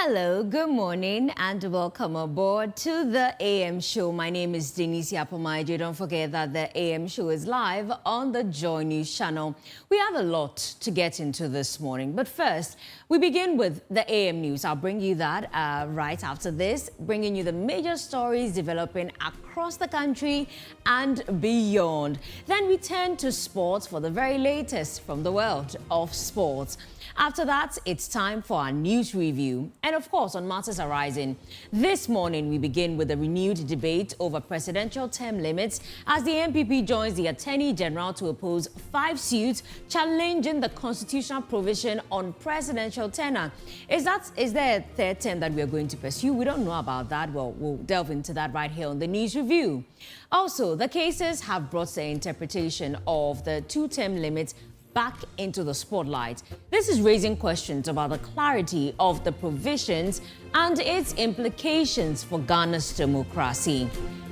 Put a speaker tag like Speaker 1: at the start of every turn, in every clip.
Speaker 1: Hello, good morning, and welcome aboard to the AM show. My name is Denise Yapomaide. Don't forget that the AM show is live on the Joy News channel. We have a lot to get into this morning, but first, we begin with the AM news. I'll bring you that right after this, bringing you the major stories developing across the country and beyond. Then we turn to sports for the very latest from the world of sports. After that, it's time for our news review. And of course, on matters arising, this morning we begin with a renewed debate over presidential term limits as the NPP joins the Attorney General to oppose 5 suits challenging the constitutional provision on presidential tenure. Is there a third term that we are going to pursue? We don't know about that. Well, we'll delve into that right here on the news review. Also, the cases have brought the interpretation of the 2-term limits back into the spotlight. This is raising questions about the clarity of the provisions and its implications for Ghana's democracy.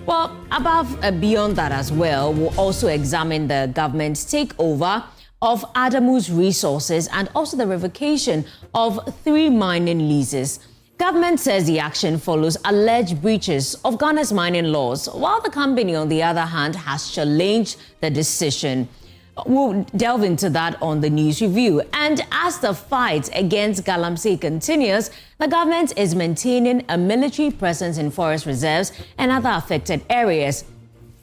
Speaker 1: Well, beyond that as well, we'll also examine the government's takeover of Adamus Resources and also the revocation of 3 mining leases. Government says the action follows alleged breaches of Ghana's mining laws, while the company, on the other hand, has challenged the decision. We'll delve into that on the news review. And as the fight against Galamsey continues, the government is maintaining a military presence in forest reserves and other affected areas.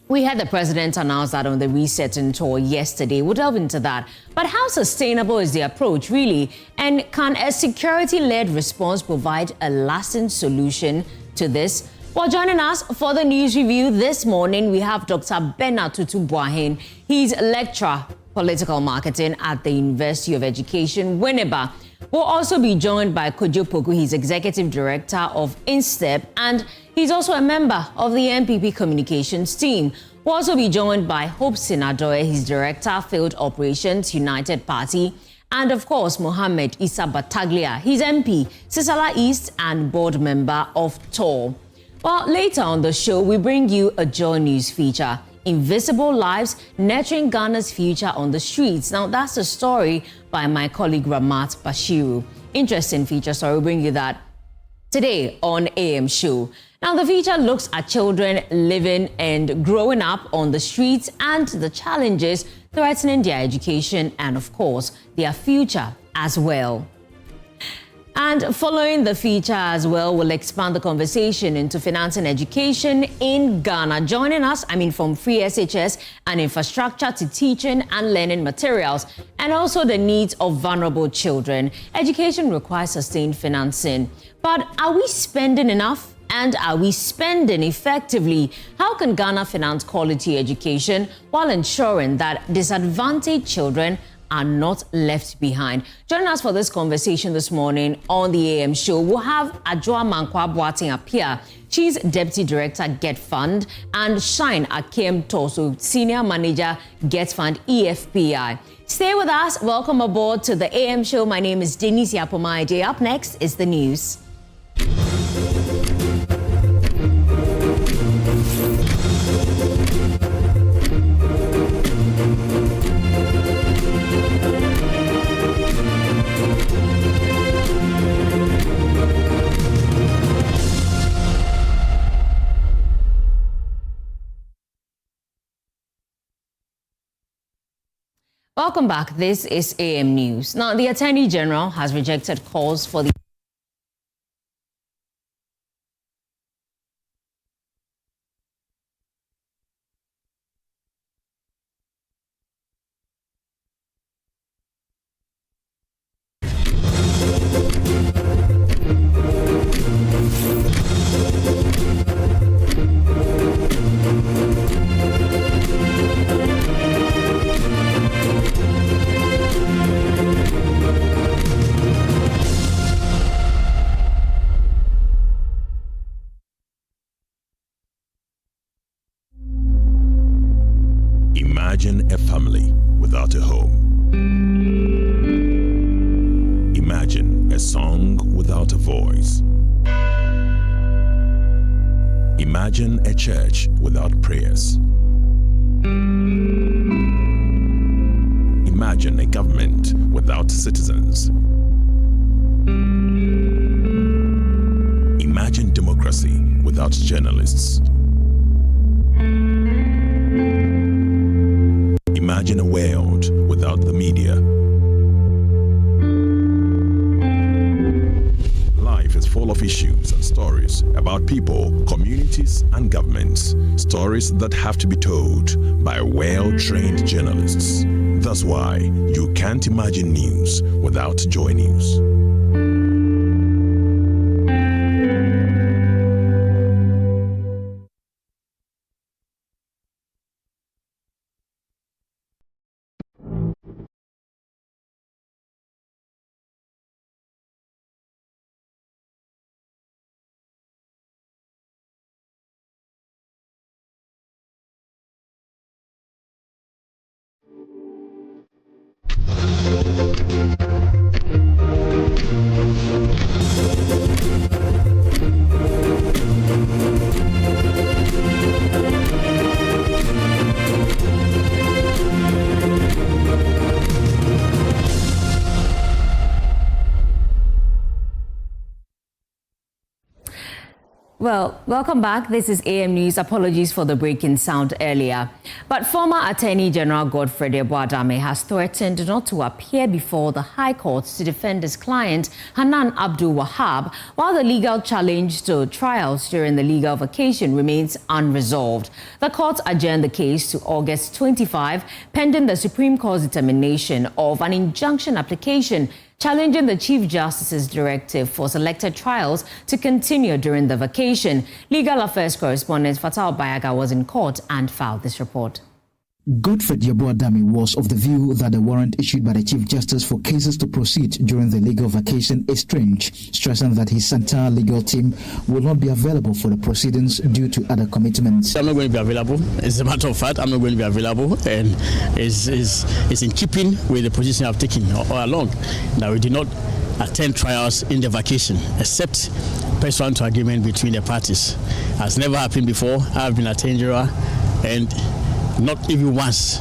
Speaker 1: We had the president announce that on the resetting tour yesterday. We'll delve into that. But how sustainable is the approach, really? And can a security-led response provide a lasting solution to this? Well, joining us for the news review this morning, we have Dr. Bernard Tutu-Boahen. He's lecturer, political marketing at the University of Education, Winneba. We'll also be joined by Kojo. He's executive director of INSTEP, and he's also a member of the NPP communications team. We'll also be joined by Hope Sinadoe. He's director, field operations, United Party. And of course, Mohammed Issa Bataglia. He's MP, Sisala East, and board member of TOR. Well, later on the show, we bring you a Joy News feature, Invisible Lives, Nurturing Ghana's Future on the Streets. Now, that's a story by my colleague Ramat Bashiru. Interesting feature, so we'll bring you that today on AM Show. Now, the feature looks at children living and growing up on the streets and the challenges threatening their education and, of course, their future as well. And following the feature as well, we'll expand the conversation into financing education in Ghana. Joining us, from free SHS and infrastructure to teaching and learning materials, and also the needs of vulnerable children. Education requires sustained financing. But are we spending enough? And are we spending effectively? How can Ghana finance quality education while ensuring that disadvantaged children are not left behind? Joining us for this conversation this morning on the AM show, we'll have Adjoa Mankwa Boateng appear. She's Deputy Director, Get Fund, and Shine Akem Toso, Senior Manager, Get Fund, EFPI. Stay with us. Welcome aboard to the AM show. My name is Denise Yapomaide. Up next is the news. Welcome back. This is AM News. Now, the Attorney General has rejected calls for the
Speaker 2: Imagine a family without a home. Imagine a song without a voice. Imagine a church without prayers. Imagine a government without citizens. Imagine democracy without journalists. Imagine a world without the media. Life is full of issues and stories about people, communities, and governments. Stories that have to be told by well-trained journalists. That's why you can't imagine news without Joy News.
Speaker 1: Well, welcome back. This is AM News. Apologies for the breaking sound earlier. But former Attorney General Godfred-Eboadame has threatened not to appear before the High Court to defend his client, Hanan Abdul Wahab, while the legal challenge to trials during the legal vacation remains unresolved. The court adjourned the case to August 25, pending the Supreme Court's determination of an injunction application challenging the Chief Justice's directive for selected trials to continue during the vacation. Legal Affairs correspondent Fatal Bayaga was in court and filed this report.
Speaker 3: Godfred-Eboadame was of the view that the warrant issued by the Chief Justice for cases to proceed during the legal vacation is strange, stressing that his entire legal team will not be available for the proceedings due to other commitments.
Speaker 4: I'm not going to be available. As a matter of fact, I'm not going to be available, and it's in keeping with the position I've taken all along, that we did not attend trials in the vacation, except pursuant to agreement between the parties. Has never happened before. I've been Attorney General, and not even once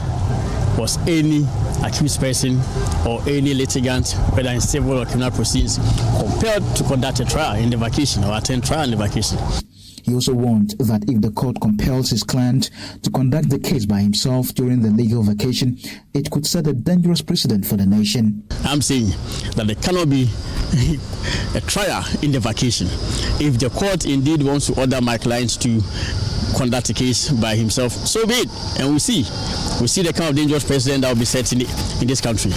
Speaker 4: was any accused person or any litigant, whether in civil or criminal proceedings, compelled to conduct a trial in the vacation or attend trial in the vacation.
Speaker 3: He also warned that if the court compels his client to conduct the case by himself during the legal vacation, it could set a dangerous precedent for the nation.
Speaker 4: I'm saying that there cannot be a trial in the vacation. If the court indeed wants to order my client to conduct a case by himself, so be it. And we'll see the kind of dangerous precedent that will be set in this country.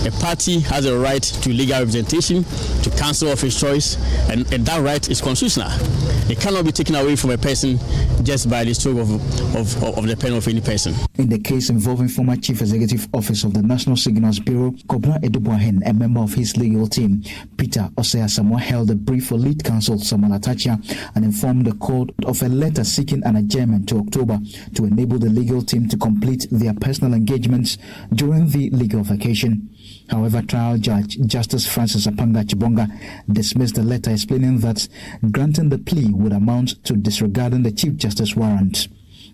Speaker 4: A party has a right to legal representation, to counsel of his choice, and that right is constitutional. It cannot be taken away from a person just by the stroke of the pen of any person.
Speaker 3: In the case involving former Chief Executive Officer of the National Signals Bureau, Kobna Edubuahen, a member of his legal team, Peter Osei-Asamoah, held a brief for lead counsel Samuel Atachia and informed the court of a letter seeking an adjournment to October to enable the legal team to complete their personal engagements during the legal vacation. However, trial judge Justice Francis Apanga Chibonga dismissed the letter, explaining that granting the plea would amount to disregarding the Chief Justice warrant.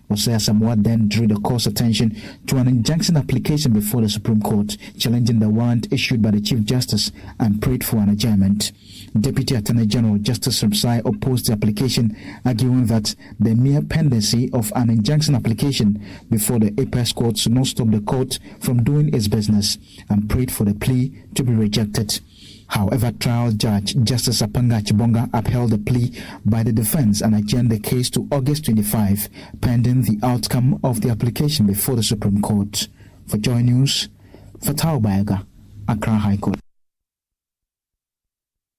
Speaker 3: Osei-Asamoah then drew the court's attention to an injunction application before the Supreme Court, challenging the warrant issued by the Chief Justice, and prayed for an adjournment. Deputy Attorney General Justice Ramsai opposed the application, arguing that the mere pendency of an injunction application before the apex court should not stop the court from doing its business, and prayed for the plea to be rejected. However, trial judge Justice Apanga Chibonga upheld the plea by the defense and adjourned the case to August 25, pending the outcome of the application before the Supreme Court. For Joy News, Fatal Bayaga, Accra High Court.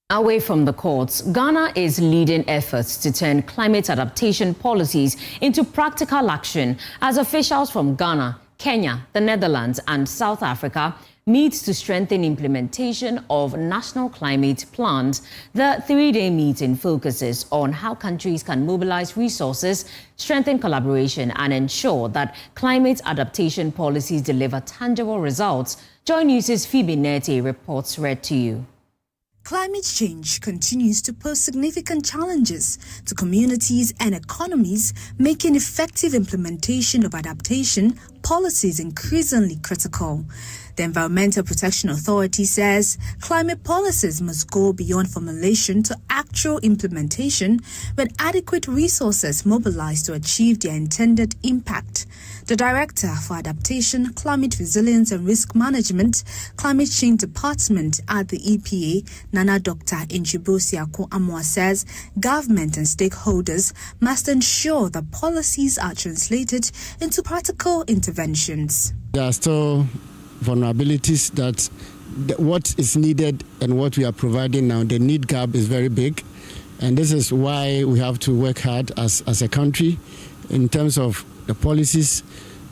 Speaker 1: Away from the courts, Ghana is leading efforts to turn climate adaptation policies into practical action as officials from Ghana, Kenya, the Netherlands, and South Africa meets to strengthen implementation of national climate plans. The three-day meeting focuses on how countries can mobilize resources, strengthen collaboration, and ensure that climate adaptation policies deliver tangible results. Joy News' Phoebe Nete reports read to you.
Speaker 5: Climate change continues to pose significant challenges to communities and economies, making effective implementation of adaptation policies increasingly critical. The Environmental Protection Authority says climate policies must go beyond formulation to actual implementation, with adequate resources mobilized to achieve their intended impact. The Director for Adaptation, Climate Resilience and Risk Management, Climate Change Department at the EPA, Nana Dr. Inchibosi Amwa, says government and stakeholders must ensure that policies are translated into practical interventions.
Speaker 6: There are still vulnerabilities that what is needed and what we are providing now, the need gap is very big. And this is why we have to work hard as a country in terms of the policies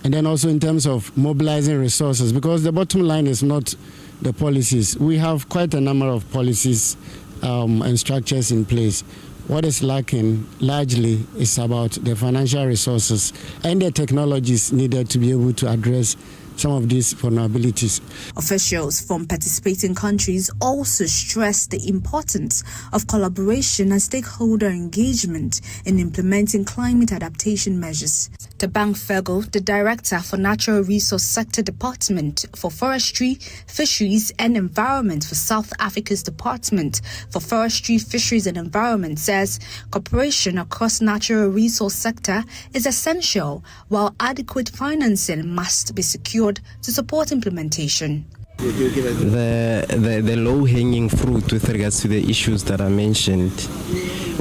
Speaker 6: and then also in terms of mobilizing resources, because the bottom line is not the policies. We have quite a number of policies and structures in place. What is lacking largely is about the financial resources and the technologies needed to be able to address some of these vulnerabilities.
Speaker 5: Officials from participating countries also stress the importance of collaboration and stakeholder engagement in implementing climate adaptation measures. Tabang Fego, the Director for Natural Resource Sector Department for Forestry, Fisheries and Environment for South Africa's Department for Forestry, Fisheries and Environment, says cooperation across natural resource sector is essential, while adequate financing must be secured to support implementation.
Speaker 7: The low-hanging fruit with regards to the issues that are mentioned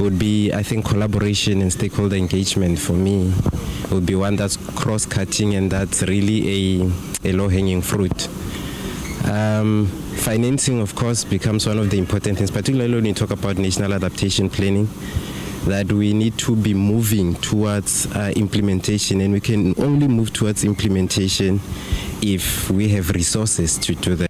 Speaker 7: would be, I think, collaboration and stakeholder engagement. For me, would be one that's cross-cutting and that's really a low-hanging fruit. Financing, of course, becomes one of the important things, particularly when you talk about national adaptation planning, that we need to be moving towards implementation, and we can only move towards implementation if we have resources to do that.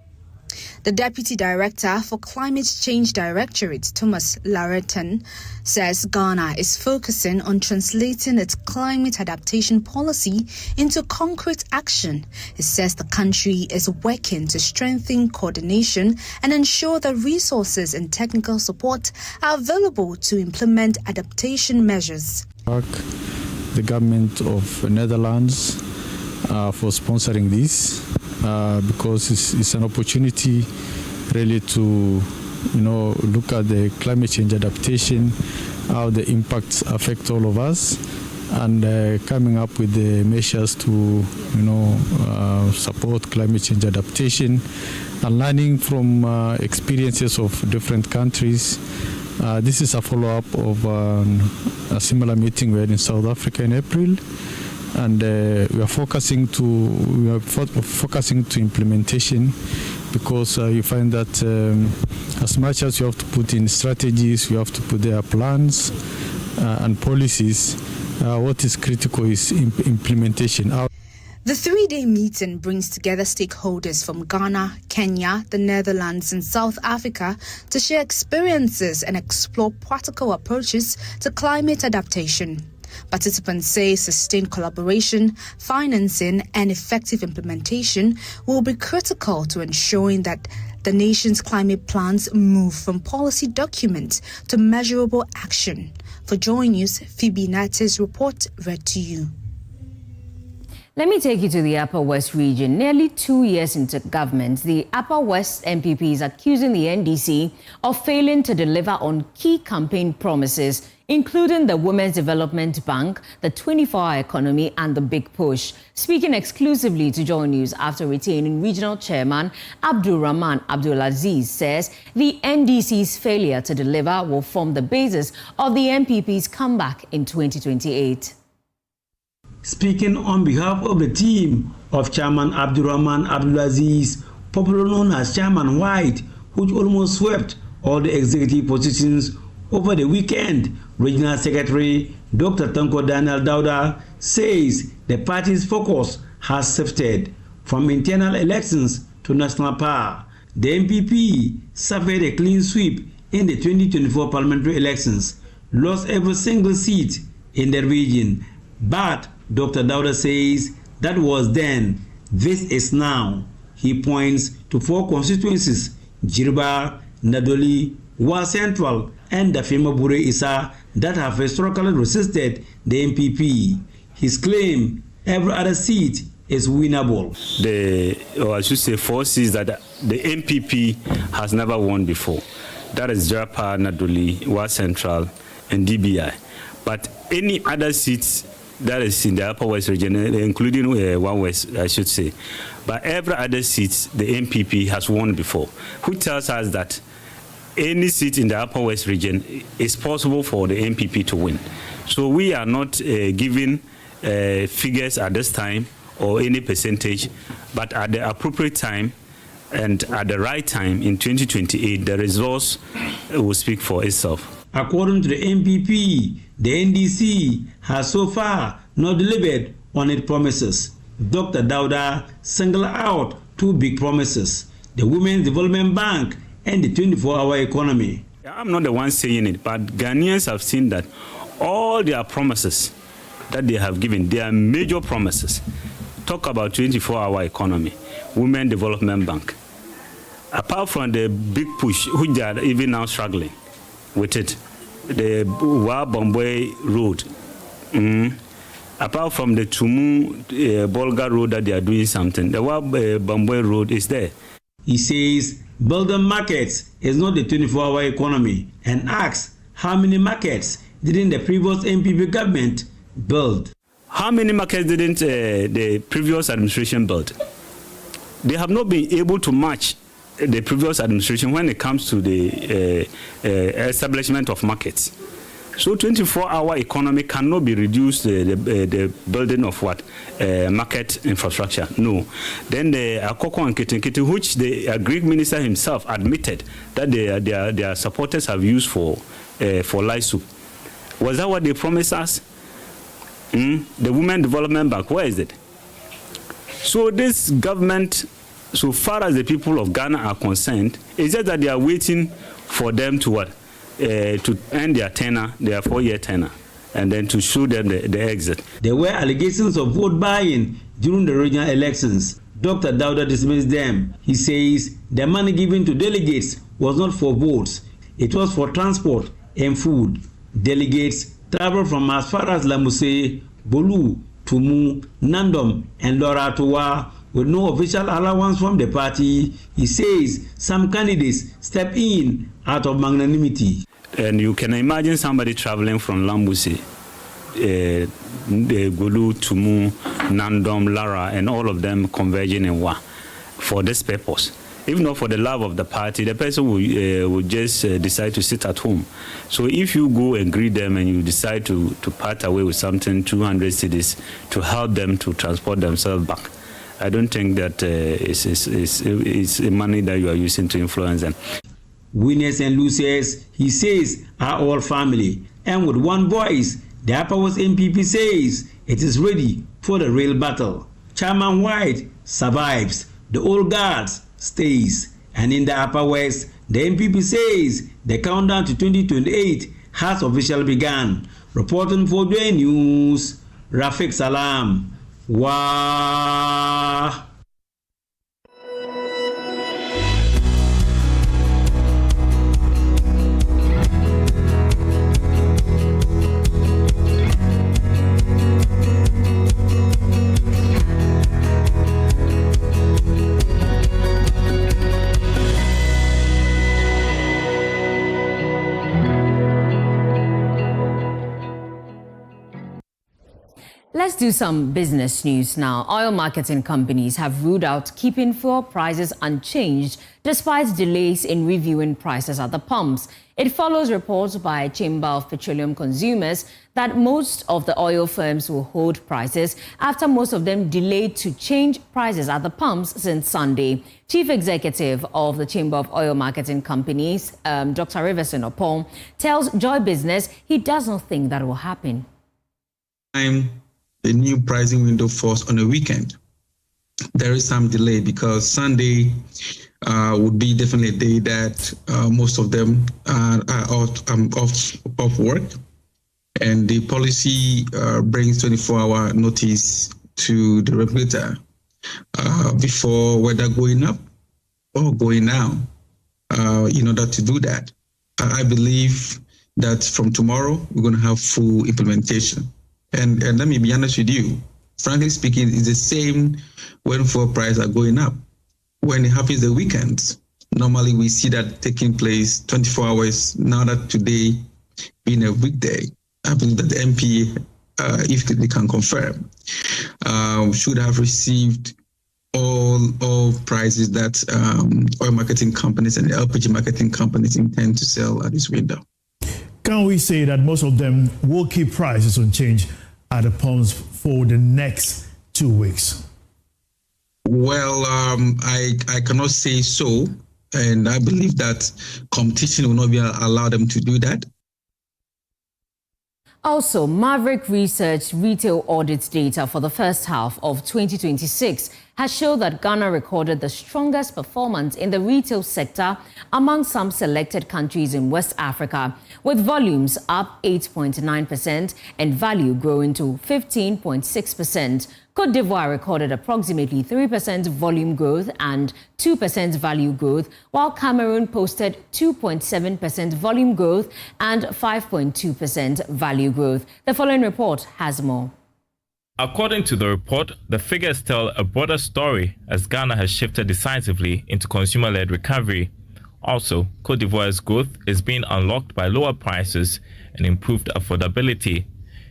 Speaker 5: The Deputy Director for Climate Change Directorate, Thomas Lareton, says Ghana is focusing on translating its climate adaptation policy into concrete action. He says the country is working to strengthen coordination and ensure that resources and technical support are available to implement adaptation measures.
Speaker 8: The government of the Netherlands for sponsoring this. Because it's an opportunity really to, look at the climate change adaptation, how the impacts affect all of us, and coming up with the measures to, support climate change adaptation, and learning from experiences of different countries. This is a follow-up of a similar meeting we had in South Africa in April. And we are focusing to implementation, because you find that as much as you have to put in strategies, you have to put there plans and policies. What is critical is implementation.
Speaker 5: The three-day meeting brings together stakeholders from Ghana, Kenya, the Netherlands and South Africa to share experiences and explore practical approaches to climate adaptation. Participants say sustained collaboration, financing and effective implementation will be critical to ensuring that the nation's climate plans move from policy documents to measurable action. For Joy News, Phoebe Nate's report read to you.
Speaker 1: Let me take you to the Upper West region. Nearly 2 years into government, the Upper West MPP is accusing the NDC of failing to deliver on key campaign promises, including the Women's Development Bank, the 24-hour economy and the Big Push. Speaking exclusively to Joy News after retaining Regional Chairman Abdul Rahman Abdulaziz, says the NDC's failure to deliver will form the basis of the MPP's comeback in 2028.
Speaker 9: Speaking on behalf of the team of Chairman Abdurrahman Abdulaziz, popularly known as Chairman White, which almost swept all the executive positions over the weekend, Regional Secretary Dr. Tanko Daniel Dauda says the party's focus has shifted from internal elections to national power. The MPP suffered a clean sweep in the 2024 parliamentary elections, lost every single seat in the region, but Dr. Dauda says that was then, this is now. He points to 4 constituencies, Jirba, Nadoli, Wa Central, and the Dafema Bure Isa that have historically resisted the MPP. His claim, every other seat is winnable.
Speaker 10: Or I should say, 4 seats that the MPP has never won before. That is Japa, Nadoli, Wa Central, and DBI. But any other seats that is in the Upper West region, including One West, I should say, but every other seat the MPP has won before, who tells us that any seat in the Upper West region is possible for the MPP to win. So we are not giving figures at this time or any percentage, but at the appropriate time and at the right time in 2028, the results will speak for itself.
Speaker 9: According to the MPP, the NDC has so far not delivered on its promises. Dr. Dauda singled out 2 big promises, the Women's Development Bank and the 24-hour economy.
Speaker 10: I'm not the one saying it, but Ghanaians have seen that all their promises that they have given, they are major promises. Talk about 24-hour economy, Women Development Bank. Apart from the big push, which they are even now struggling with it, the Wa Bombay Road. Apart from the Tumu Bolga Road that they are doing something, the Wa Bombay Road is there.
Speaker 9: He says building markets is not the 24-hour economy and asks how many markets didn't the previous MPP government build?
Speaker 10: How many markets didn't the previous administration build? They have not been able to match the previous administration when it comes to the establishment of markets. So 24-hour economy cannot be reduced the building of what? Market infrastructure. No. Then the Akoko and Kitinkiti, which the Greek minister himself admitted that their supporters have used for Laisu. Was that what they promised us? The Women Development Bank, where is it? So this government, so far as the people of Ghana are concerned, it's just that they are waiting for them to what? To end their tenure, their 4-year tenure, and then to show them the exit.
Speaker 9: There were allegations of vote buying during the regional elections. Dr. Dauda dismissed them. He says the money given to delegates was not for votes. It was for transport and food. Delegates travel from as far as Lamuse, Bolu, Tumu, Nandom, and Lora Towa with no official allowance from the party. He says some candidates step in out of magnanimity.
Speaker 10: And you can imagine somebody traveling from Lambuse, Gulu, Tumu, Nandom, Lara, and all of them converging in Wa for this purpose. If not for the love of the party, the person will just decide to sit at home. So if you go and greet them and you decide to part away with something, 200 cedis, to help them to transport themselves back, I don't think that it's money that you are using to influence them.
Speaker 9: Winners and losers, he says, are all family. And with one voice, the Upper West MPP says it is ready for the real battle. Chairman White survives. The old guards stays. And in the Upper West, the MPP says the countdown to 2028 has officially begun. Reporting for Joy News, Rafiq Salam. Wow.
Speaker 1: Let's do some business news now. Oil marketing companies have ruled out keeping fuel prices unchanged despite delays in reviewing prices at the pumps. It follows reports by Chamber of Petroleum Consumers that most of the oil firms will hold prices after most of them delayed to change prices at the pumps since Sunday. Chief Executive of the Chamber of Oil Marketing Companies, Dr. Riverson Opon, tells Joy Business he does not think that will happen.
Speaker 11: The new pricing window falls on a weekend. There is some delay because Sunday would be definitely a day that most of them are off work, and the policy brings 24-hour notice to the regulator before whether going up or going down. in order to do that. I believe that from tomorrow, we're going to have full implementation. And let me be honest with you, frankly speaking, it's the same when fuel prices are going up. When it happens the weekends, normally we see that taking place 24 hours. Now that today being a weekday, I believe that the MP, if they can confirm, should have received all prices that oil marketing companies and LPG marketing companies intend to sell at this window.
Speaker 12: Can we say that most of them will keep prices unchanged at the pumps for the next 2 weeks?
Speaker 11: Well, I cannot say so, and I believe that competition will not be allow them to do that.
Speaker 1: Also, Maverick Research retail audit data for the first half of 2026 has shown that Ghana recorded the strongest performance in the retail sector among some selected countries in West Africa, with volumes up 8.9% and value growing to 15.6%. Côte d'Ivoire recorded approximately 3% volume growth and 2% value growth, while Cameroon posted 2.7% volume growth and 5.2% value growth. The following report has more.
Speaker 13: According to the report, the figures tell a broader story as Ghana has shifted decisively into consumer-led recovery. Also, Côte d'Ivoire's growth is being unlocked by lower prices and improved affordability.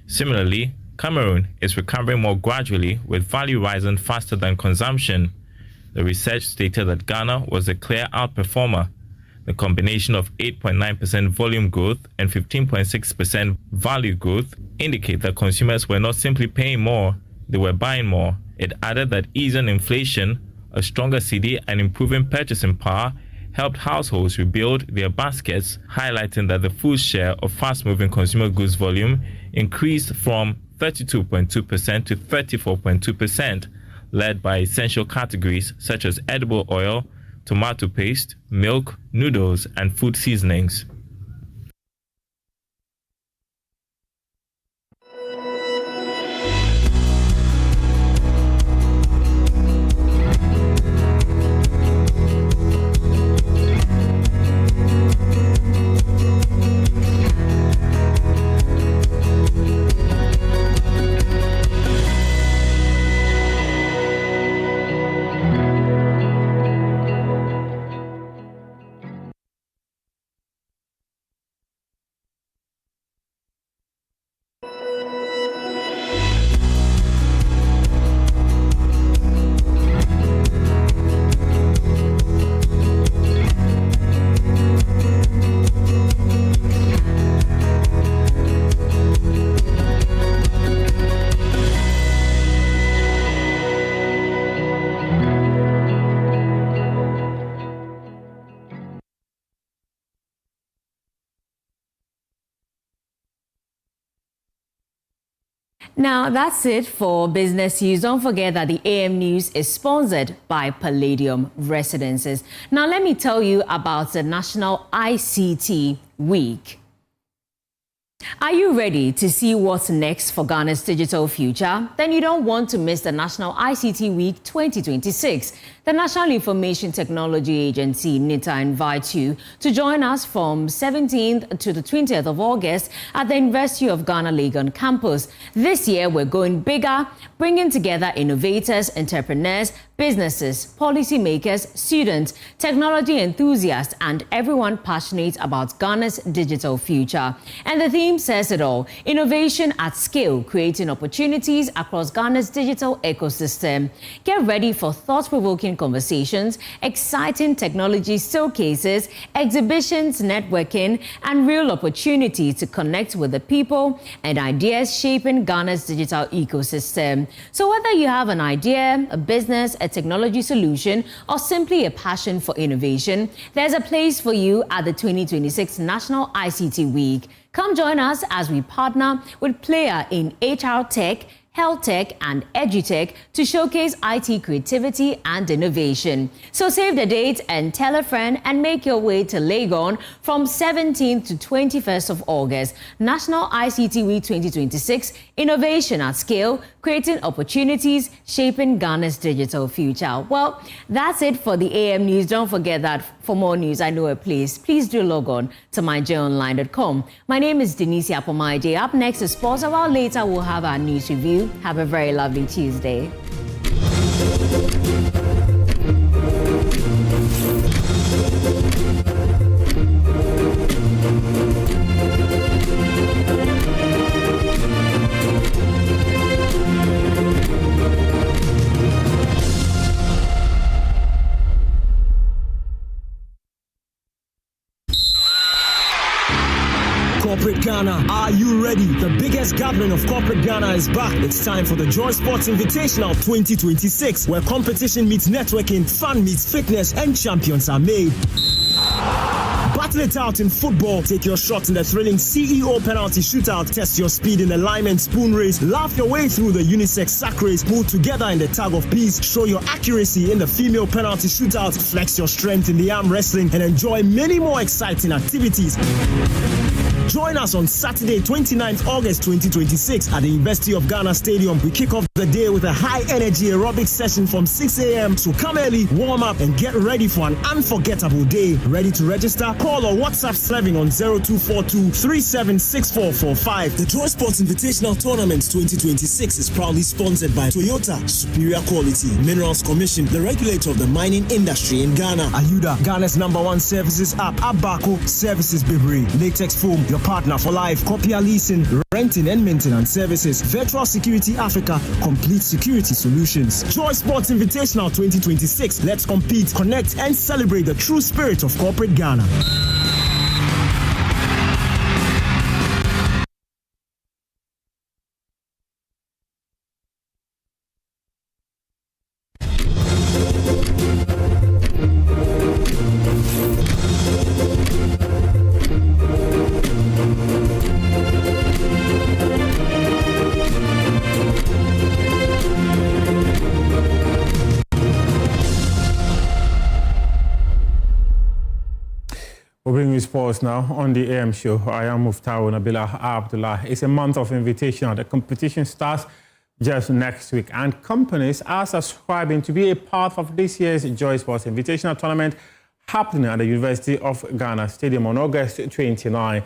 Speaker 13: Similarly, Cameroon is recovering more gradually, with value rising faster than consumption. The research stated that Ghana was a clear outperformer. The combination of 8.9% volume growth and 15.6% value growth indicate that consumers were not simply paying more, they were buying more. It added that easing inflation, a stronger cedi and improving purchasing power helped households rebuild their baskets, highlighting that the full share of fast-moving consumer goods volume increased from 32.2% to 34.2%, led by essential categories such as edible oil, tomato paste, milk, noodles, and food seasonings.
Speaker 1: Now, that's it for business news. Don't forget that the AM News is sponsored by Palladium Residences. Now, let me tell you about the National ICT Week. Are you ready to see what's next for Ghana's digital future? Then you don't want to miss the National ICT Week 2026. The National Information Technology Agency, NITA, invites you to join us from 17th to the 20th of August at the University of Ghana Legon campus. This year, we're going bigger, bringing together innovators, entrepreneurs, businesses, policymakers, students, technology enthusiasts, and everyone passionate about Ghana's digital future. And the theme says it all: innovation at scale, creating opportunities across Ghana's digital ecosystem. Get ready for thought-provoking conversations, exciting technology showcases, exhibitions, networking, and real opportunities to connect with the people and ideas shaping Ghana's digital ecosystem. So whether you have an idea, a business, a technology solution, or simply a passion for innovation, there's a place for you at the 2026 National ICT Week. Come join us as we partner with players in HR tech, health tech, and edutech to showcase IT creativity and innovation. So save the date and tell a friend and make your way to Legon from 17th to 21st of August. National ICT Week 2026, innovation at scale, creating opportunities, shaping Ghana's digital future. Well, that's it for the AM News. Don't forget that for more news, I know a place. Please do log on to myjoyonline.com. My name is Denise Apomaide. Up next is sports. A while later, we'll have our news review. Have a very lovely Tuesday.
Speaker 14: Corporate Ghana, are you ready? The biggest gathering of Corporate Ghana is back. It's time for the Joy Sports Invitational 2026, where competition meets networking, fun meets fitness, and champions are made. Battle it out in football. Take your shot in the thrilling CEO penalty shootout. Test your speed in the lineman spoon race. Laugh your way through the unisex sack race. Pull together in the tag of peace. Show your accuracy in the female penalty shootout. Flex your strength in the arm wrestling and enjoy many more exciting activities. Join us on Saturday, 29th August 2026 at the University of Ghana Stadium. We kick off the day with a high-energy aerobic session from 6 a.m. So come early, warm up, and get ready for an unforgettable day. Ready to register? Call or WhatsApp Sleving on 0242-376445. The Joy Sports Invitational Tournament 2026 is proudly sponsored by Toyota, Superior Quality, Minerals Commission, the regulator of the mining industry in Ghana. Ayuda, Ghana's #1 services app, Abako, Services Bibri, Latex Foam, your partner for life, Copia Leasing, renting and maintenance services, Virtual Security Africa, complete security solutions. Joy Sports Invitational 2026. Let's compete, connect, and celebrate the true spirit of corporate Ghana.
Speaker 15: We'll bring you sports now on the AM show. I am Muftau Nabila Abdullah. It's a month of invitation. The competition starts just next week, and companies are subscribing to be a part of this year's Joy Sports Invitational Tournament happening at the University of Ghana Stadium on August 29.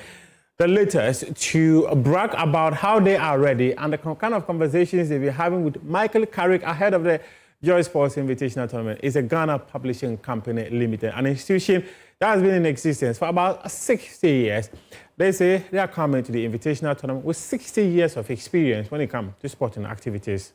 Speaker 15: The latest to brag about how they are ready and the kind of conversations they'll be having with Michael Carrick ahead of the Joy Sports Invitational Tournament is a Ghana Publishing Company Limited, an institution that has been in existence for about 60 years. They say they are coming to the Invitational Tournament with 60 years of experience when it comes to sporting activities.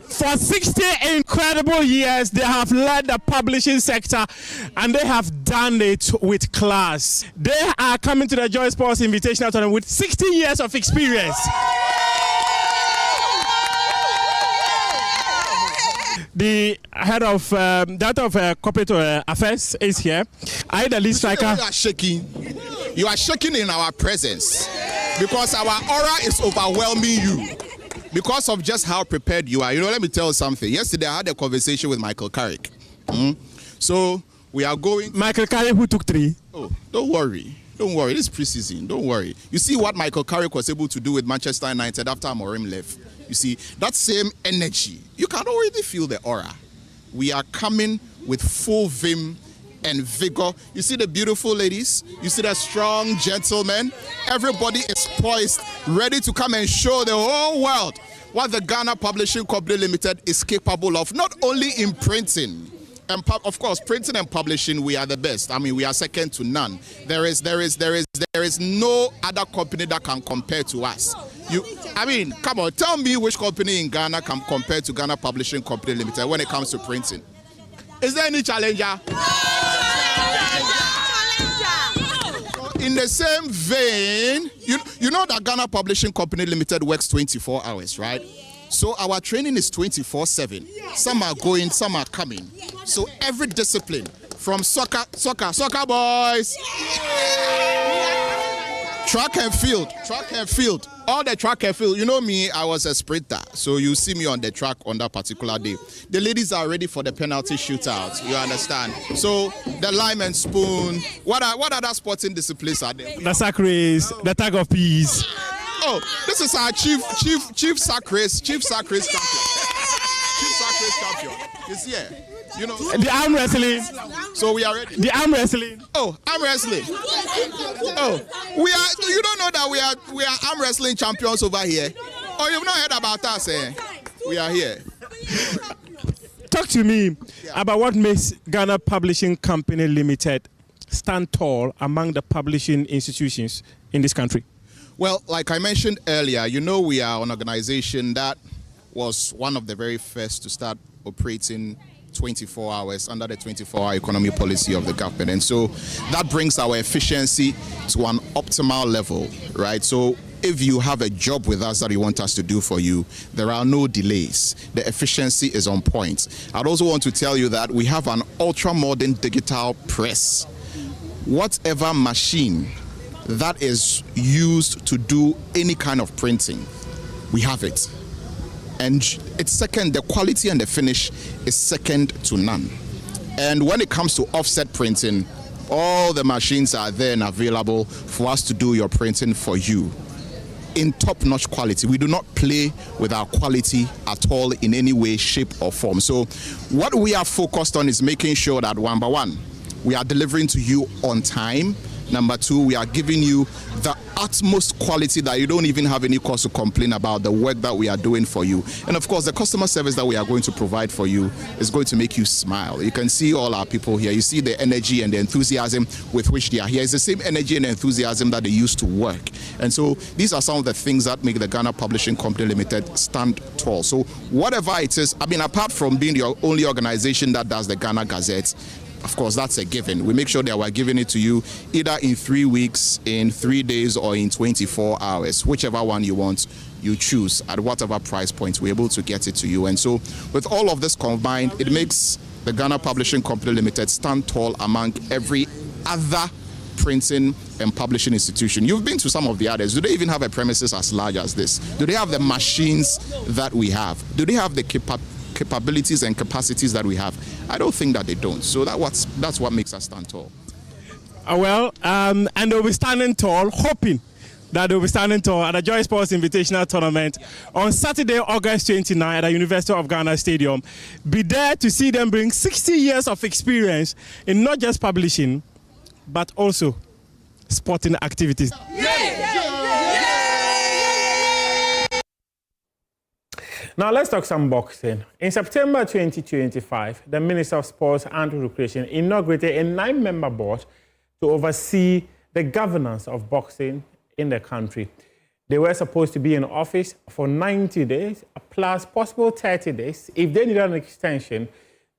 Speaker 16: For 60 incredible years, they have led the publishing sector, and they have done it with class. They are coming to the Joy Sports Invitational Tournament with 60 years of experience. The head of corporate affairs is here. I, the lead striker.
Speaker 17: You are shaking. You are shaking in our presence because our aura is overwhelming you. Because of just how prepared you are. You know, let me tell you something. Yesterday, I had a conversation with Michael Carrick. So, we are going...
Speaker 16: Michael Carrick, who took 3?
Speaker 17: Oh, don't worry. Don't worry. This is preseason. Don't worry. You see what Michael Carrick was able to do with Manchester United after Amorim left. You see, that same energy. You can already feel the aura. We are coming with full vim and vigor. You see the beautiful ladies, you see the strong gentlemen. Everybody is poised, ready to come and show the whole world what the Ghana Publishing Company Limited is capable of, not only in printing. And of course, printing and publishing, we are the best. I mean, we are second to none. There is no other company that can compare to us. I mean, come on, tell me which company in Ghana can compare to Ghana Publishing Company Limited when it comes to printing. Is there any challenger? In the same vein, you know that Ghana Publishing Company Limited works 24 hours, right? So our training is 24/7. Some are going, some are coming. So every discipline, from soccer boys, track and field, all the track and field. You know me, I was a sprinter, so you see me on the track on that particular day. The ladies are ready for the penalty shootout, you understand? So the lime and spoon, what other sporting disciplines are there?
Speaker 16: The sack race, the tag of peas.
Speaker 17: Oh, this is our chief sack race champion. Chief sack race champion is here. You know,
Speaker 16: the arm wrestling.
Speaker 17: So we are ready.
Speaker 16: The arm wrestling.
Speaker 17: Oh, arm wrestling. Oh, we are. You don't know that we are arm wrestling champions over here. Oh, you've not heard about us, eh? We are here.
Speaker 16: Talk to me about what makes Ghana Publishing Company Limited stand tall among the publishing institutions in this country.
Speaker 17: Well, like I mentioned earlier, you know we are an organization that was one of the very first to start operating 24 hours under the 24-hour economy policy of the government. And so that brings our efficiency to an optimal level, right? So if you have a job with us that you want us to do for you, there are no delays. The efficiency is on point. I'd also want to tell you that we have an ultra-modern digital press. Whatever machine that is used to do any kind of printing, we have it. And it's second, the quality and the finish is second to none. And when it comes to offset printing, all the machines are there and available for us to do your printing for you in top-notch quality. We do not play with our quality at all in any way, shape, or form. So what we are focused on is making sure that, number one, we are delivering to you on time. Number two, we are giving you the utmost quality that you don't even have any cause to complain about the work that we are doing for you. And of course, the customer service that we are going to provide for you is going to make you smile. You can see all our people here. You see the energy and the enthusiasm with which they are here. It's the same energy and enthusiasm that they used to work. And so these are some of the things that make the Ghana Publishing Company Limited stand tall. So whatever it is, I mean, apart from being the only organization that does the Ghana Gazette, of course, that's a given. We make sure that we're giving it to you either in 3 weeks, in 3 days, or in 24 hours. Whichever one you want, you choose at whatever price point, we're able to get it to you. And so with all of this combined, it makes the Ghana Publishing Company Limited stand tall among every other printing and publishing institution. You've been to some of the others. Do they even have a premises as large as this? Do they have the machines that we have? Do they have the capabilities and capacities that we have? I don't think that they don't. So that's what makes us stand tall.
Speaker 16: And they'll be standing tall, hoping that they'll be standing tall at the Joy Sports Invitational Tournament on Saturday, August 29 at the University of Ghana Stadium. Be there to see them bring 60 years of experience in not just publishing, but also sporting activities.
Speaker 15: Now let's talk some boxing. In September 2025, the Minister of Sports and Recreation inaugurated a 9-member board to oversee the governance of boxing in the country. They were supposed to be in office for 90 days, plus possible 30 days if they needed an extension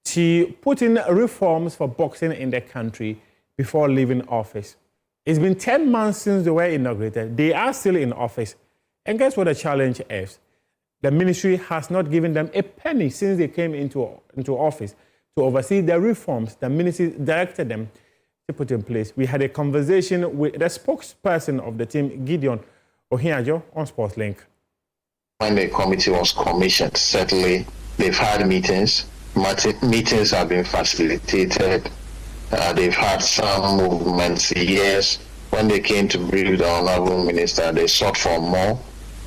Speaker 15: to put in reforms for boxing in the country before leaving office. It's been 10 months since they were inaugurated. They are still in office. And guess what the challenge is? The ministry has not given them a penny since they came into office to oversee the reforms the ministry directed them to put in place. We had a conversation with the spokesperson of the team, Gideon Ohiajo, on SportsLink.
Speaker 18: When the committee was commissioned, certainly they've had meetings. Meetings have been facilitated. They've had some movements. Yes, when they came to brief the Honorable Minister, they sought for more.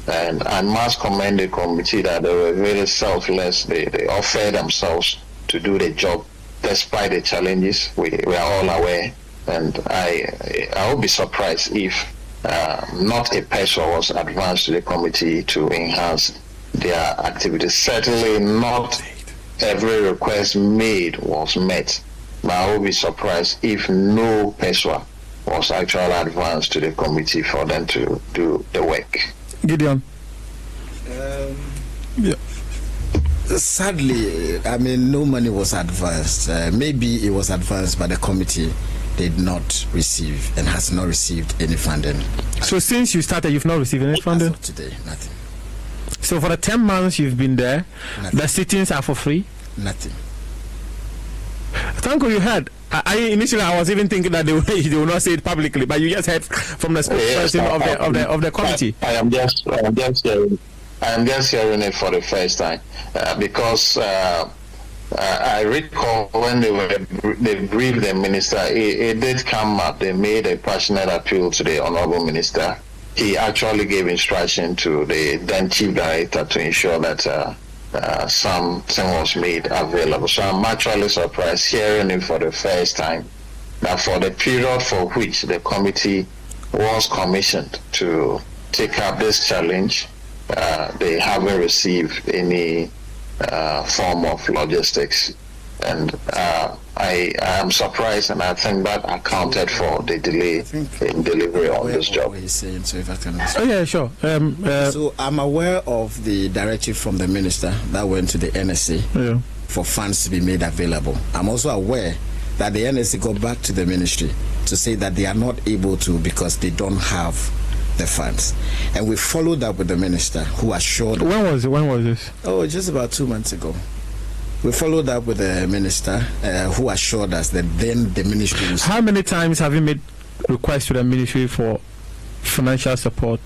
Speaker 18: And I must commend the committee that they were very selfless. They offered themselves to do the job despite the challenges. We are all aware. And I would be surprised if not a peso was advanced to the committee to enhance their activities. Certainly not every request made was met. But I would be surprised if no peso was actually advanced to the committee for them to do the work.
Speaker 16: Gideon,
Speaker 19: Yeah. Sadly, I mean, no money was advanced. Maybe it was advanced, but the committee did not receive and has not received any funding.
Speaker 16: So since you started, you've not received any funding?
Speaker 19: As of today, nothing.
Speaker 16: So for the 10 months you've been there,
Speaker 19: nothing.
Speaker 16: The sittings are for free?
Speaker 19: Nothing.
Speaker 16: Thank you heard. Initially, I was even thinking that they will not say it publicly, but you just heard from the spokesperson of the committee.
Speaker 18: I am just hearing it for the first time because I recall when they briefed the minister, it did come up. They made a passionate appeal to the honourable minister. He actually gave instruction to the then chief director to ensure that something was made available. So I'm actually surprised hearing it for the first time that for the period for which the committee was commissioned to take up this challenge, they haven't received any form of logistics. And I am surprised, and I think that accounted for the delay in delivery on this job.
Speaker 19: Oh
Speaker 16: yeah, sure.
Speaker 19: So I'm aware of the directive from the minister that went to the NSA for funds to be made available. I'm also aware that the NSA got back to the ministry to say that they are not able to because they don't have the funds. And we followed up with the minister, who assured...
Speaker 16: When was this?
Speaker 19: Oh, just about 2 months ago. We followed up with the minister, who assured us that then the ministry was...
Speaker 16: How many times have you made requests to the ministry for financial support,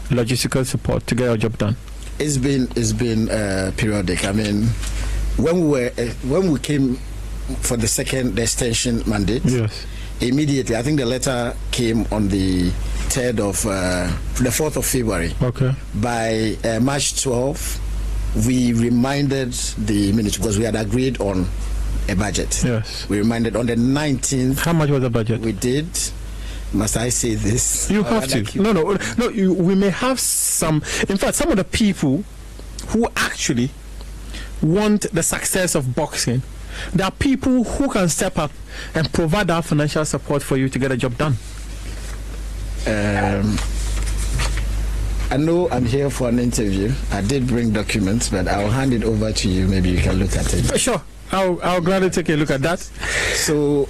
Speaker 16: logistical support to get your job done?
Speaker 19: It's been periodic. I mean, when we came for the extension mandate,
Speaker 16: yes,
Speaker 19: immediately, I think the letter came on the 4th of February.
Speaker 16: Okay.
Speaker 19: By March 12th, we reminded the ministry, because we had agreed on a budget.
Speaker 16: Yes.
Speaker 19: We reminded on the 19th.
Speaker 16: How much was the budget?
Speaker 19: We did. Must I say this?
Speaker 16: You have to. No. We may have some. In fact, some of the people who actually want the success of boxing, there are people who can step up and provide that financial support for you to get a job done.
Speaker 19: I know I'm here for an interview. I did bring documents, but I'll hand it over to you. Maybe you can look at it.
Speaker 16: Sure. I'll gladly take a look at that.
Speaker 19: So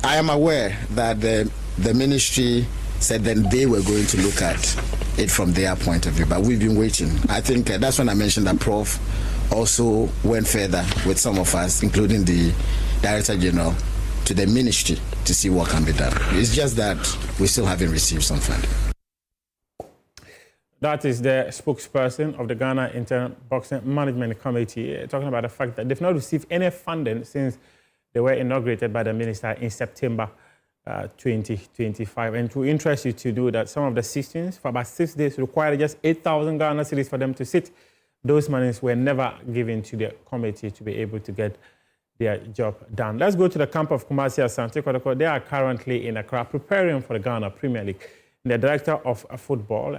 Speaker 19: I am aware that the ministry said then they were going to look at it from their point of view, but we've been waiting. I think that's when I mentioned that Prof also went further with some of us, including the Director General, to the ministry to see what can be done. It's just that we still haven't received some funding.
Speaker 15: That is the spokesperson of the Ghana International Boxing Management Committee, talking about the fact that they've not received any funding since they were inaugurated by the minister in September 2025. And to interest you to know that some of the sittings for about 6 days required just 8,000 Ghana cedis for them to sit. Those monies were never given to the committee to be able to get their job done. Let's go to the camp of Kumasi Asante Kotoko. They are currently in Accra preparing for the Ghana Premier League. The director of football,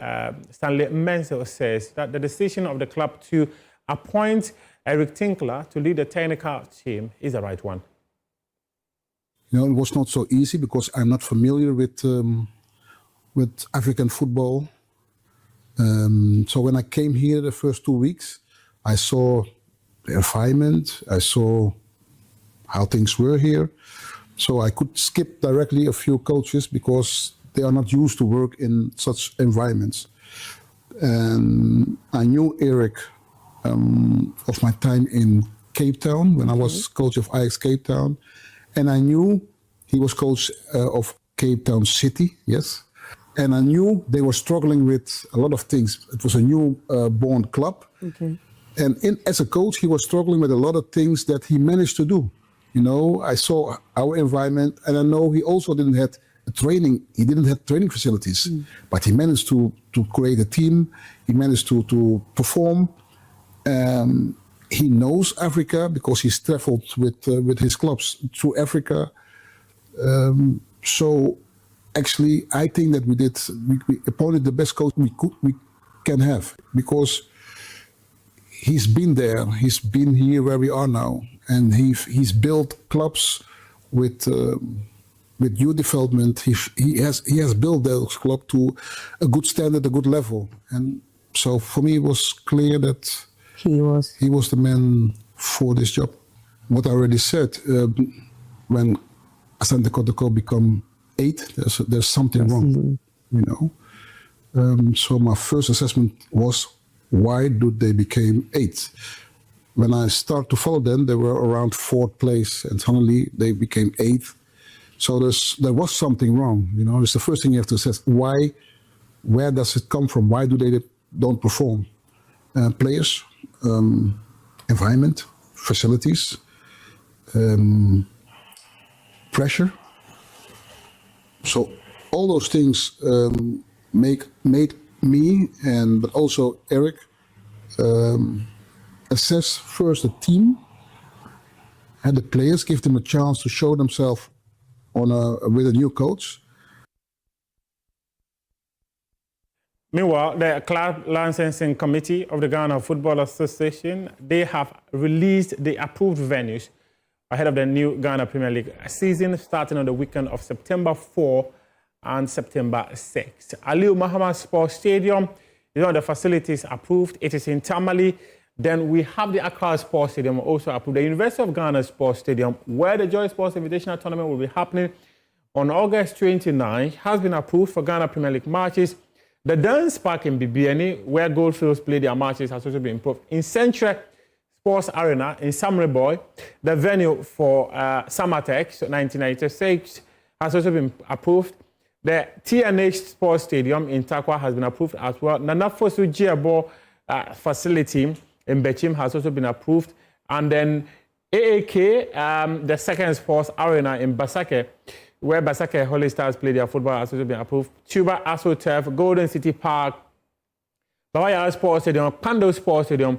Speaker 15: Stanley Menzel, says that the decision of the club to appoint Eric Tinkler to lead the technical team is the right one.
Speaker 20: You know, it was not so easy because I'm not familiar with African football. So when I came here the first 2 weeks, I saw the environment, I saw how things were here. So I could skip directly a few coaches because they are not used to work in such environments. I knew Eric of my time in Cape Town when I was coach of Ajax Cape Town. And I knew he was coach of Cape Town City, yes. And I knew they were struggling with a lot of things. It was a new born club.
Speaker 16: Okay.
Speaker 20: And as a coach, he was struggling with a lot of things that he managed to do. You know, I saw our environment, and I know he also didn't have training. He didn't have training facilities, but he managed to create a team. He managed to perform. He knows Africa because he's traveled with his clubs through Africa. So actually, I think that we appointed the best coach we can have because he's been there. He's been here where we are now, and he's built clubs with youth development. He has built those clubs to a good standard, a good level, and So for me, it was clear that
Speaker 21: he was
Speaker 20: the man for this job. What I already said, when Asante Kotoko become 8, there's something wrong, you know. So my first assessment was, why do they became 8? When I started to follow them, they were around 4th place, and suddenly they became 8th. So there was something wrong, you know. It's the first thing you have to assess. Why? Where does it come from? Why do they don't perform? Players, environment, facilities, pressure. So all those things made me but also Eric assess first the team and the players, give them a chance to show themselves with a new coach.
Speaker 15: Meanwhile, the Club Licensing Committee of the Ghana Football Association, they have released the approved venues ahead of the new Ghana Premier League season starting on the weekend of September 4 and September 6. Aliu Muhammad Sports Stadium is one of the facilities approved. It is in Tamale. Then we have the Accra Sports Stadium also approved. The University of Ghana Sports Stadium, where the Joy Sports Invitational Tournament will be happening on August 29, has been approved for Ghana Premier League matches. The Dance Park in BBNE, where Goldfields play their matches, has also been approved. In Central Sports Arena in Samreboy, the venue for Summertex 1996 has also been approved. The TNH Sports Stadium in Takwa has been approved as well. Nana Fosu Jiabo facility in Bechim has also been approved. And then AAK, the second sports arena in Basake, where Basake Holy Stars play their football, has also been approved. Tuba AstroTurf, Golden City Park, Bawaya Sports Stadium, Pando Sports Stadium,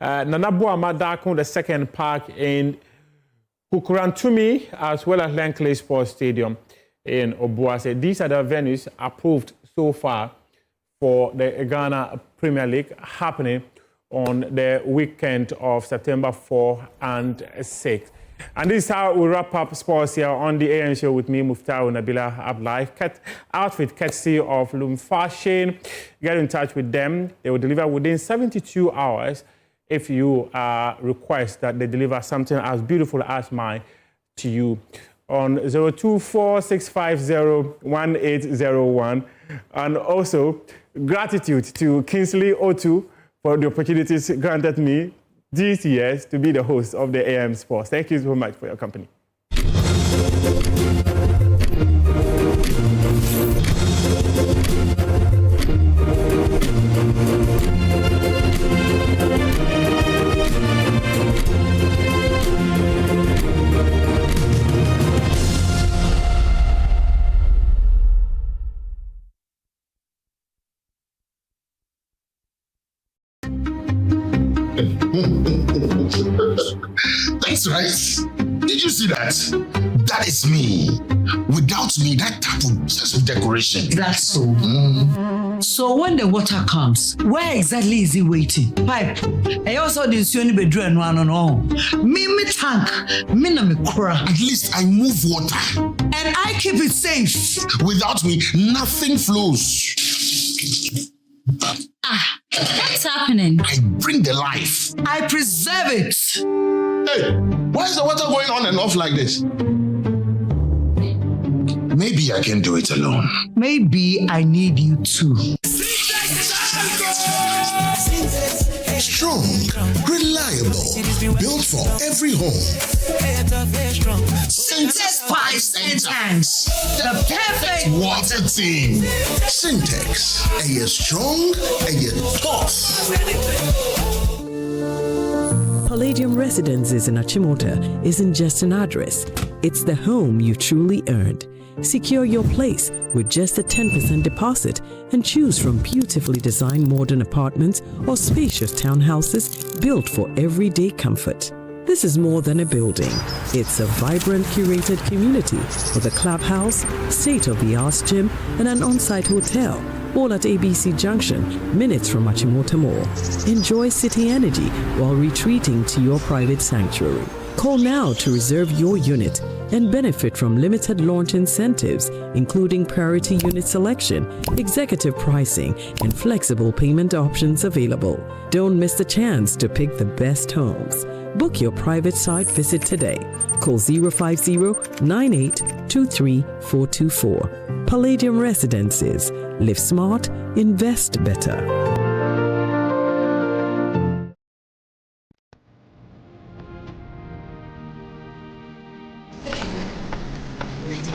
Speaker 15: Nanabu Amadakun, the second park in Kukurantumi, as well as Lankley Sports Stadium in Obuase. These are the venues approved so far for the Ghana Premier League happening on the weekend of September 4 and 6. And this is how we wrap up sports here on the AM show with me, Muftau Nabila Abdullahi. Outfit courtesy of Loom Fashion. Get in touch with them. They will deliver within 72 hours if you request that they deliver something as beautiful as mine to you on 024-650-1801. And also, gratitude to Kingsley Otu for the opportunities granted me these years to be the host of the AM Sports. Thank you so much for your company.
Speaker 22: That's right. Did you see that? That is me. Without me, that tap would just be decoration.
Speaker 23: That's so. So when the water comes, where exactly is it waiting? Pipe. I also didn't see any bedroom no. Me tank. Me na me kura.
Speaker 22: At least I move water.
Speaker 23: And I keep it safe.
Speaker 22: Without me, nothing flows.
Speaker 23: What's happening?
Speaker 22: I bring the life.
Speaker 23: I preserve it.
Speaker 22: Hey, why is the water going on and off like this? Maybe I can do it alone.
Speaker 23: Maybe I need you too.
Speaker 22: Strong, reliable, built for every home.
Speaker 23: Syntex pipes and tanks. The perfect
Speaker 22: water team. Syntex. A year strong, a year tough.
Speaker 24: Palladium Residences in Achimota isn't just an address, it's the home you truly earned. Secure your place with just a 10% deposit and choose from beautifully designed modern apartments or spacious townhouses built for everyday comfort. This is more than a building. It's a vibrant, curated community with a clubhouse, state-of-the-art gym, and an on-site hotel, all at ABC Junction, minutes from Achimota Mall. Enjoy city energy while retreating to your private sanctuary. Call now to reserve your unit and benefit from limited launch incentives, including priority unit selection, executive pricing, and flexible payment options available. Don't miss the chance to pick the best homes. Book your private site visit today. Call 050-9823-424. Palladium Residences. Live smart, invest better.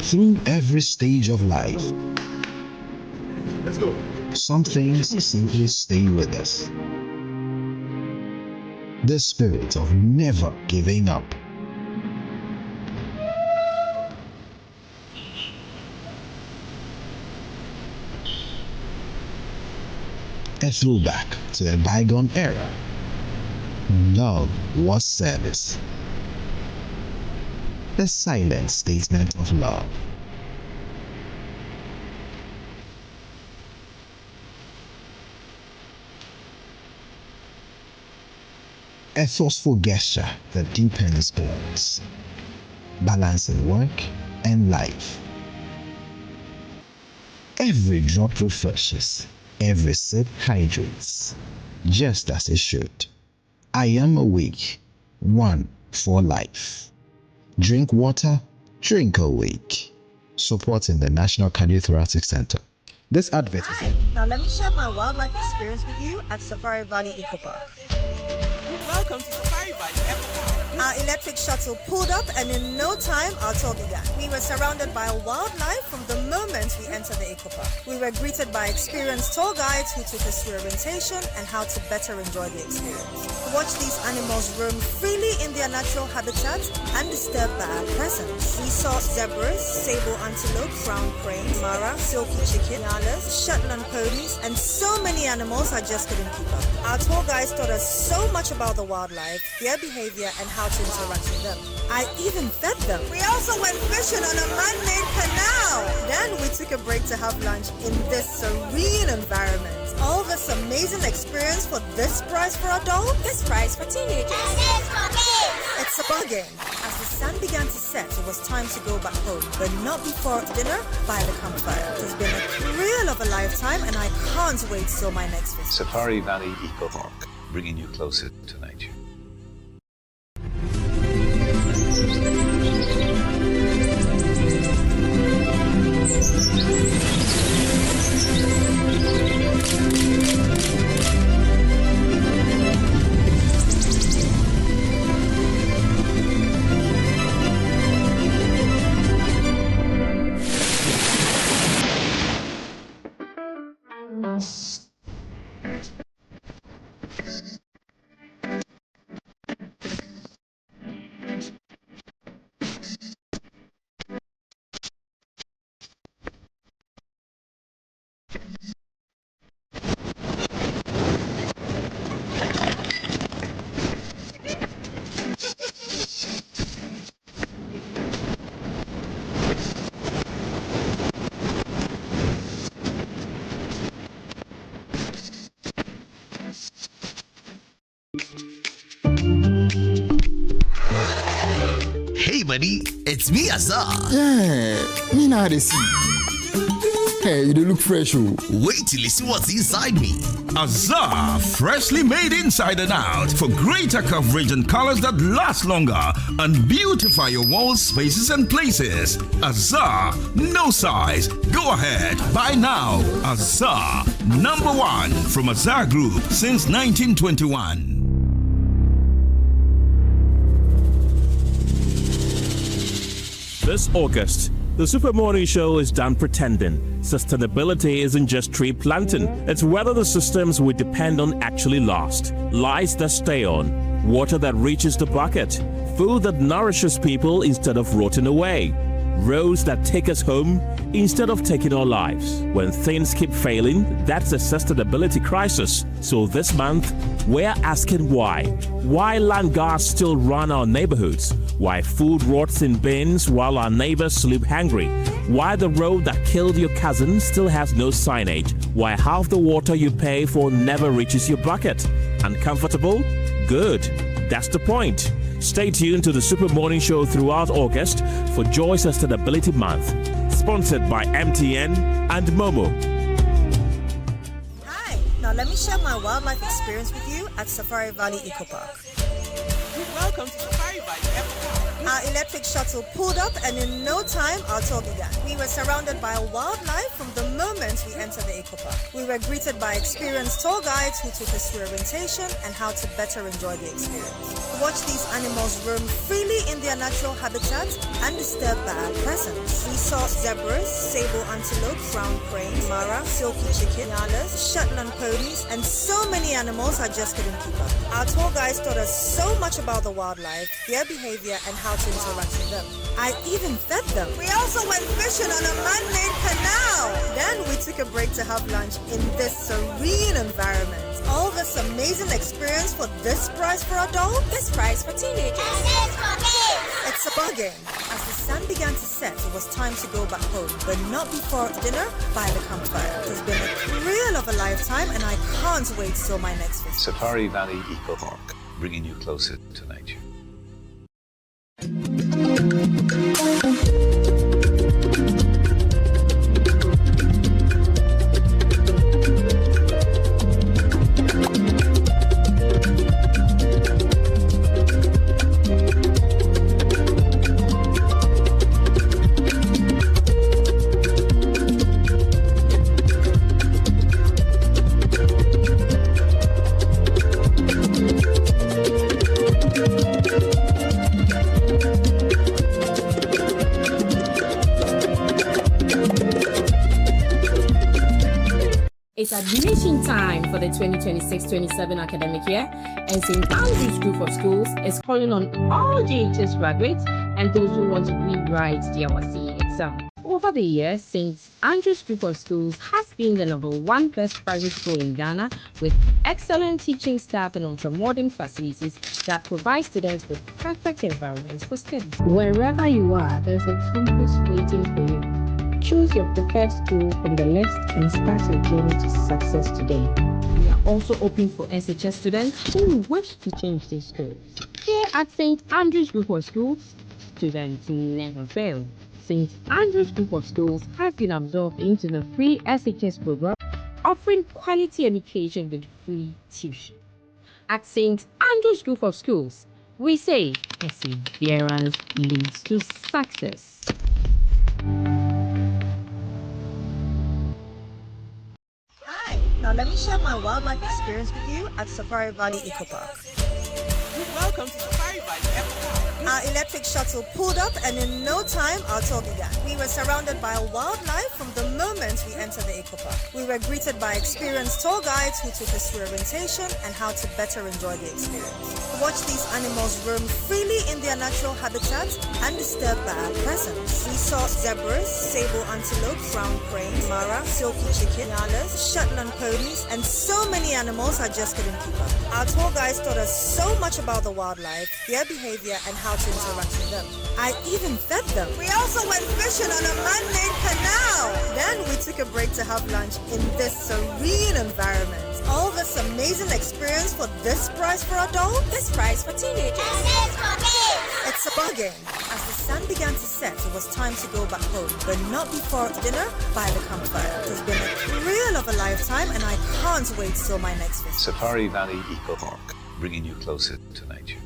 Speaker 2: Through every stage of life, let's go. Some things simply stay with us. The spirit of never giving up. A throwback to a bygone era. Love was service. The silent statement of love. A forceful gesture that deepens bonds, balancing work and life. Every drop refreshes, every sip hydrates, just as it should. I am awake, one for life. Drink water, drink awake. Supporting the National Cardiothoracic Center. This advert.
Speaker 3: Hi, now let me share my wildlife experience with you at Safari Valley Eco Park. Welcome to Safari Valley Eco Park. Our electric shuttle pulled up, and in no time, our tour began. We were surrounded by wildlife from the moment we entered the Eco Park. We were greeted by experienced tour guides who took us through orientation and how to better enjoy the experience. Watch these animals roam freely in their natural habitat undisturbed by our presence. We saw zebras, sable antelope, brown crane, mara, silky chicken, nyalas, Shetland ponies, and so many animals I just couldn't keep up. Our tour guides taught us so much about the wildlife, their behavior, and how to interact with them. I even fed them. We also went fishing on a man-made canal. Then we took a break to have lunch in this serene environment. All this amazing experience for this price for adults? This price for teenagers. It's a bargain. As the sun began to set, it was time to go back home, but not before dinner by the campfire. It has been a thrill of a lifetime, and I can't wait till my next visit.
Speaker 4: Safari Valley Eco Park, bringing you closer to nature.
Speaker 21: Hey buddy, it's me Azar.
Speaker 25: Yeah, me now they see. Hey, you look fresh.
Speaker 21: Wait till you see what's inside me.
Speaker 26: Azar, freshly made inside and out for greater coverage and colors that last longer and beautify your walls, spaces and places. Azar, no size. Go ahead, buy now. Azar, #1 from Azar Group since 1921.
Speaker 27: This August, the Super Morning Show is done pretending. Sustainability isn't just tree planting, it's whether the systems we depend on actually last. Lights that stay on, water that reaches the bucket, food that nourishes people instead of rotting away, roads that take us home instead of taking our lives. When things keep failing, that's a sustainability crisis. So this month, we're asking why. Why land guards still run our neighborhoods? Why food rots in bins while our neighbors sleep hungry? Why the road that killed your cousin still has no signage? Why half the water you pay for never reaches your bucket? Uncomfortable? Good. That's the point. Stay tuned to the Super Morning Show throughout August for Joy Sustainability Month. Sponsored by MTN and Momo.
Speaker 3: Hi, now let me share my wildlife experience with you at Safari Valley Eco Park. Welcome to Safari Valley Eco Park. Our electric shuttle pulled up, and in no time, our tour began. We were surrounded by wildlife from the moment we entered the eco park. We were greeted by experienced tour guides who took us through orientation and how to better enjoy the experience. Watch these animals roam freely in their natural habitat undisturbed by our presence. We saw zebras, sable antelope, brown crane, mara, silky chicken, nyalas, Shetland ponies, and so many animals I just couldn't keep up. Our tour guides taught us so much about the wildlife, their behavior, and how to interact with them. I even fed them. We also went fishing on a man-made canal. Then we took a break to have lunch in this serene environment. All this amazing experience for this price for adults, this price for teenagers. It's a bargain. As the sun began to set, it was time to go back home, but not before dinner by the campfire. It has been a thrill of a lifetime, and I can't wait till my next visit.
Speaker 4: Safari Valley Eco Park, bringing you closer to nature.
Speaker 5: It's admission time for the 2026-27 academic year, and St. Andrew's Group of Schools is calling on all JHS graduates and those who want to rewrite their WASSCE exam. Over the years, St. Andrew's Group of Schools has been the #1 best private school in Ghana, with excellent teaching staff and ultra-modern facilities that provide students with perfect environments for study. Wherever you are, there's a campus waiting for you. Choose your preferred school from the list and start your journey to success today. We are also open for SHS students who wish to change their schools. Here at St. Andrew's Group of Schools, students never fail. St. Andrew's Group of Schools have been absorbed into the free SHS program, offering quality education with free tuition. At St. Andrew's Group of Schools, we say perseverance leads to success.
Speaker 3: Now let me share my wildlife experience with you at Safari Valley Eco Park. Welcome to Safari Valley Eco Park. Our electric shuttle pulled up, and in no time, our tour began. We were surrounded by wildlife from the moment we entered the eco park. We were greeted by experienced tour guides who took us through orientation and how to better enjoy the experience. Watch these animals roam freely in their natural habitat undisturbed by our presence. We saw zebras, sable antelope, brown crane, mara, silky chicken, nyalas, Shetland ponies, and so many animals I just couldn't keep up. Our tour guides taught us so much about the wildlife, their behavior, and how to interact with them. I even fed them. We also went fishing on a man-made canal. Then we took a break to have lunch in this serene environment. All this amazing experience for this price for adults, this price for teenagers. It's a bargain. As the sun began to set, it was time to go back home, but not before dinner by the campfire. It has been a thrill of a lifetime, and I can't wait till my next visit.
Speaker 4: Safari Valley Eco Park, bringing you closer to nature.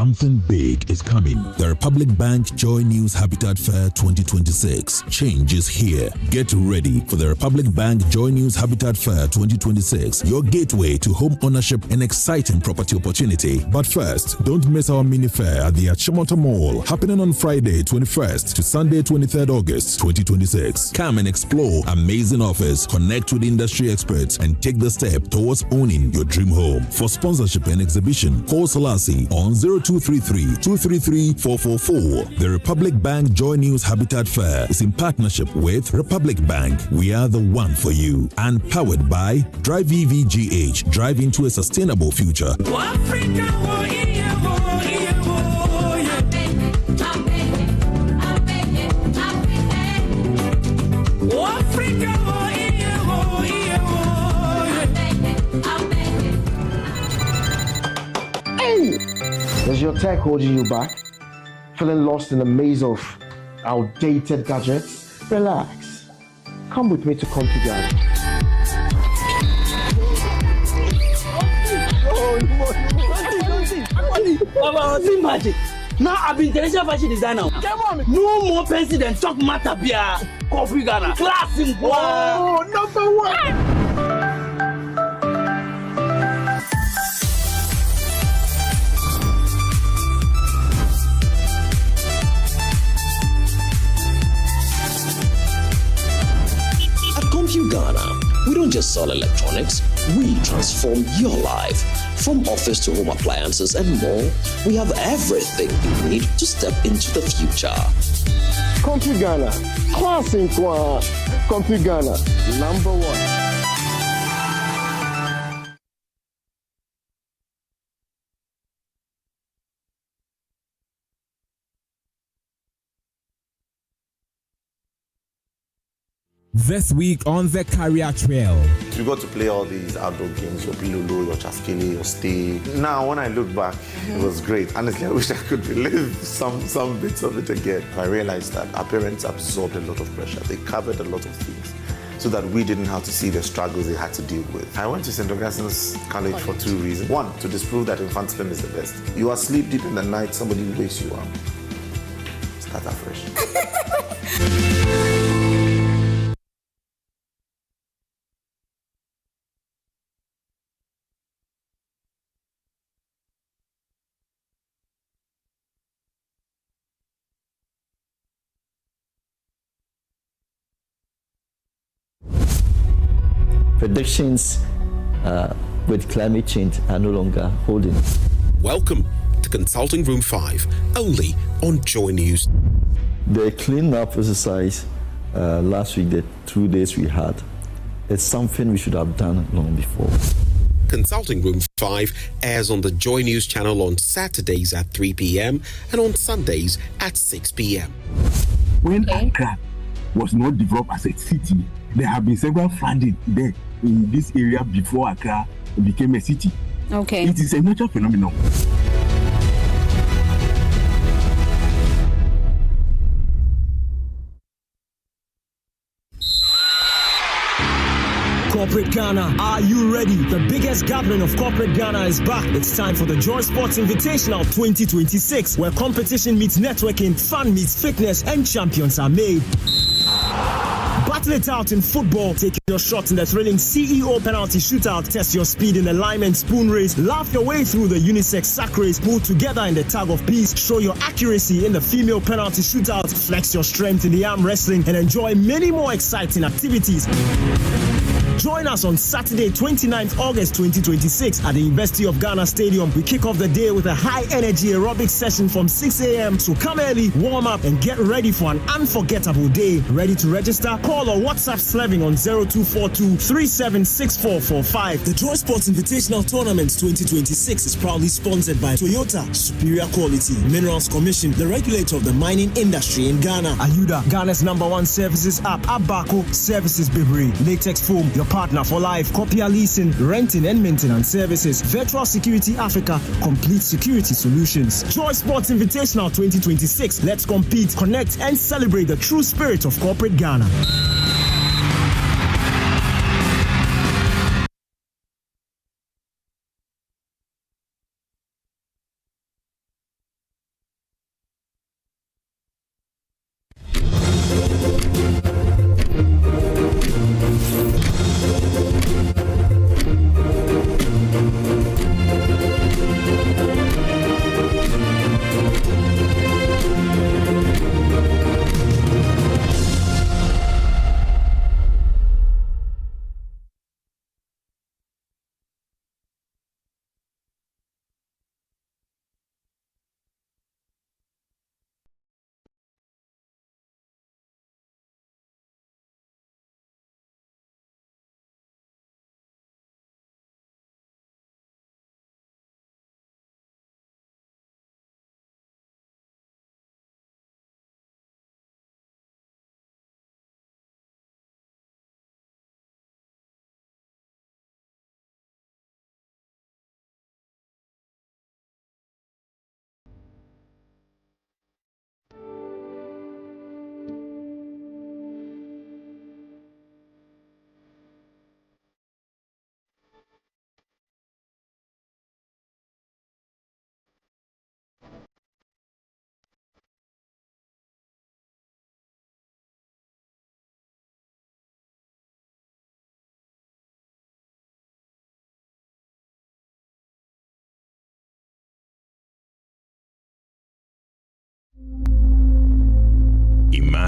Speaker 6: Something big is coming. The Republic Bank Joy News Habitat Fair 2026. Change is here. Get ready for the Republic Bank Joy News Habitat Fair 2026. Your gateway to home ownership and exciting property opportunity. But first, don't miss our mini fair at the Achimota Mall, happening on Friday 21st to Sunday 23rd August 2026. Come and explore amazing offers, connect with industry experts, and take the step towards owning your dream home. For sponsorship and exhibition, call Selassie on 0233 233 444. The Republic Bank Joy News Habitat Fair is in partnership with Republic Bank. We are the one for you. And powered by Drive EVGH. Drive into a sustainable future.
Speaker 7: Is your tech holding you back? Feeling lost in the maze of outdated gadgets? Relax. Come with me to Configure.
Speaker 8: Magic. Now I've been international fashion designer. No more pencil than talk matter beer. Coffee Ghana. Class in one.
Speaker 7: Oh, number one.
Speaker 9: Ghana, we don't just sell electronics, we transform your life. From office to home appliances and more, we have everything you need to step into the future.
Speaker 7: Country Ghana, class in Kwa. Country Ghana, number one.
Speaker 10: This week on the Career Trail.
Speaker 11: You got to play all these outdoor games, your Pilolo, your Chaskele, your Stay. Now, when I look back, it was great. Honestly, I wish I could relive some bits of it again. I realized that our parents absorbed a lot of pressure. They covered a lot of things so that we didn't have to see the struggles they had to deal with. I went to St. Augustine's College for two reasons. One, to disprove that infant sperm is the best. You are asleep deep in the night, somebody wakes you up. Start afresh.
Speaker 12: Predictions with climate change are no longer holding.
Speaker 28: Welcome to Consulting Room 5, only on Joy News.
Speaker 12: The clean-up exercise last week, the 2 days we had, it's something we should have done long before.
Speaker 28: Consulting Room 5 airs on the Joy News channel on Saturdays at 3 p.m. and on Sundays at 6 p.m.
Speaker 29: When Accra was not developed as a city, there have been several flooding there in this area before Accra became a city.
Speaker 30: Okay.
Speaker 29: It is a natural phenomenon.
Speaker 14: Corporate Ghana, are you ready? The biggest gathering of Corporate Ghana is back. It's time for the Joy Sports Invitational 2026, where competition meets networking, fun meets fitness, and champions are made. Battle it out in football. Take your shot in the thrilling CEO penalty shootout. Test your speed in the lineman spoon race. Laugh your way through the unisex sack race. Pull together in the tag of peace. Show your accuracy in the female penalty shootout. Flex your strength in the arm wrestling and enjoy many more exciting activities. Join us on Saturday, 29th August 2026 at the University of Ghana Stadium. We kick off the day with a high-energy aerobic session from 6 a.m. So come early, warm up, and get ready for an unforgettable day. Ready to register? Call or WhatsApp Sleving on 0242 376445. The Joy Sports Invitational Tournament 2026 is proudly sponsored by Toyota, Superior Quality, Minerals Commission, the regulator of the mining industry in Ghana. Ayuda, Ghana's #1 services app, Abako, Services Bibri, Latex Foam, your partner for life, Copia Leasing, Renting and Maintenance Services, Virtual Security Africa, Complete Security Solutions. Joy Sports Invitational 2026. Let's compete, connect, and celebrate the true spirit of Corporate Ghana.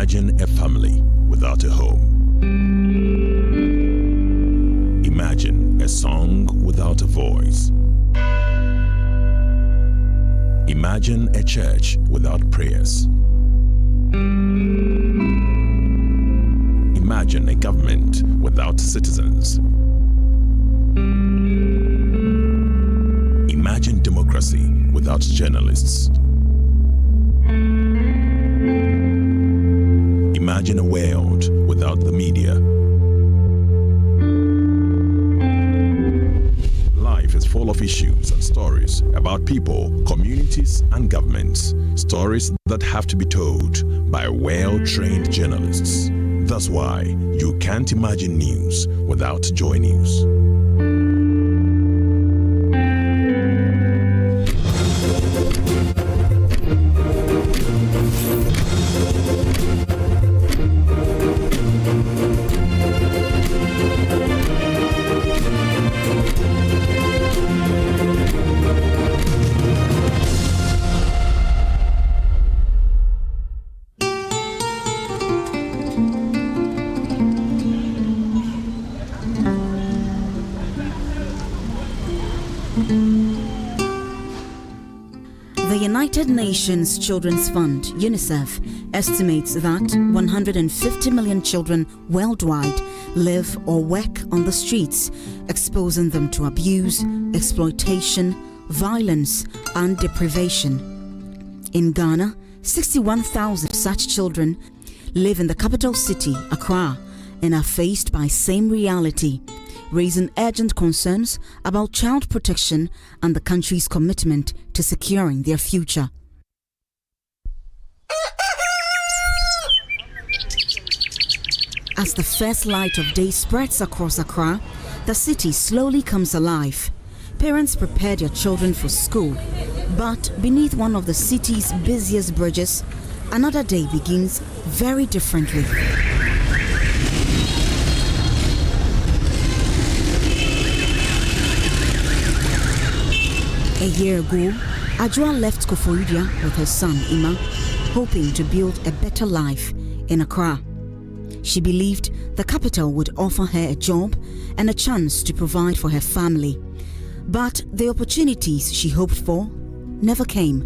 Speaker 6: Imagine a family without a home. Imagine a song without a voice. Imagine a church without prayers. Imagine a government without citizens. Imagine democracy without journalists. Imagine a world without the media. Life is full of issues and stories about people, communities, and governments. Stories that have to be told by well-trained journalists. That's why you can't imagine news without Joy News.
Speaker 1: The United Nations Children's Fund, UNICEF, estimates that 150 million children worldwide live or work on the streets, exposing them to abuse, exploitation, violence, and deprivation. In Ghana, 61,000 such children live in the capital city, Accra, and are faced by same reality, raising urgent concerns about child protection and the country's commitment to securing their future. As the first light of day spreads across Accra, the city slowly comes alive. Parents prepare their children for school, but beneath one of the city's busiest bridges, another day begins very differently. A year ago, Adjoa left Akufo-Addo with her son, Ima, hoping to build a better life in Accra. She believed the capital would offer her a job and a chance to provide for her family. But the opportunities she hoped for never came.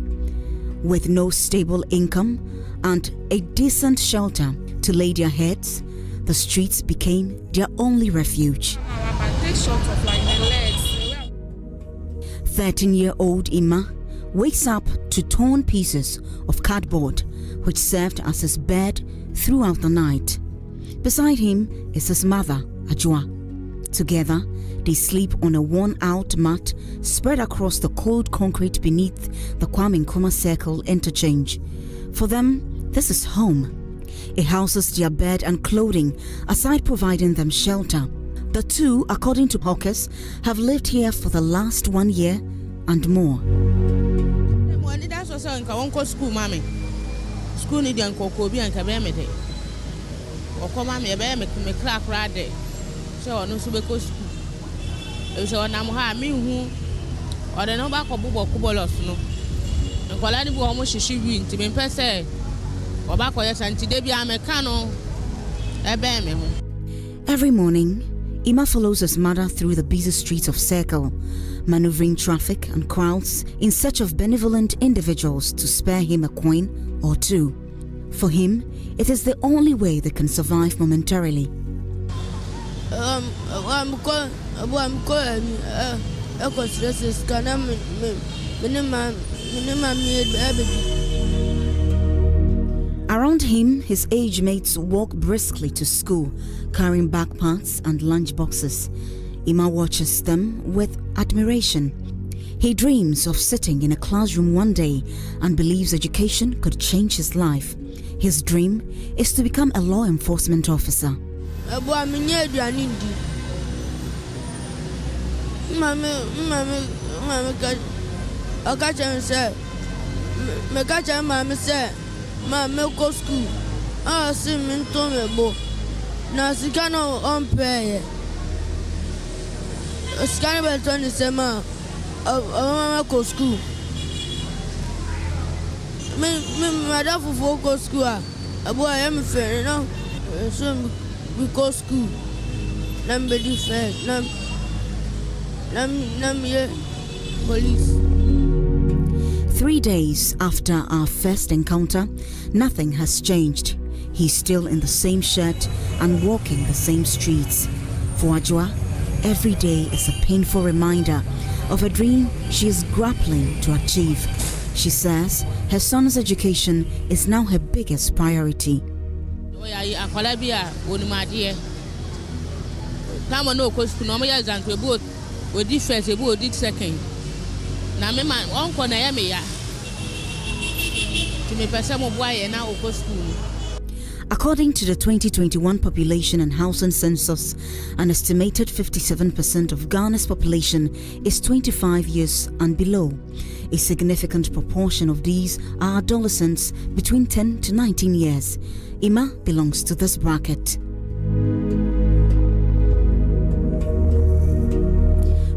Speaker 1: With no stable income and a decent shelter to lay their heads, the streets became their only refuge. 13-year-old Ima wakes up to torn pieces of cardboard which served as his bed throughout the night. Beside him is his mother, Adjoa. Together, they sleep on a worn-out mat spread across the cold concrete beneath the Kwame Nkrumah Circle interchange. For them, this is home. It houses their bed and clothing, aside providing them shelter. The two, according to hawkers, have lived here for the last 1 year and more. Every morning, Ima follows his mother through the busy streets of Circle, maneuvering traffic and crowds in search of benevolent individuals to spare him a coin or two. For him, it is the only way they can survive momentarily. Around him, his age mates walk briskly to school, carrying backpacks and lunch boxes. Ima watches them with admiration. He dreams of sitting in a classroom one day and believes education could change his life. His dream is to become a law enforcement officer.
Speaker 13: Mama go school. See me to me bo. Na sikano on pay. Sikano beton is ma. Mama go school. Me madam for go school. Abo I am fair now. So we go school. Nam be fair. Nam police.
Speaker 1: 3 days after our first encounter, nothing has changed. He's still in the same shirt and walking the same streets. For Ajua, every day is a painful reminder of a dream she is grappling to achieve. She says her son's education is now her biggest priority. According to the 2021 Population and Housing Census, an estimated 57% of Ghana's population is 25 years and below. A significant proportion of these are adolescents between 10 to 19 years. Ima belongs to this bracket.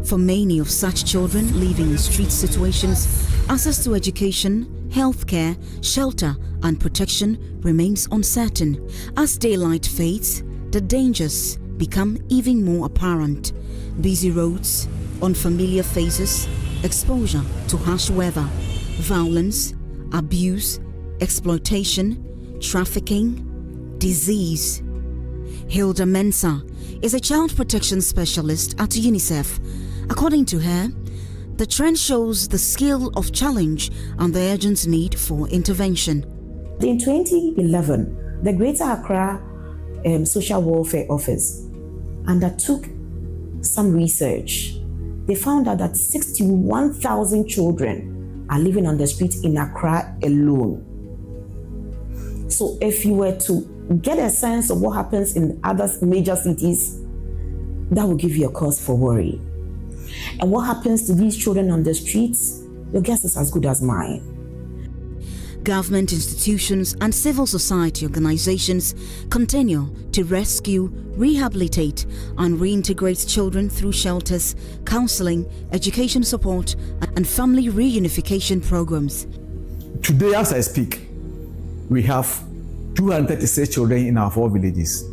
Speaker 1: For many of such children living in street situations, access to education, healthcare, shelter and protection remains uncertain. As daylight fades, the dangers become even more apparent. Busy roads, unfamiliar faces, exposure to harsh weather, violence, abuse, exploitation, trafficking, disease. Hilda Mensah is a child protection specialist at UNICEF. According to her, the trend shows the scale of challenge and the urgent need for intervention.
Speaker 15: In 2011, the Greater Accra Social Welfare Office undertook some research. They found out that 61,000 children are living on the streets in Accra alone. So if you were to get a sense of what happens in other major cities, that will give you a cause for worry. And what happens to these children on the streets, your guess is as good as mine.
Speaker 1: Government institutions and civil society organizations continue to rescue, rehabilitate and reintegrate children through shelters, counseling, education support and family reunification programs.
Speaker 16: Today as I speak, we have 236 children in our 4 villages.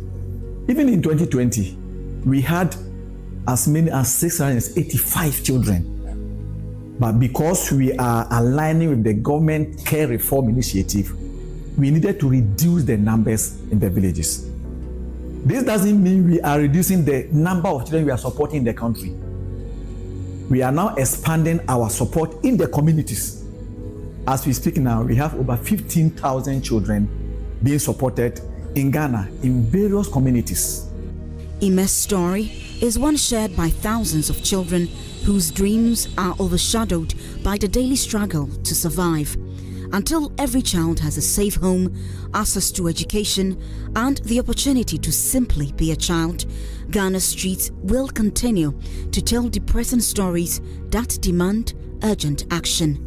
Speaker 16: Even in 2020, we had as many as 685 children. But because we are aligning with the government care reform initiative, we needed to reduce the numbers in the villages. This doesn't mean we are reducing the number of children we are supporting in the country. We are now expanding our support in the communities. As we speak now, we have over 15,000 children being supported in Ghana in various communities.
Speaker 1: Ime's story is one shared by thousands of children whose dreams are overshadowed by the daily struggle to survive. Until every child has a safe home, access to education, and the opportunity to simply be a child, Ghana's streets will continue to tell depressing stories that demand urgent action.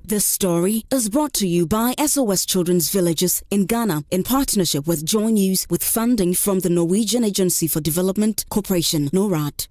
Speaker 1: This story is brought to you by SOS Children's Villages in Ghana in partnership with Joy News with funding from the Norwegian Agency for Development Corporation, NORAD.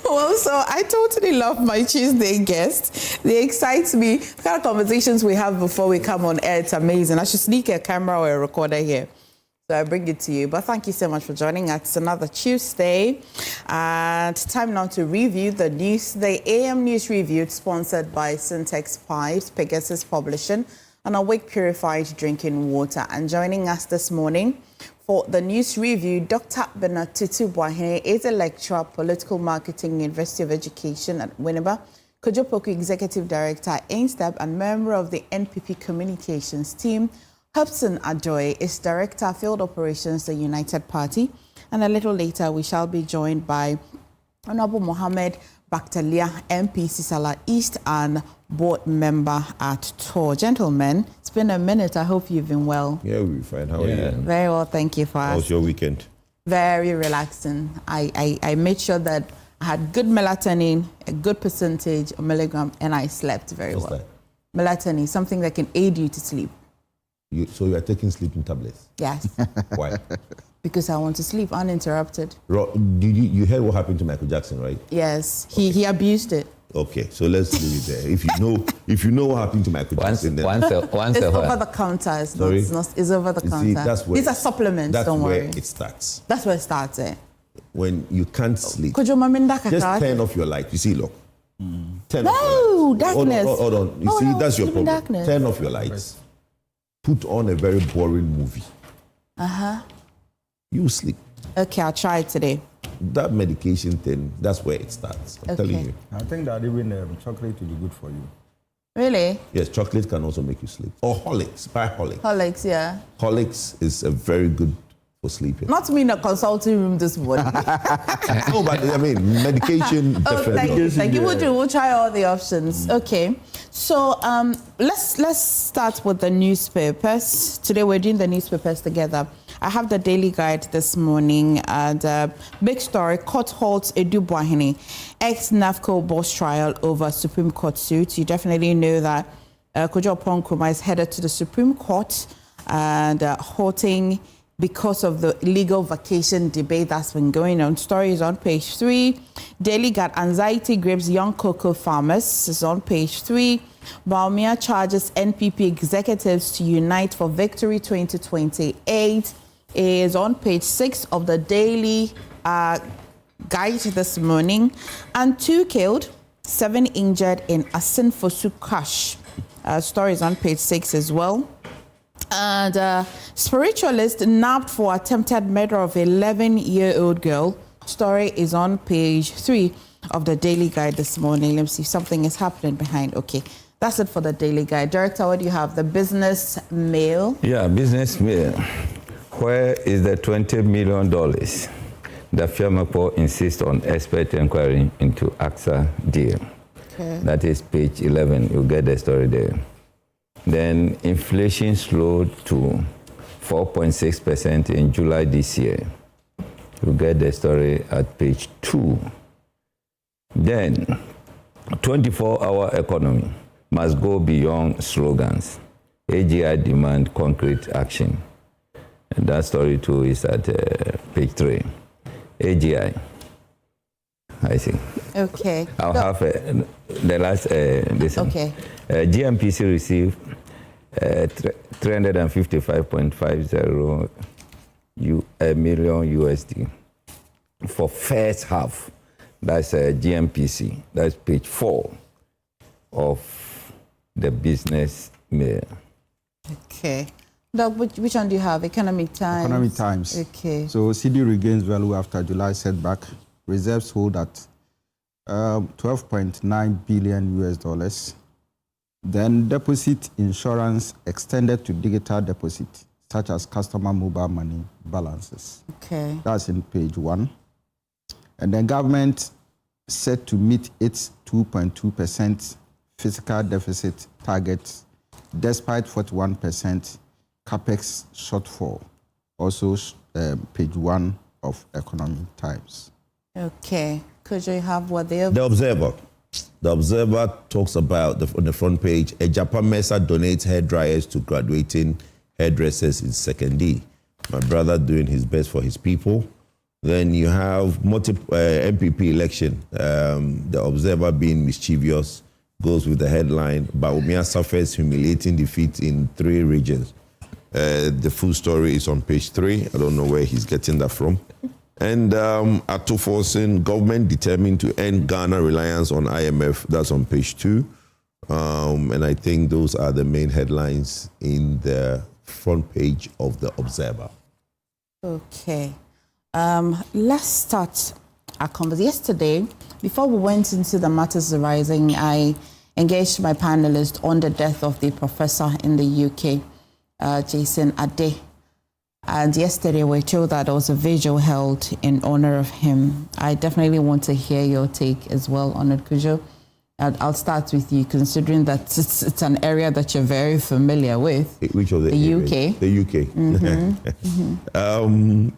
Speaker 17: Well, so I totally love my Tuesday guests. They excite me. The kind of conversations we have before we come on air, it's amazing. I should sneak a camera or a recorder here. So I bring it to you. But thank you so much for joining us. It's another Tuesday. And time now to review the news. The AM News Review, sponsored by Syntex Pipes, Pegasus Publishing, and Awake Purified Drinking Water. And joining us this morning For the news review, Dr. Benatutu Bwahene is a lecturer, political marketing, University of Education at Winneba. Kojo Poku, Executive Director at INSTEP and member of the NPP Communications team. Akufo-Addo is Director of Field Operations, the United Party. And a little later, we shall be joined by Honorable Mohammed Baktalia, MP Sisala East and board member at TOR. Gentlemen, it's been a minute. I hope you've been well.
Speaker 2: Yeah, we're fine. How are you?
Speaker 17: Very well, thank you for asking.
Speaker 2: How was your weekend?
Speaker 17: Very relaxing. I made sure that I had good melatonin, a good percentage of milligram, and I slept very well.
Speaker 2: That?
Speaker 17: Melatonin, something that can aid you to sleep.
Speaker 2: So you are taking sleeping tablets?
Speaker 17: Yes.
Speaker 2: Why? Because
Speaker 17: I want to sleep uninterrupted.
Speaker 2: You heard what happened to Michael Jackson, right?
Speaker 17: Yes, he abused it.
Speaker 2: Okay, so let's leave it there. If you know what happened to Michael Jackson, then
Speaker 17: it's over the counter. It's over the counter.
Speaker 2: See,
Speaker 17: these are supplements. Don't worry.
Speaker 2: That's where it starts.
Speaker 17: That's where it starts.
Speaker 2: When you can't sleep,
Speaker 17: just
Speaker 2: turn off your light. You see, look. Turn off your lights.
Speaker 17: Darkness.
Speaker 2: Hold on. You see, that's your problem.
Speaker 17: Darkness.
Speaker 2: Turn off your lights. Put on a very boring movie. You sleep.
Speaker 17: Okay, I'll try it today.
Speaker 2: That medication thing, that's where it starts. I'm telling you.
Speaker 18: I think that even chocolate will be good for you.
Speaker 17: Really?
Speaker 2: Yes, chocolate can also make you sleep. Or Horlicks. Buy Horlicks.
Speaker 17: Horlicks, yeah.
Speaker 2: Horlicks is a very good for sleeping.
Speaker 17: Not me in a consulting room this morning.
Speaker 2: No, but I mean, medication definitely.
Speaker 17: Thank you. We'll try all the options. Okay. So let's start with the newspapers. Today we're doing the newspapers together. I have the Daily Guide this morning and big story, court halts Edu Bwahene, ex-NAFCO boss trial over Supreme Court suit. You definitely know that Kojo Nkrumah is headed to the Supreme Court and halting because of the illegal vacation debate that's been going on. Story is on page 3. Daily Guide, anxiety grips young cocoa farmers is on page 3. Baumia charges NPP executives to unite for victory 2028 is on page 6 of the Daily Guide this morning. And 2 killed, 7 injured in Asinfosu crash. Story is on page 6 as well. And spiritualist nabbed for attempted murder of 11-year-old girl. Story is on page 3 of the Daily Guide this morning. Let me see if something is happening behind. Okay, that's it for the Daily Guide. Director, what do you have? The Business Mail?
Speaker 19: Yeah, Business Mail. Where is the $20 million that Fiamapo insists on expert inquiry into AXA deal? Okay. That is page 11. You'll get the story there. Then inflation slowed to 4.6% in July this year. You'll get the story at page 2. Then 24-hour economy must go beyond slogans. AGI demand concrete action. And that story too is at page 3. AGI, I think.
Speaker 17: Okay.
Speaker 19: I'll have the last listen.
Speaker 17: Okay.
Speaker 19: GMPC received 355.50 million USD for first half. That's GMPC. That's page 4 of the Business Mail.
Speaker 17: Okay. Which one do you have? Economic Times?
Speaker 18: Economic Times.
Speaker 17: Okay.
Speaker 18: So CD regains value after July setback. Reserves hold at $12.9 billion US. Then deposit insurance extended to digital deposit, such as customer mobile money balances.
Speaker 17: Okay.
Speaker 18: That's in page 1. And then government set to meet its 2.2% fiscal deficit target, despite 41% capex shortfall. Also, page 1 of Economic Times.
Speaker 17: Okay. Could you have what they have?
Speaker 2: The Observer. The Observer talks about, on the front page, a Japan Mesa donates hair dryers to graduating hairdressers in 2nd. My brother doing his best for his people. Then you have multiple MPP election. The Observer being mischievous goes with the headline, Baumia suffers humiliating defeat in 3 regions. The full story is on page 3. I don't know where he's getting that from. And Atoforcing, government determined to end Ghana reliance on IMF. That's on page 2. And I think those are the main headlines in the front page of the Observer.
Speaker 17: Okay. Let's start our conversation. Yesterday, before we went into the matters arising, I engaged my panelists on the death of the professor in the UK, Jason Adeti. And yesterday we were told that there was a vigil held in honor of him. I definitely want to hear your take as well on it, Kojo. I'll start with you, considering that it's an area that you're very familiar with.
Speaker 2: Which of the
Speaker 17: UK?
Speaker 2: The UK.
Speaker 17: Mm-hmm.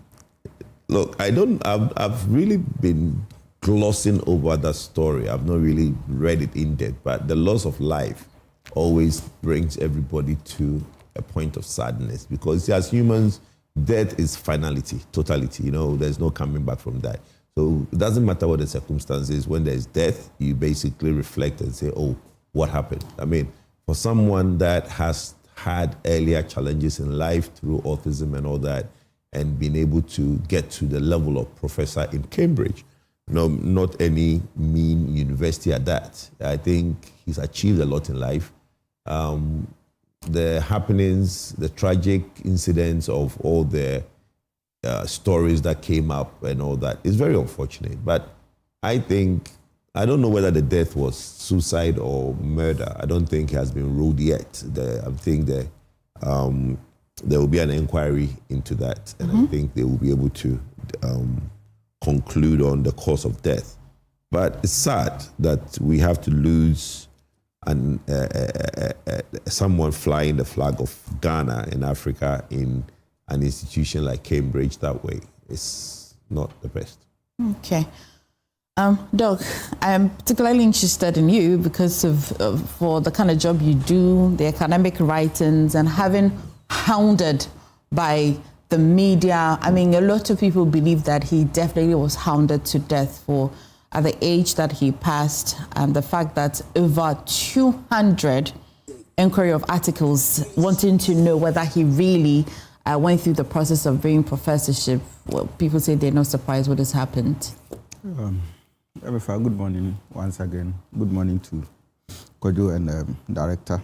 Speaker 2: Look, I've really been glossing over that story. I've not really read it in depth, but the loss of life always brings everybody to a point of sadness, because as humans, death is finality, totality. There's no coming back from that. So it doesn't matter what the circumstances. When there's death, you basically reflect and say, oh, what happened? I mean, for someone that has had earlier challenges in life through autism and all that, and been able to get to the level of professor in Cambridge, not any mean university at that. I think he's achieved a lot in life. The happenings, the tragic incidents of all the stories that came up and all that is very unfortunate. But I don't know whether the death was suicide or murder. I don't think it has been ruled yet. I think there will be an inquiry into that, and I think they will be able to conclude on the cause of death. But it's sad that we have to lose someone flying the flag of Ghana in Africa in an institution like Cambridge that way. It's not the best.
Speaker 17: Okay. Doug, I'm particularly interested in you because for the kind of job you do, the academic writings, and having hounded by the media. I mean, a lot of people believe that he definitely was hounded to death at the age that he passed, and the fact that over 200 inquiry of articles wanting to know whether he really went through the process of bringing professorship. Well, people say they're not surprised what has happened.
Speaker 18: Emefa, good morning once again. Good morning to Kojo and director,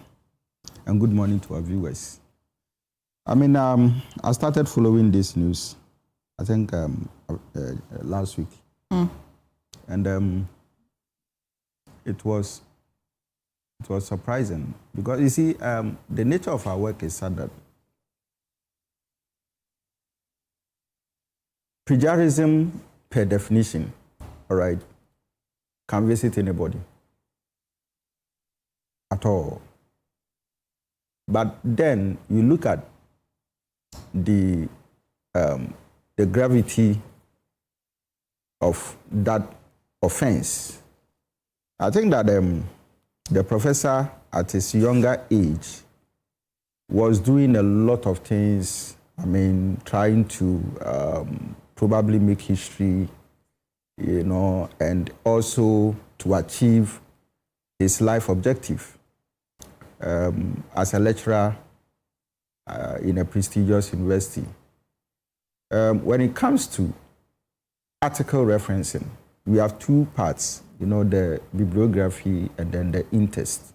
Speaker 18: and good morning to our viewers. I mean, I started following this news, I think last week. And it was surprising because, you see, the nature of our work is such that plagiarism, per definition, all right, can visit anybody at all. But then you look at the gravity of that offense. I think that the professor at his younger age was doing a lot of things. I mean, trying to probably make history, and also to achieve his life objective as a lecturer in a prestigious university. When it comes to article referencing, we have two parts, the bibliography and then the in-text.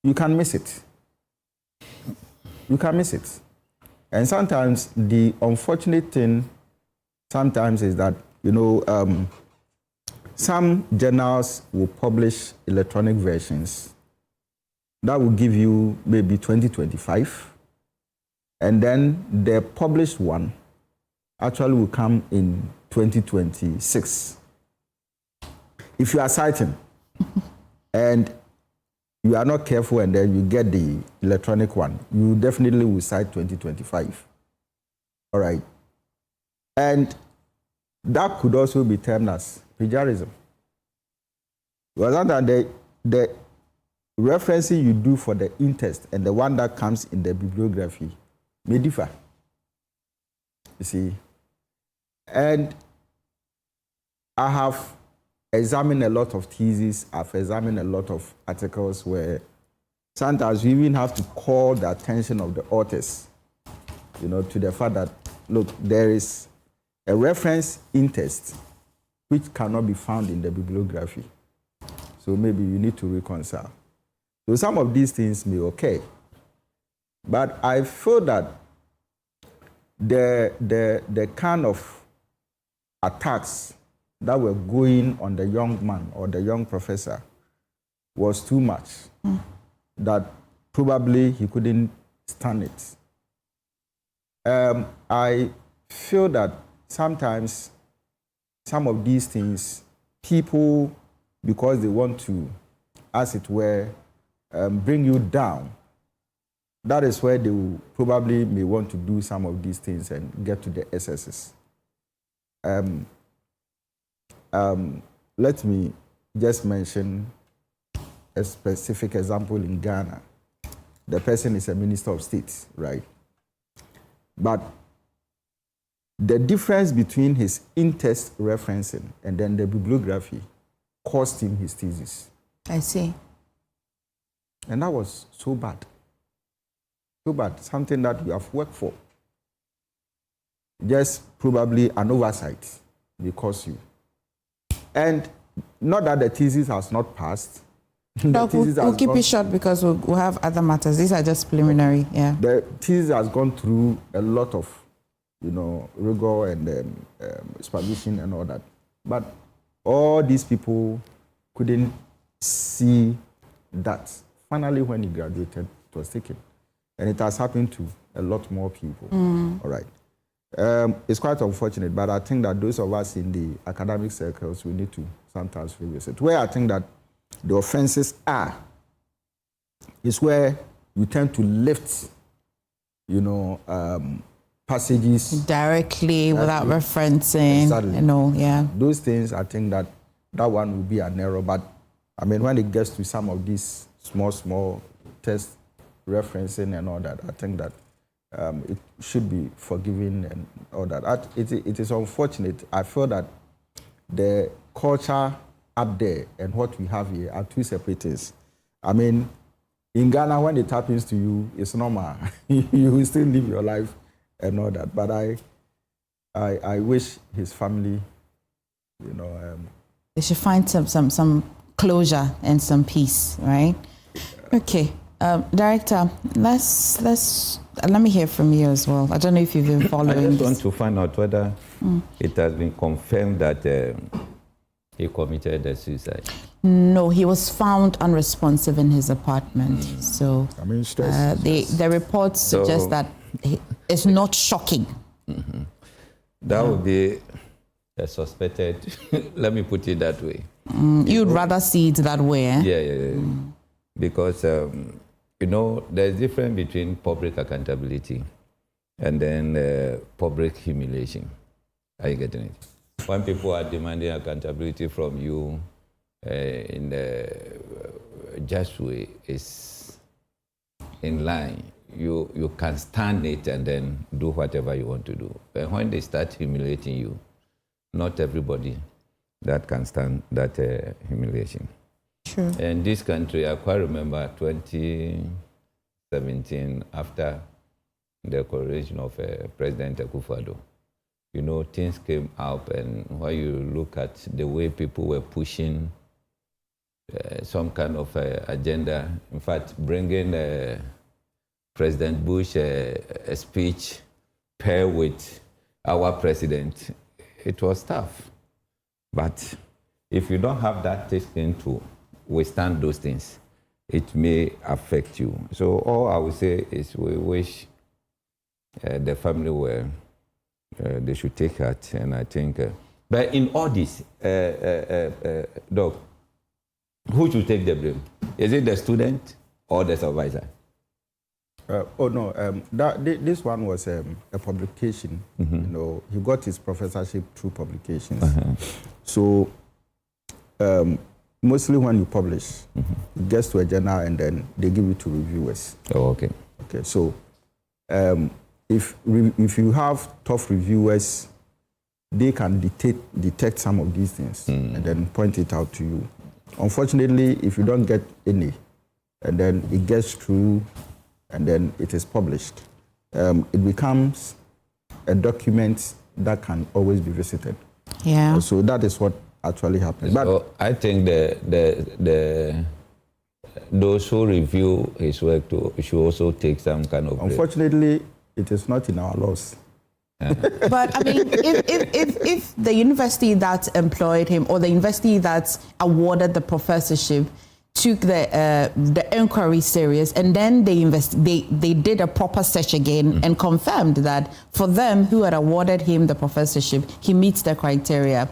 Speaker 18: You can miss it. And sometimes the unfortunate thing is that, some journals will publish electronic versions that will give you maybe 2025, and then the published one actually will come in 2026. If you are citing and you are not careful and then you get the electronic one, you definitely will cite 2025. All right. And that could also be termed as plagiarism. Rather than the referencing you do for the in-text and the one that comes in the bibliography may differ. You see. And I have examined a lot of theses, I've examined a lot of articles where sometimes we even have to call the attention of the authors, to the fact that, look, there is a reference in text which cannot be found in the bibliography. So maybe you need to reconcile. So some of these things may occur. But I feel that the kind of attacks that were going on the young man or the young professor was too much, that probably he couldn't stand it. I feel that sometimes some of these things, people, because they want to, as it were, bring you down, that is where they will probably may want to do some of these things and get to the excesses. Let me just mention a specific example in Ghana. The person is a minister of state, right? But the difference between his in-text referencing and then the bibliography cost him his thesis.
Speaker 17: I see.
Speaker 18: And that was so bad. So bad, something that you have worked for. Just probably an oversight because you. And not that the thesis has not passed.
Speaker 17: We'll keep it short because we'll have other matters. These are just preliminary, yeah.
Speaker 18: The thesis has gone through a lot of, rigor and supervision and all that. But all these people couldn't see that. Finally, when he graduated, it was taken. And it has happened to a lot more people. All right. It's quite unfortunate, but I think that those of us in the academic circles, we need to sometimes revisit. Where I think that the offenses are is where you tend to lift, passages
Speaker 17: directly without referencing,
Speaker 18: exactly.
Speaker 17: Yeah.
Speaker 18: Those things, I think that one will be an error. But I mean, when it gets to some of these small text referencing and all that, I think that it should be forgiven and all that. It is unfortunate. I feel that the culture up there and what we have here are two separate things. I mean, in Ghana, when it happens to you, it's normal. You will still live your life and all that. But I wish his family,
Speaker 17: they should find some closure and some peace, right? Okay. Director, let me hear from you as well. I don't know if you've been following
Speaker 19: I just want to find out whether it has been confirmed that he committed a suicide.
Speaker 17: No, he was found unresponsive in his apartment. So
Speaker 18: I mean,
Speaker 17: the reports suggest that it's not shocking.
Speaker 19: That would be a suspected, let me put it that way.
Speaker 17: You'd rather see it that way, eh?
Speaker 19: Yeah. Because, there's a difference between public accountability and then public humiliation. Are you getting it? When people are demanding accountability from you in a just way, is in line. You can stand it and then do whatever you want to do. But when they start humiliating you, not everybody that can stand that humiliation.
Speaker 17: True.
Speaker 19: In this country, I quite remember 2017, after the coronation of President Akufo-Addo. Things came up, and when you look at the way people were pushing some kind of agenda, in fact, bringing President Bush a speech paired with our president, it was tough. But if you don't have that thick skin to withstand those things, it may affect you. So all I would say is we wish the family were, they should take heart, and I think, but in all this, Doc, who should take the blame? Is it the student or the supervisor?
Speaker 18: This one was a publication. He got his professorship through publications. So mostly when you publish, it gets to a journal and then they give it to reviewers.
Speaker 19: Oh, okay.
Speaker 18: Okay, so if you have tough reviewers, they can detect some of these things and then point it out to you. Unfortunately, if you don't get any, and then it gets through, and then it is published, it becomes a document that can always be visited.
Speaker 17: Yeah.
Speaker 18: So that is what actually happened.
Speaker 19: So but I think those who review his work should also take some kind of.
Speaker 18: Unfortunately, it is not in our laws.
Speaker 17: But I mean, if the university that employed him or the university that awarded the professorship took the inquiry serious, and then they did a proper search again and confirmed that for them who had awarded him the professorship, he meets the criteria.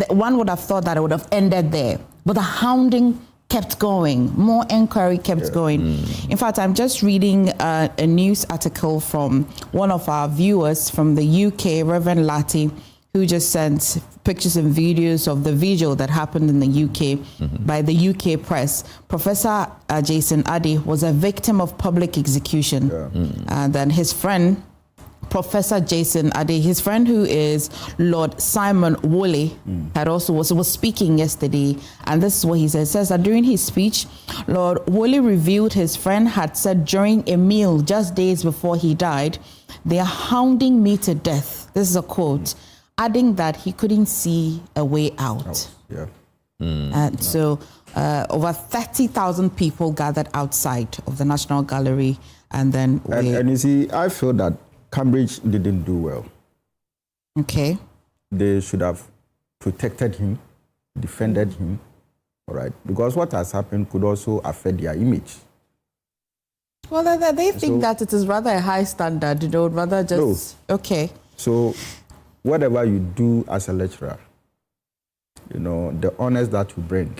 Speaker 17: One would have thought that it would have ended there, but the hounding kept going. More inquiry kept going. In fact, I'm just reading a news article from one of our viewers from the UK, Reverend Lati, who just sent pictures and videos of the vigil that happened in the UK by the UK press. Professor Jason Adeti was a victim of public execution. And then his friend, Professor Jason Adeti, his friend who is Lord Simon Woolley, had also was speaking yesterday, and this is what he said. It says that during his speech, Lord Woolley revealed his friend had said during a meal just days before he died, "They are hounding me to death." This is a quote, adding that he couldn't see a way out. And so over 30,000 people gathered outside of the National Gallery, and then
Speaker 18: and you see, I feel that Cambridge didn't do well.
Speaker 17: Okay.
Speaker 18: They should have protected him, defended him, all right? Because what has happened could also affect their image.
Speaker 17: Well, they think that it is rather a high standard, you know, rather just... No. Okay.
Speaker 18: So whatever you do as a lecturer, you know, the honors that you bring...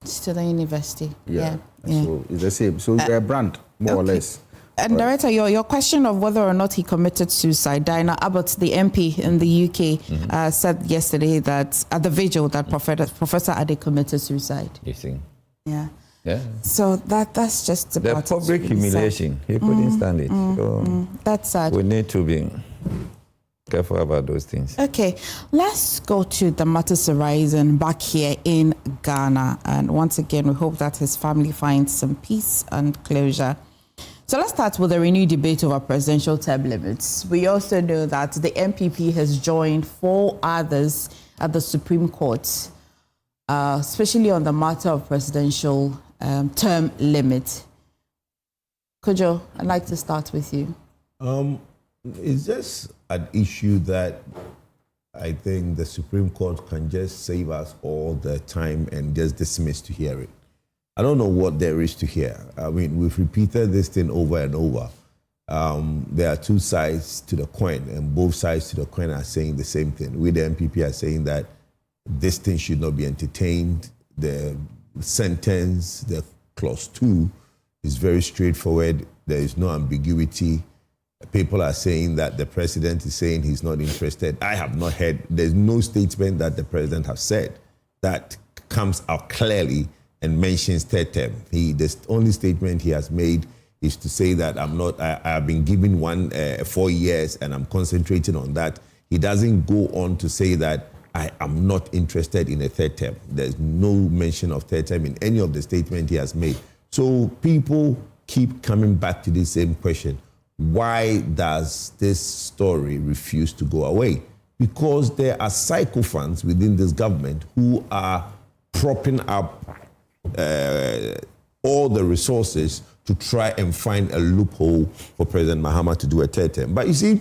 Speaker 17: It's to the university. Yeah.
Speaker 18: So it's the same. So you're a brand, more or less.
Speaker 17: And Director, your question of whether or not he committed suicide, Diana Abbott, the MP in the UK, said yesterday that at the vigil that Professor Adeti committed suicide.
Speaker 19: You see?
Speaker 17: Yeah.
Speaker 19: Yeah.
Speaker 17: So that's just about
Speaker 19: the public humiliation. He couldn't stand it. So
Speaker 17: that's sad.
Speaker 19: We need to be careful about those things.
Speaker 17: Okay, let's go to the matters arising back here in Ghana. And once again, we hope that his family finds some peace and closure. So let's start with a renewed debate over presidential term limits. We also know that the MPP has joined 4 others at the Supreme Court, especially on the matter of presidential term limit. Kojo, I'd like to start with you.
Speaker 2: It's just an issue that I think the Supreme Court can just save us all the time and just dismiss to hear it. I don't know what there is to hear. I mean, we've repeated this thing over and over. There are 2 sides to the coin, and both sides to the coin are saying the same thing. We, the MPP, are saying that this thing should not be entertained. The sentence, the clause 2, is very straightforward. There is no ambiguity. People are saying that the president is saying he's not interested. I have not heard, there's no statement that the president has said that comes out clearly and mentions third term. The only statement he has made is to say that I have been given 4 years and I'm concentrating on that. He doesn't go on to say that I am not interested in a third term. There's no mention of third term in any of the statements he has made. So people keep coming back to the same question. Why does this story refuse to go away? Because there are sycophants within this government who are propping up all the resources to try and find a loophole for President Mahama to do a third term. But you see,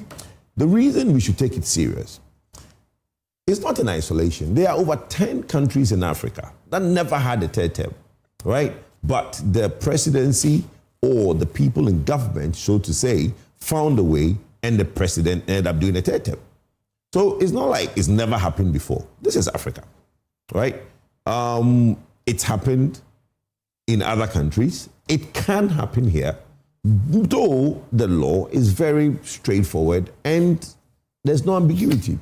Speaker 2: the reason we should take it serious is not in isolation. There are over 10 countries in Africa that never had a third term, right? But the presidency or the people in government, so to say, found a way and the president ended up doing a third term. So it's not like it's never happened before. This is Africa, right? It's happened in other countries. It can happen here, though the law is very straightforward and there's no ambiguity.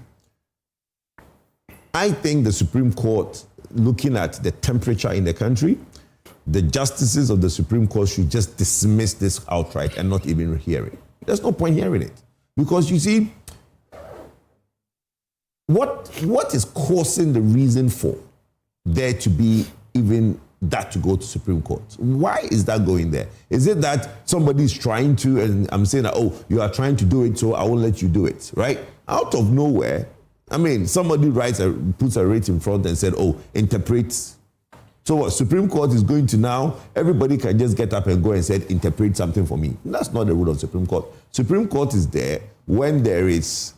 Speaker 2: I think the Supreme Court, looking at the temperature in the country, the justices of the Supreme Court should just dismiss this outright and not even hear it. There's no point hearing it. Because you see, what is causing the reason for there to be even that to go to Supreme Court? Why is that going there? Is it that somebody is trying to, and I'm saying that, oh, you are trying to do it, so I won't let you do it, right? Out of nowhere, I mean, somebody puts a rate in front and said, oh, interpret. So what, Supreme Court is going to now, everybody can just get up and go and say, interpret something for me. That's not the rule of Supreme Court. Supreme Court is there when there is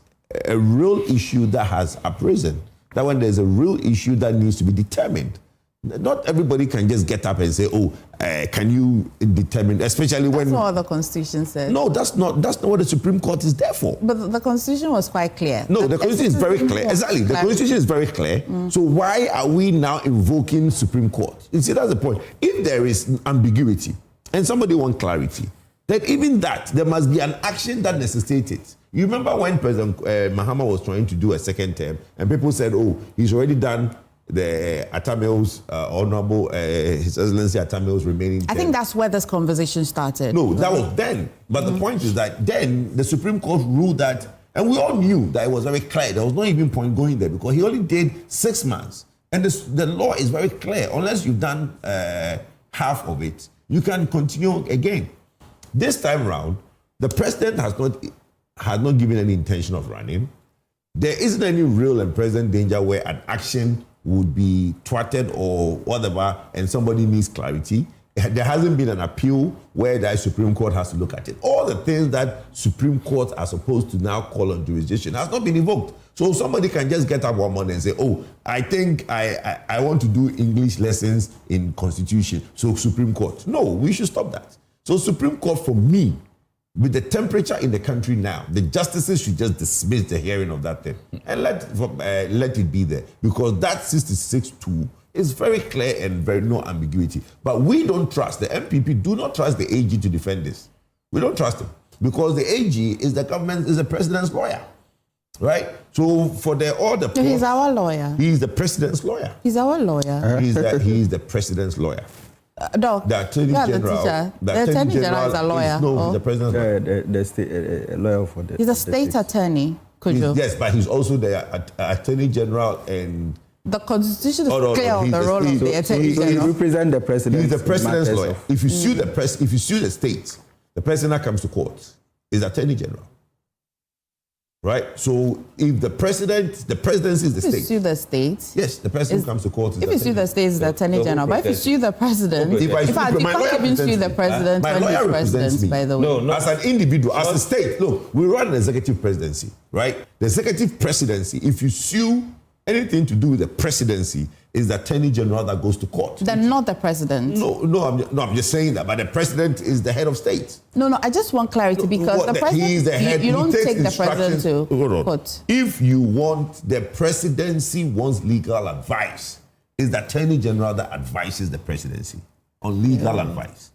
Speaker 2: a real issue that has arisen. That when there's a real issue that needs to be determined. Not everybody can just get up and say, "Oh, can you determine?" Especially when
Speaker 17: that's what the Constitution says.
Speaker 2: No, that's not what the Supreme Court is there for.
Speaker 17: But the Constitution was quite clear.
Speaker 2: No, the Constitution is very clear. Exactly, the Constitution is very clear. So why are we now invoking Supreme Court? You see, that's the point. If there is ambiguity and somebody wants clarity, then even that there must be an action that necessitates it. You remember when President Mahama was trying to do a second term, and people said, "Oh, he's already done." The Atameo's Honorable His Excellency Atameo's remaining term.
Speaker 17: I think that's where this conversation started.
Speaker 2: No, that was then. But the point is that then the Supreme Court ruled that, and we all knew that it was very clear. There was no even point going there because he only did 6 months. And the law is very clear. Unless you've done half of it, you can continue again. This time round, the president has not given any intention of running. There isn't any real and present danger where an action would be thwarted or whatever, and somebody needs clarity. There hasn't been an appeal where the Supreme Court has to look at it. All the things that Supreme Courts are supposed to now call on jurisdiction has not been invoked. So somebody can just get up one morning and say, "Oh, I think I want to do English lessons in Constitution, so Supreme Court." No, we should stop that. So Supreme Court, for me, with the temperature in the country now, the justices should just dismiss the hearing of that thing and let it be there, because that 66-2 is very clear and very no ambiguity. But we don't trust, the MPP do not trust the AG to defend this. We don't trust him because the AG is the president's lawyer, right? So for
Speaker 17: he's our lawyer.
Speaker 2: He's the president's lawyer.
Speaker 17: He's our lawyer.
Speaker 2: He's the president's lawyer.
Speaker 17: Doc,
Speaker 2: the Attorney General.
Speaker 17: The Attorney General is a lawyer.
Speaker 2: He's the president's lawyer.
Speaker 18: The state lawyer for the.
Speaker 17: He's a state attorney, Kojo.
Speaker 2: Yes, but he's also the Attorney General and.
Speaker 17: The Constitution is clear on the role of the Attorney General.
Speaker 18: He represents the president.
Speaker 2: He's the president's lawyer. If you sue if you sue the state, the person that comes to court is the Attorney General. Right? So if the presidency is the state.
Speaker 17: If you sue the state.
Speaker 2: Yes, the person who comes to court is
Speaker 17: if you sue the state is the Attorney General. But if you sue the president, in fact, you can't even sue the president when he's president, by the way.
Speaker 2: No, as an individual, as a state, look, we run an executive presidency, right? The executive presidency, if you sue anything to do with the presidency, is the Attorney General that goes to court.
Speaker 17: Then not the president.
Speaker 2: No, I'm just saying that. But the president is the head of state.
Speaker 17: No, I just want clarity because the president,
Speaker 2: he is the head.
Speaker 17: You don't take the president to court.
Speaker 2: If you want, the presidency wants legal advice, it's the Attorney General that advises the presidency on legal advice.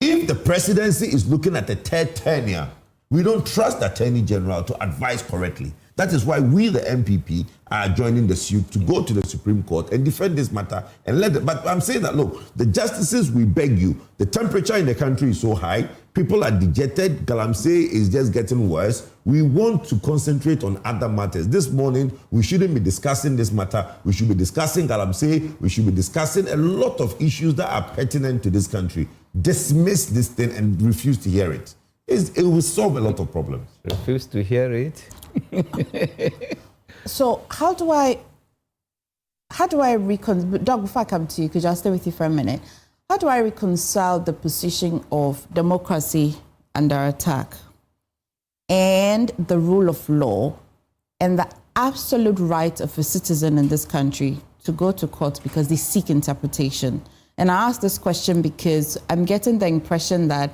Speaker 2: If the presidency is looking at the third tenure, we don't trust the Attorney General to advise correctly. That is why we, the MPP, are joining the suit to go to the Supreme Court and defend this matter and but I'm saying that, look, the justices, we beg you, the temperature in the country is so high, people are dejected, Galamsey is just getting worse. We want to concentrate on other matters. This morning, we shouldn't be discussing this matter. We should be discussing Galamsey. We should be discussing a lot of issues that are pertinent to this country. Dismiss this thing and refuse to hear it. It will solve a lot of problems.
Speaker 19: Refuse to hear it?
Speaker 17: So how do I reconcile, Doug, before I come to you, could I stay with you for a minute? How do I reconcile the position of democracy under attack and the rule of law and the absolute right of a citizen in this country to go to court because they seek interpretation? And I ask this question because I'm getting the impression that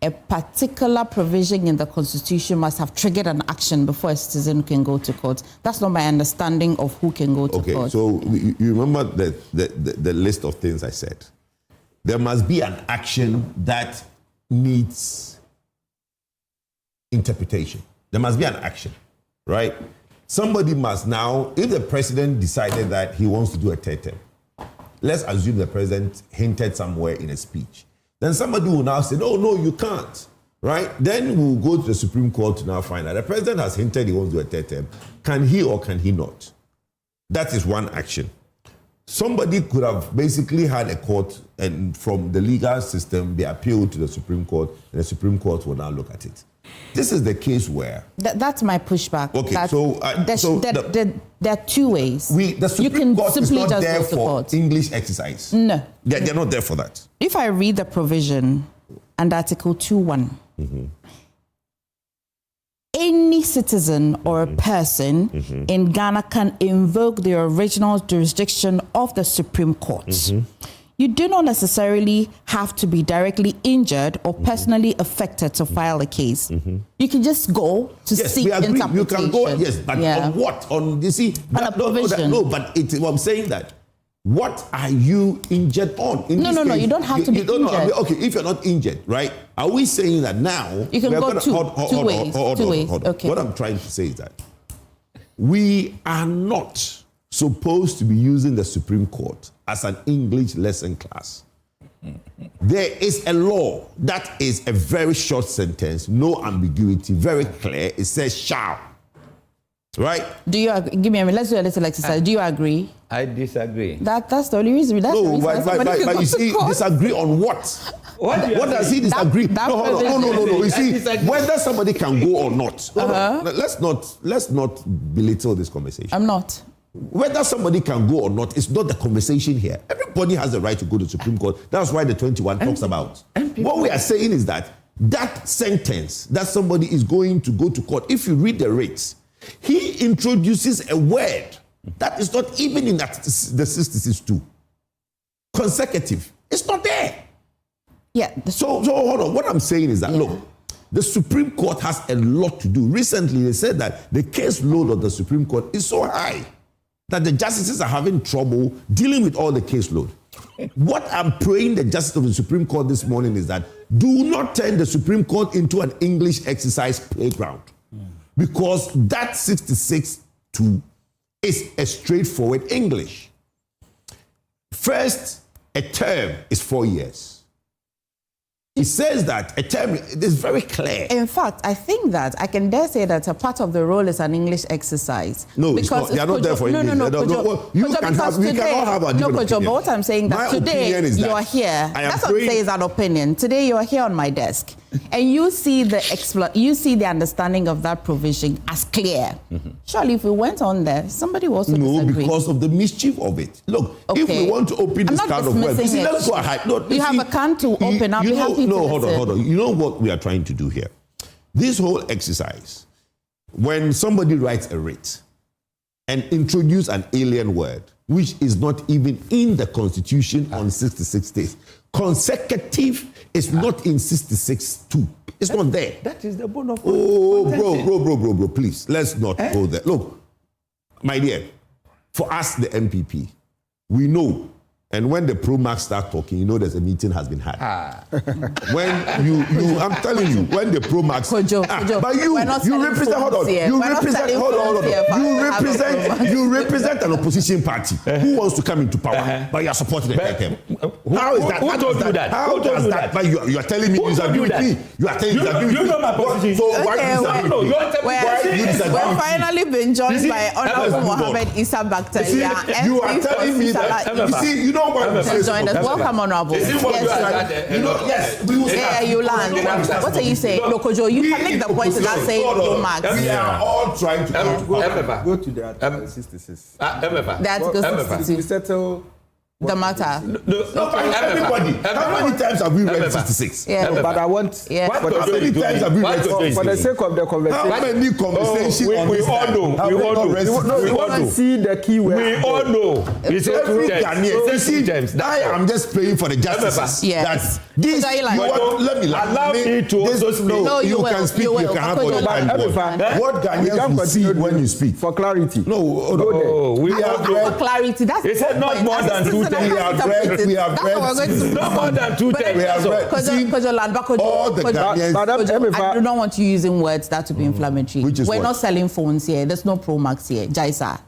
Speaker 17: a particular provision in the Constitution must have triggered an action before a citizen can go to court. That's not my understanding of who can go to court.
Speaker 2: Okay, so you remember the list of things I said. There must be an action that needs interpretation. There must be an action, right? Somebody must now, if the president decided that he wants to do a third term, let's assume the president hinted somewhere in a speech. Then somebody will now say, no, you can't, right? Then we'll go to the Supreme Court to now find out. The president has hinted he wants to do a third term. Can he or can he not? That is one action. Somebody could have basically had a court, and from the legal system, they appealed to the Supreme Court, and the Supreme Court will now look at it. This is the case where...
Speaker 17: That's my pushback.
Speaker 2: Okay,
Speaker 17: there are two ways.
Speaker 2: The Supreme Court is not there for English exercise.
Speaker 17: No.
Speaker 2: They're not there for that.
Speaker 17: If I read the provision under Article 2.1, any any citizen or a person in Ghana can invoke the original jurisdiction of the Supreme Court. You do not necessarily have to be directly injured or personally affected to file a case. You can just go to seek interpretation.
Speaker 2: You can go, yes, but on what? On, you see,
Speaker 17: on a provision.
Speaker 2: But I'm saying that. What are you injured on?
Speaker 17: No, you don't have to be injured.
Speaker 2: Okay, if you're not injured, right? Are we saying that now?
Speaker 17: You can go two ways. Okay.
Speaker 2: What I'm trying to say is that we are not supposed to be using the Supreme Court as an English lesson class. There is a law that is a very short sentence, no ambiguity, very clear. It says shall. Right?
Speaker 17: Do you agree? Give me a minute. Let's do a little exercise. Do you agree?
Speaker 19: I disagree.
Speaker 17: That's the only reason. That's the reason
Speaker 2: but you see, disagree on what? What does he disagree? No. You see, whether somebody can go or not. Let's not belittle this conversation.
Speaker 17: I'm not.
Speaker 2: Whether somebody can go or not, it's not the conversation here. Everybody has the right to go to the Supreme Court. That's why the 21 talks about. What we are saying is that sentence that somebody is going to go to court, if you read the rates, he introduces a word that is not even in the 66(2). Consecutive. It's not there.
Speaker 17: Yeah.
Speaker 2: So hold on. What I'm saying is that, look, the Supreme Court has a lot to do. Recently, they said that the caseload of the Supreme Court is so high that the justices are having trouble dealing with all the caseload. What I'm praying the justice of the Supreme Court this morning is that do not turn the Supreme Court into an English exercise playground. Because that 66(2) is a straightforward English. First, a term is 4 years. It says that a term is very clear.
Speaker 17: In fact, I think that I can dare say that a part of the role is an English exercise.
Speaker 2: No, because they are not there for English. We cannot have a different opinion.
Speaker 17: But what I'm saying that today you are here. That's what I'm saying is an opinion. Today you are here on my desk, and you see the understanding of that provision as clear. Surely, if we went on there, somebody will also disagree.
Speaker 2: No, because of the mischief of it. Look, if we want to open this kind of web, let's go ahead.
Speaker 17: You have a can to open up.
Speaker 2: No, hold on. You know what we are trying to do here? This whole exercise, when somebody writes a writ and introduce an alien word, which is not even in the Constitution on 66 days, consecutive is not in 66(2). It's not there.
Speaker 19: That is the bone of
Speaker 2: bro, please, let's not go there. Look, my dear, for us, the MPP, we know. And when the Pro-Max start talking, you know there's a meeting has been had. When I'm telling you, when the Pro-Max...
Speaker 17: Kojo,
Speaker 2: but you represent, you represent an opposition party who wants to come into power, but you are supporting the KTM. How is that?
Speaker 19: Who told you that?
Speaker 2: How does that? But you are telling me you disagree with me. You are telling me you disagree with me.
Speaker 19: You know my position.
Speaker 2: So why do you disagree?
Speaker 17: We've finally been joined by Honorable Mohammed Issa Bakhtaria.
Speaker 2: You are telling me that... You see, you know what I'm saying.
Speaker 17: Welcome, Honorable.
Speaker 2: Yes, we will start.
Speaker 17: You land. What are you saying? No, Kojo, you can make the point without saying no, Max.
Speaker 2: We are all trying to
Speaker 18: go to the Article 66.
Speaker 17: The Article 66.
Speaker 18: We settle
Speaker 17: the matter.
Speaker 2: Everybody. How many times have we read 66?
Speaker 18: Yeah. No, but I want.
Speaker 2: How many times have we read 66?
Speaker 18: For the sake of the conversation.
Speaker 2: How many conversations on this?
Speaker 19: We all know.
Speaker 18: We want to see the key word.
Speaker 19: We all know. It's
Speaker 2: every Ghanaian. I am just praying for the justices.
Speaker 17: Yes.
Speaker 2: This, let me
Speaker 19: allow me to also speak.
Speaker 2: No, you can speak. You can have all the time. What Ghanaians will see when you speak.
Speaker 18: For clarity.
Speaker 2: No,
Speaker 17: we have clarity. That's
Speaker 19: it. Said not more than 2 times.
Speaker 2: We have read.
Speaker 19: Not more than 2 times.
Speaker 2: We have read. All the Ghanaians.
Speaker 17: I do not want you using words that will be inflammatory. We're not selling phones here. There's no Pro Max here. Jaisa.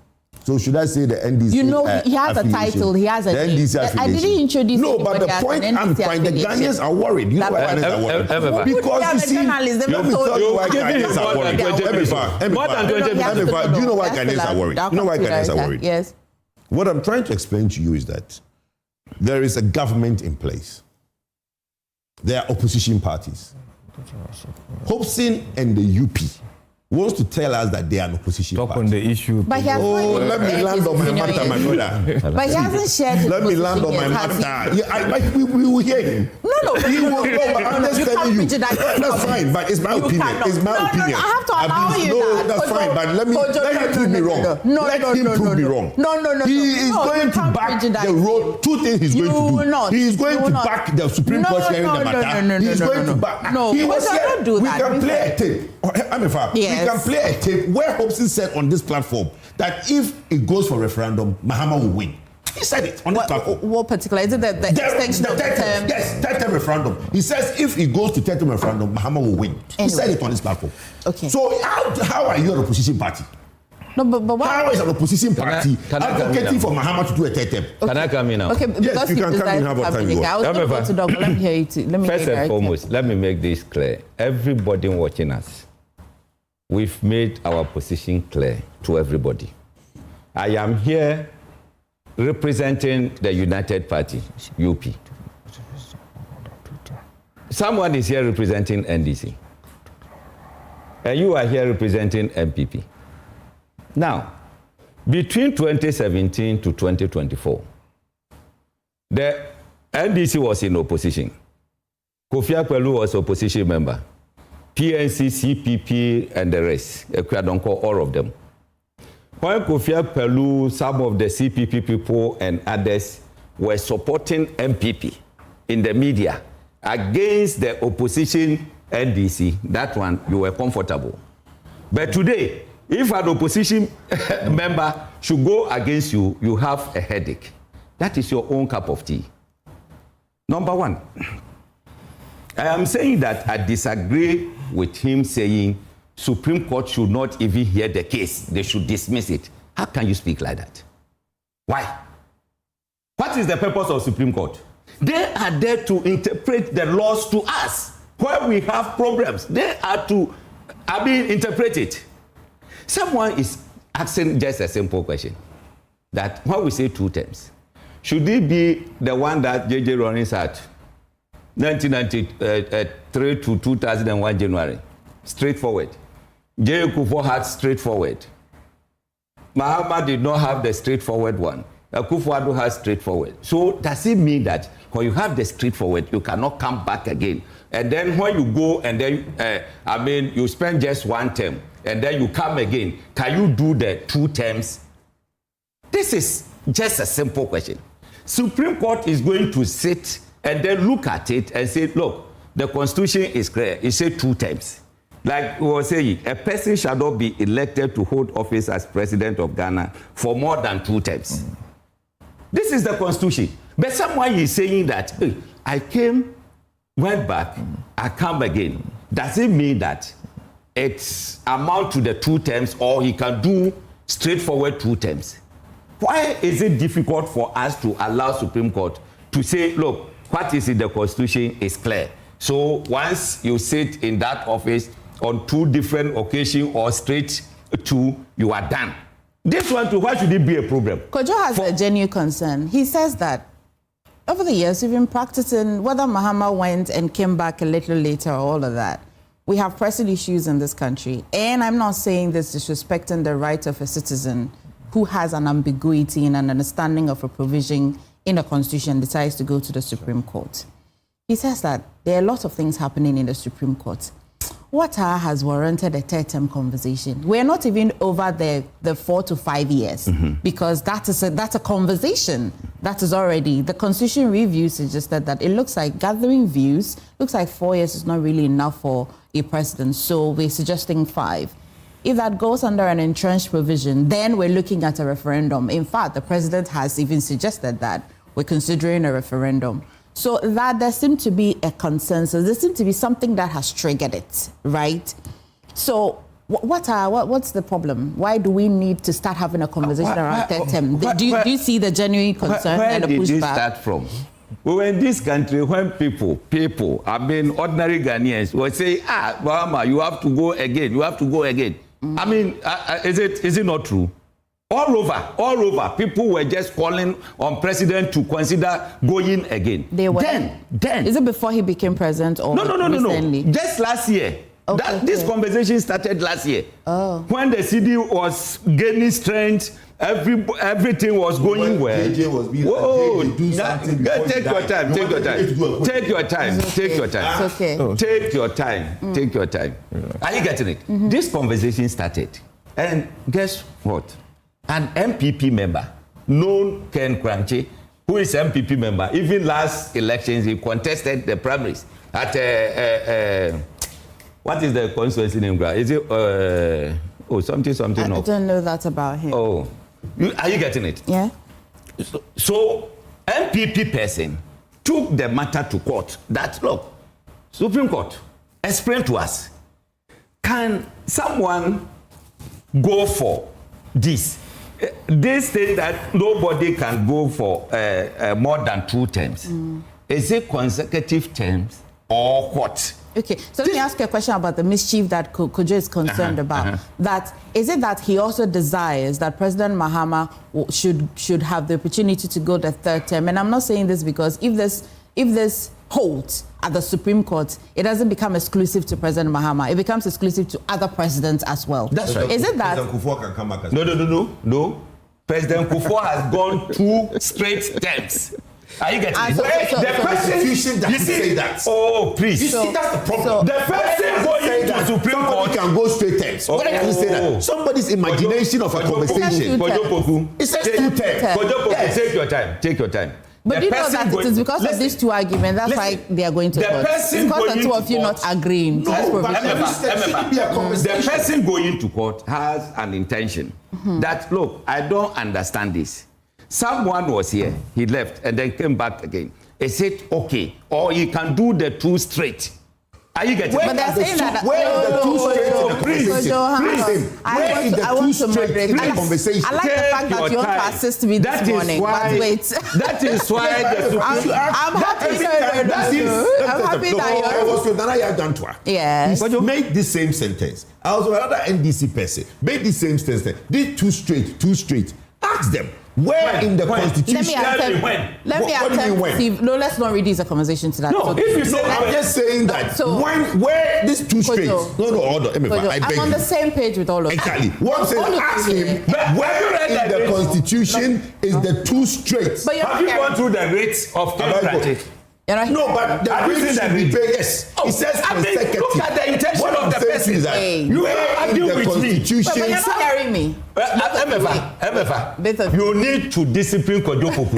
Speaker 2: So should I say the NDC?
Speaker 17: You know, he has a title. He has a name.
Speaker 2: I
Speaker 17: didn't introduce.
Speaker 2: No, but the point I'm trying. The Ghanaians are worried. You know why Ghanaians are worried? Because you see, let me tell you why Ghanaians are worried. Do you know why Ghanaians are worried? You know why Ghanaians are worried?
Speaker 17: Yes.
Speaker 2: What I'm trying to explain to you is that there is a government in place. There are opposition parties. Hobson and the UP wants to tell us that they are an opposition party.
Speaker 5: On the issue.
Speaker 17: But he has
Speaker 2: let me land on my matter, my brother.
Speaker 17: But he hasn't shared his
Speaker 2: Let me land on my matter. We will hear him.
Speaker 17: No.
Speaker 2: He will know, but I'm just telling you. That's fine, but it's my opinion. It's my opinion.
Speaker 17: I have to allow you that.
Speaker 2: That's fine, but let him prove me wrong. Let him prove me wrong.
Speaker 17: No.
Speaker 2: He is going to back the road. Two things he's going to do. He is going to back the Supreme Court hearing the matter. He's going to back.
Speaker 17: No,
Speaker 2: he was here.
Speaker 17: don't do that.
Speaker 2: We can play a tape. Emefa, we can play a tape where Hobson said on this platform that if it goes for referendum, Mahama will win. He said it on this platform.
Speaker 17: What particular? Is it the extension of the term?
Speaker 2: Yes, third referendum. He says if it goes to third referendum, Mahama will win. Anyway. He said it on this platform.
Speaker 17: Okay.
Speaker 2: So how are you an opposition party?
Speaker 17: No, but what?
Speaker 2: How is an opposition party advocating for Mahama to do a third term?
Speaker 5: Can I come in now?
Speaker 17: Okay,
Speaker 2: yes, you can come in. Have what time you want.
Speaker 17: I was going to go to Doug, but let me hear you too.
Speaker 19: First and foremost, let me make this clear. Everybody watching us, we've made our position clear to everybody. I am here representing the United Party, UP. Someone is here representing NDC. And you are here representing MPP. Now, between 2017 to 2024, the NDC was in opposition. Kofi-Addo was opposition member. PNC, CPP, and the rest. I don't call all of them. When Kofi-Addo, some of the CPP people and others were supporting MPP in the media against the opposition NDC, that one, you were comfortable. But today, if an opposition member should go against you, you have a headache. That is your own cup of tea. Number one, I am saying that I disagree with him saying Supreme Court should not even hear the case. They should dismiss it. How can you speak like that? Why? What is the purpose of Supreme Court? They are there to interpret the laws to us. When we have problems, they are to, interpret it. Someone is asking just a simple question. That when we say 2 terms, should it be the one that J.J. Rawlings had, 1993 to 2001 January? Straightforward. J. Akufo had straightforward. Mahama did not have the straightforward one. Akufo-Addo has straightforward. So does it mean that when you have the straightforward, you cannot come back again? And then when you go and then, you spend just 1 term, and then you come again, can you do the 2 terms? This is just a simple question. Supreme Court is going to sit and then look at it and say, look, the Constitution is clear. It says 2 terms. Like we were saying, a person shall not be elected to hold office as president of Ghana for more than 2 terms. This is the Constitution. But someone is saying that, hey, I came, went back, I come again. Does it mean that it's amount to the 2 terms, or he can do straightforward 2 terms? Why is it difficult for us to allow Supreme Court to say, look, what is in the Constitution is clear. So once you sit in that office on 2 different occasions or straight 2, you are done. This one too, why should it be a problem?
Speaker 17: Kojo has a genuine concern. He says that over the years, we've been practicing, whether Mahama went and came back a little later, all of that. We have pressing issues in this country. And I'm not saying this disrespecting the right of a citizen who has an ambiguity and an understanding of a provision in the Constitution decides to go to the Supreme Court. He says that there are a lot of things happening in the Supreme Court. What has warranted a 3rd-term conversation? We're not even over the 4 to 5 years, because that's a conversation that is already. The Constitution review suggested that it looks like gathering views, looks like 4 years is not really enough for a president, so we're suggesting 5. If that goes under an entrenched provision, then we're looking at a referendum. In fact, the president has even suggested that we're considering a referendum. So that there seemed to be a consensus. There seemed to be something that has triggered it, right? So what's the problem? Why do we need to start having a conversation around 3rd term? Do you see the genuine concern and the pushback?
Speaker 19: Where did this start from? We were in this country when people, ordinary Ghanaians will say, Bahama, you have to go again, you have to go again. Is it not true? All over, people were just calling on president to consider going again.
Speaker 17: They were.
Speaker 19: Then.
Speaker 17: Is it before he became president or recently?
Speaker 19: Just last year. This conversation started last year. When the CD was gaining strength, everything was going well.
Speaker 2: JJ was being
Speaker 19: take your time. Take your time.
Speaker 17: It's okay.
Speaker 19: Take your time. Take your time. Are you getting it? This conversation started. And guess what? An MPP member, known Ken Kranchi, who is MPP member, even last elections, he contested the primaries at what is the constituency name? Is it something?
Speaker 17: I don't know that about him.
Speaker 19: Are you getting it?
Speaker 17: Yeah.
Speaker 19: So MPP person took the matter to court. That look, Supreme Court, explain to us. Can someone go for this? They say that nobody can go for more than 2 terms. Is it consecutive terms or what?
Speaker 17: Okay, so let me ask you a question about the mischief that Kojo is concerned about. That is it that he also desires that President Mahama should have the opportunity to go the 3rd term? And I'm not saying this because if this holds at the Supreme Court, it doesn't become exclusive to President Mahama. It becomes exclusive to other presidents as well.
Speaker 19: That's right.
Speaker 17: Is it that?
Speaker 2: President Akufo can come back as
Speaker 19: No. President Akufo has gone 2 straight terms. Are you getting it?
Speaker 2: The Constitution doesn't say that.
Speaker 19: Oh, please.
Speaker 2: You see, that's the problem.
Speaker 19: The person going to Supreme Court
Speaker 2: can go straight terms. Why does it say that? Somebody's imagination of a conversation.
Speaker 19: It
Speaker 2: says 2 terms.
Speaker 19: Take your time. Take your time.
Speaker 17: But you know that it is because of these 2 arguments. That's why they are going to court. It's because the 2 of you not agreeing to this provision.
Speaker 19: The person going to court has an intention that, look, I don't understand this. Someone was here, he left, and then came back again. He said, okay, or he can do the 2 straight. Are you getting it?
Speaker 17: But they're saying that.
Speaker 2: Where is the 2 straight in the conversation?
Speaker 17: Where is the 2 straight in the conversation? I like the fact that you want to assist me this morning. But wait.
Speaker 19: That is why
Speaker 17: I'm happy that you're. Yes.
Speaker 2: But you make the same sentence. I was another NDC person. Make the same sentence. These 2 straight. Ask them. Where in the Constitution?
Speaker 17: Let me attempt. No, let's not reduce the conversation to that.
Speaker 2: No, I'm just saying that. Where these 2 straight? Order.
Speaker 17: I'm on the same page with all of you.
Speaker 2: Exactly. What I'm saying, ask him where in the Constitution is the 2 straight?
Speaker 19: Have you gone through the rates of
Speaker 2: No, but the rates should be paid. Yes. It says consecutive.
Speaker 19: Look at the intention of the person.
Speaker 2: You are arguing with me.
Speaker 17: But you're not hearing me.
Speaker 19: Emefa, you need to discipline Kojo Poku.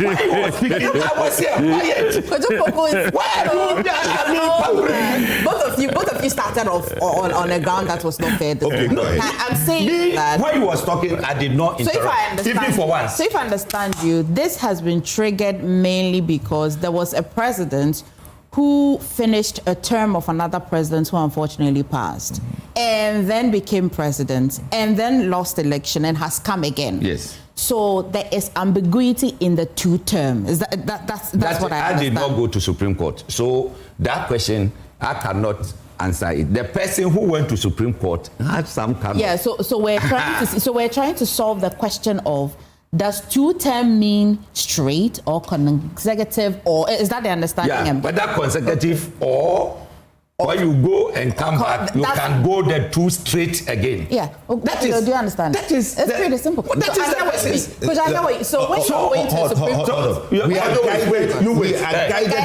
Speaker 19: I was here quiet.
Speaker 17: Kojo Poku is both of you started off on a ground that was not fair.
Speaker 2: Okay, go ahead.
Speaker 17: I'm saying that
Speaker 19: when you was talking, I did not interrupt. Even for once.
Speaker 17: So if I understand you, this has been triggered mainly because there was a president who finished a term of another president who unfortunately passed, and then became president, and then lost election and has come again.
Speaker 19: Yes.
Speaker 17: So there is ambiguity in the 2 terms. That's what I understand.
Speaker 19: I did not go to Supreme Court, so that question I cannot answer it. The person who went to Supreme Court had some kind
Speaker 17: of... So we're trying to solve the question of, does 2 term mean straight or consecutive, or is that the understanding?
Speaker 19: Yeah, whether consecutive or you go and come back, you can go the 2 straight again.
Speaker 17: Yeah, do you understand? It's pretty simple.
Speaker 19: That is the essence.
Speaker 17: So when you're going to the Supreme Court,
Speaker 2: we are guided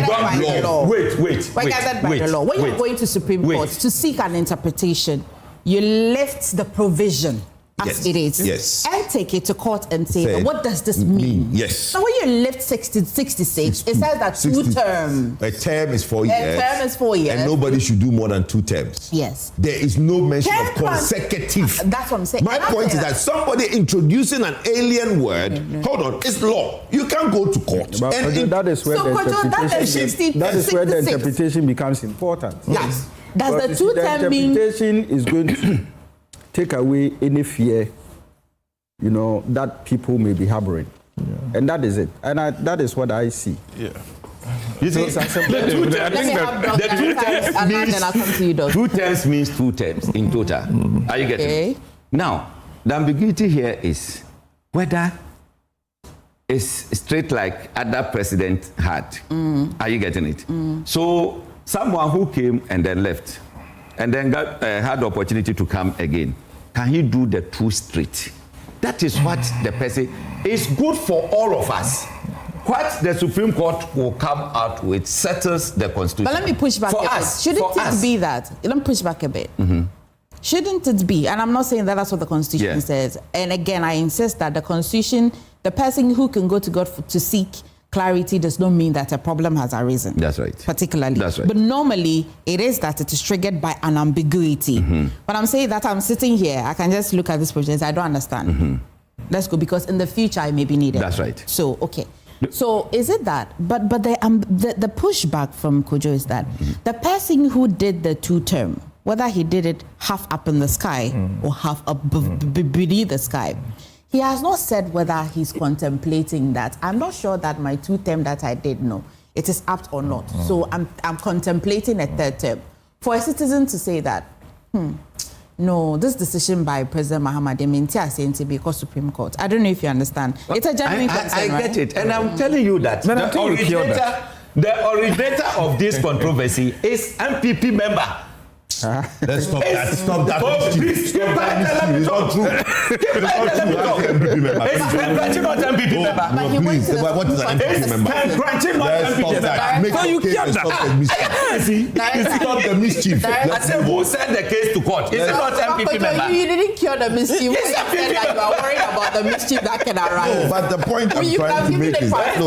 Speaker 2: by the law.
Speaker 19: Wait.
Speaker 17: We're guided by the law. When you're going to Supreme Court to seek an interpretation, you lift the provision as it is, and take it to court and say, what does this mean?
Speaker 2: Yes.
Speaker 17: So when you lift 66, it says that 2 terms.
Speaker 2: A term is 4 years.
Speaker 17: A term is 4 years.
Speaker 2: And nobody should do more than 2 terms.
Speaker 17: Yes.
Speaker 2: There is no mention of consecutive.
Speaker 17: That's what I'm saying.
Speaker 2: My point is that somebody introducing an alien word, hold on, it's law. You can't go to court.
Speaker 18: That is where the interpretation becomes important.
Speaker 17: Yes. Does the 2 term mean...
Speaker 18: The interpretation is going to take away any fear, that people may be harboring. Yeah. And that is it. And that is what I see.
Speaker 19: Yeah. You see, the 2 terms means 2 terms in total. Are you getting it? Now, the ambiguity here is whether it's straight like other president had. Are you getting it? So, someone who came and then left, and then had the opportunity to come again, can he do the 2 straight? That is what the person is good for all of us. What the Supreme Court will come out with settles the Constitution.
Speaker 17: But let me push back
Speaker 19: for
Speaker 17: a bit.
Speaker 19: us,
Speaker 17: Shouldn't it be that? Let me push back a bit. Shouldn't it be? And I'm not saying that that's what the Constitution says. And again, I insist that the Constitution, the person who can go to God to seek clarity does not mean that a problem has arisen.
Speaker 19: That's right.
Speaker 17: Particularly.
Speaker 19: That's right.
Speaker 17: But normally, it is that it is triggered by an ambiguity. But I'm saying that I'm sitting here, I can just look at this project, I don't understand. Let's go, because in the future, it may be needed.
Speaker 19: That's right.
Speaker 17: So, okay. So is it that? But the pushback from Kojo is that the person who did the 2-term, whether he did it half up in the sky or half up beneath the sky, he has not said whether he's contemplating that. I'm not sure that my 2-term that I did, no, it is apt or not. So I'm contemplating a 3rd term. For a citizen to say that, no, this decision by President Mahama saying to be called Supreme Court. I don't know if you understand. It's a genuine concern,
Speaker 19: I get it. And I'm telling you that the originator of this controversy is MPP member.
Speaker 2: Let's stop that. Stop that.
Speaker 19: Please, keep quiet and let me talk. It's not MPP member.
Speaker 2: What is an MPP member?
Speaker 19: It's not MPP member.
Speaker 2: So you killed that. Stop the mischief.
Speaker 19: I said, who sent the case to court? Is it not MPP member?
Speaker 17: You didn't cure the mischief. You said that you are worried about the mischief that can arise.
Speaker 2: No, but the point I'm trying to make is that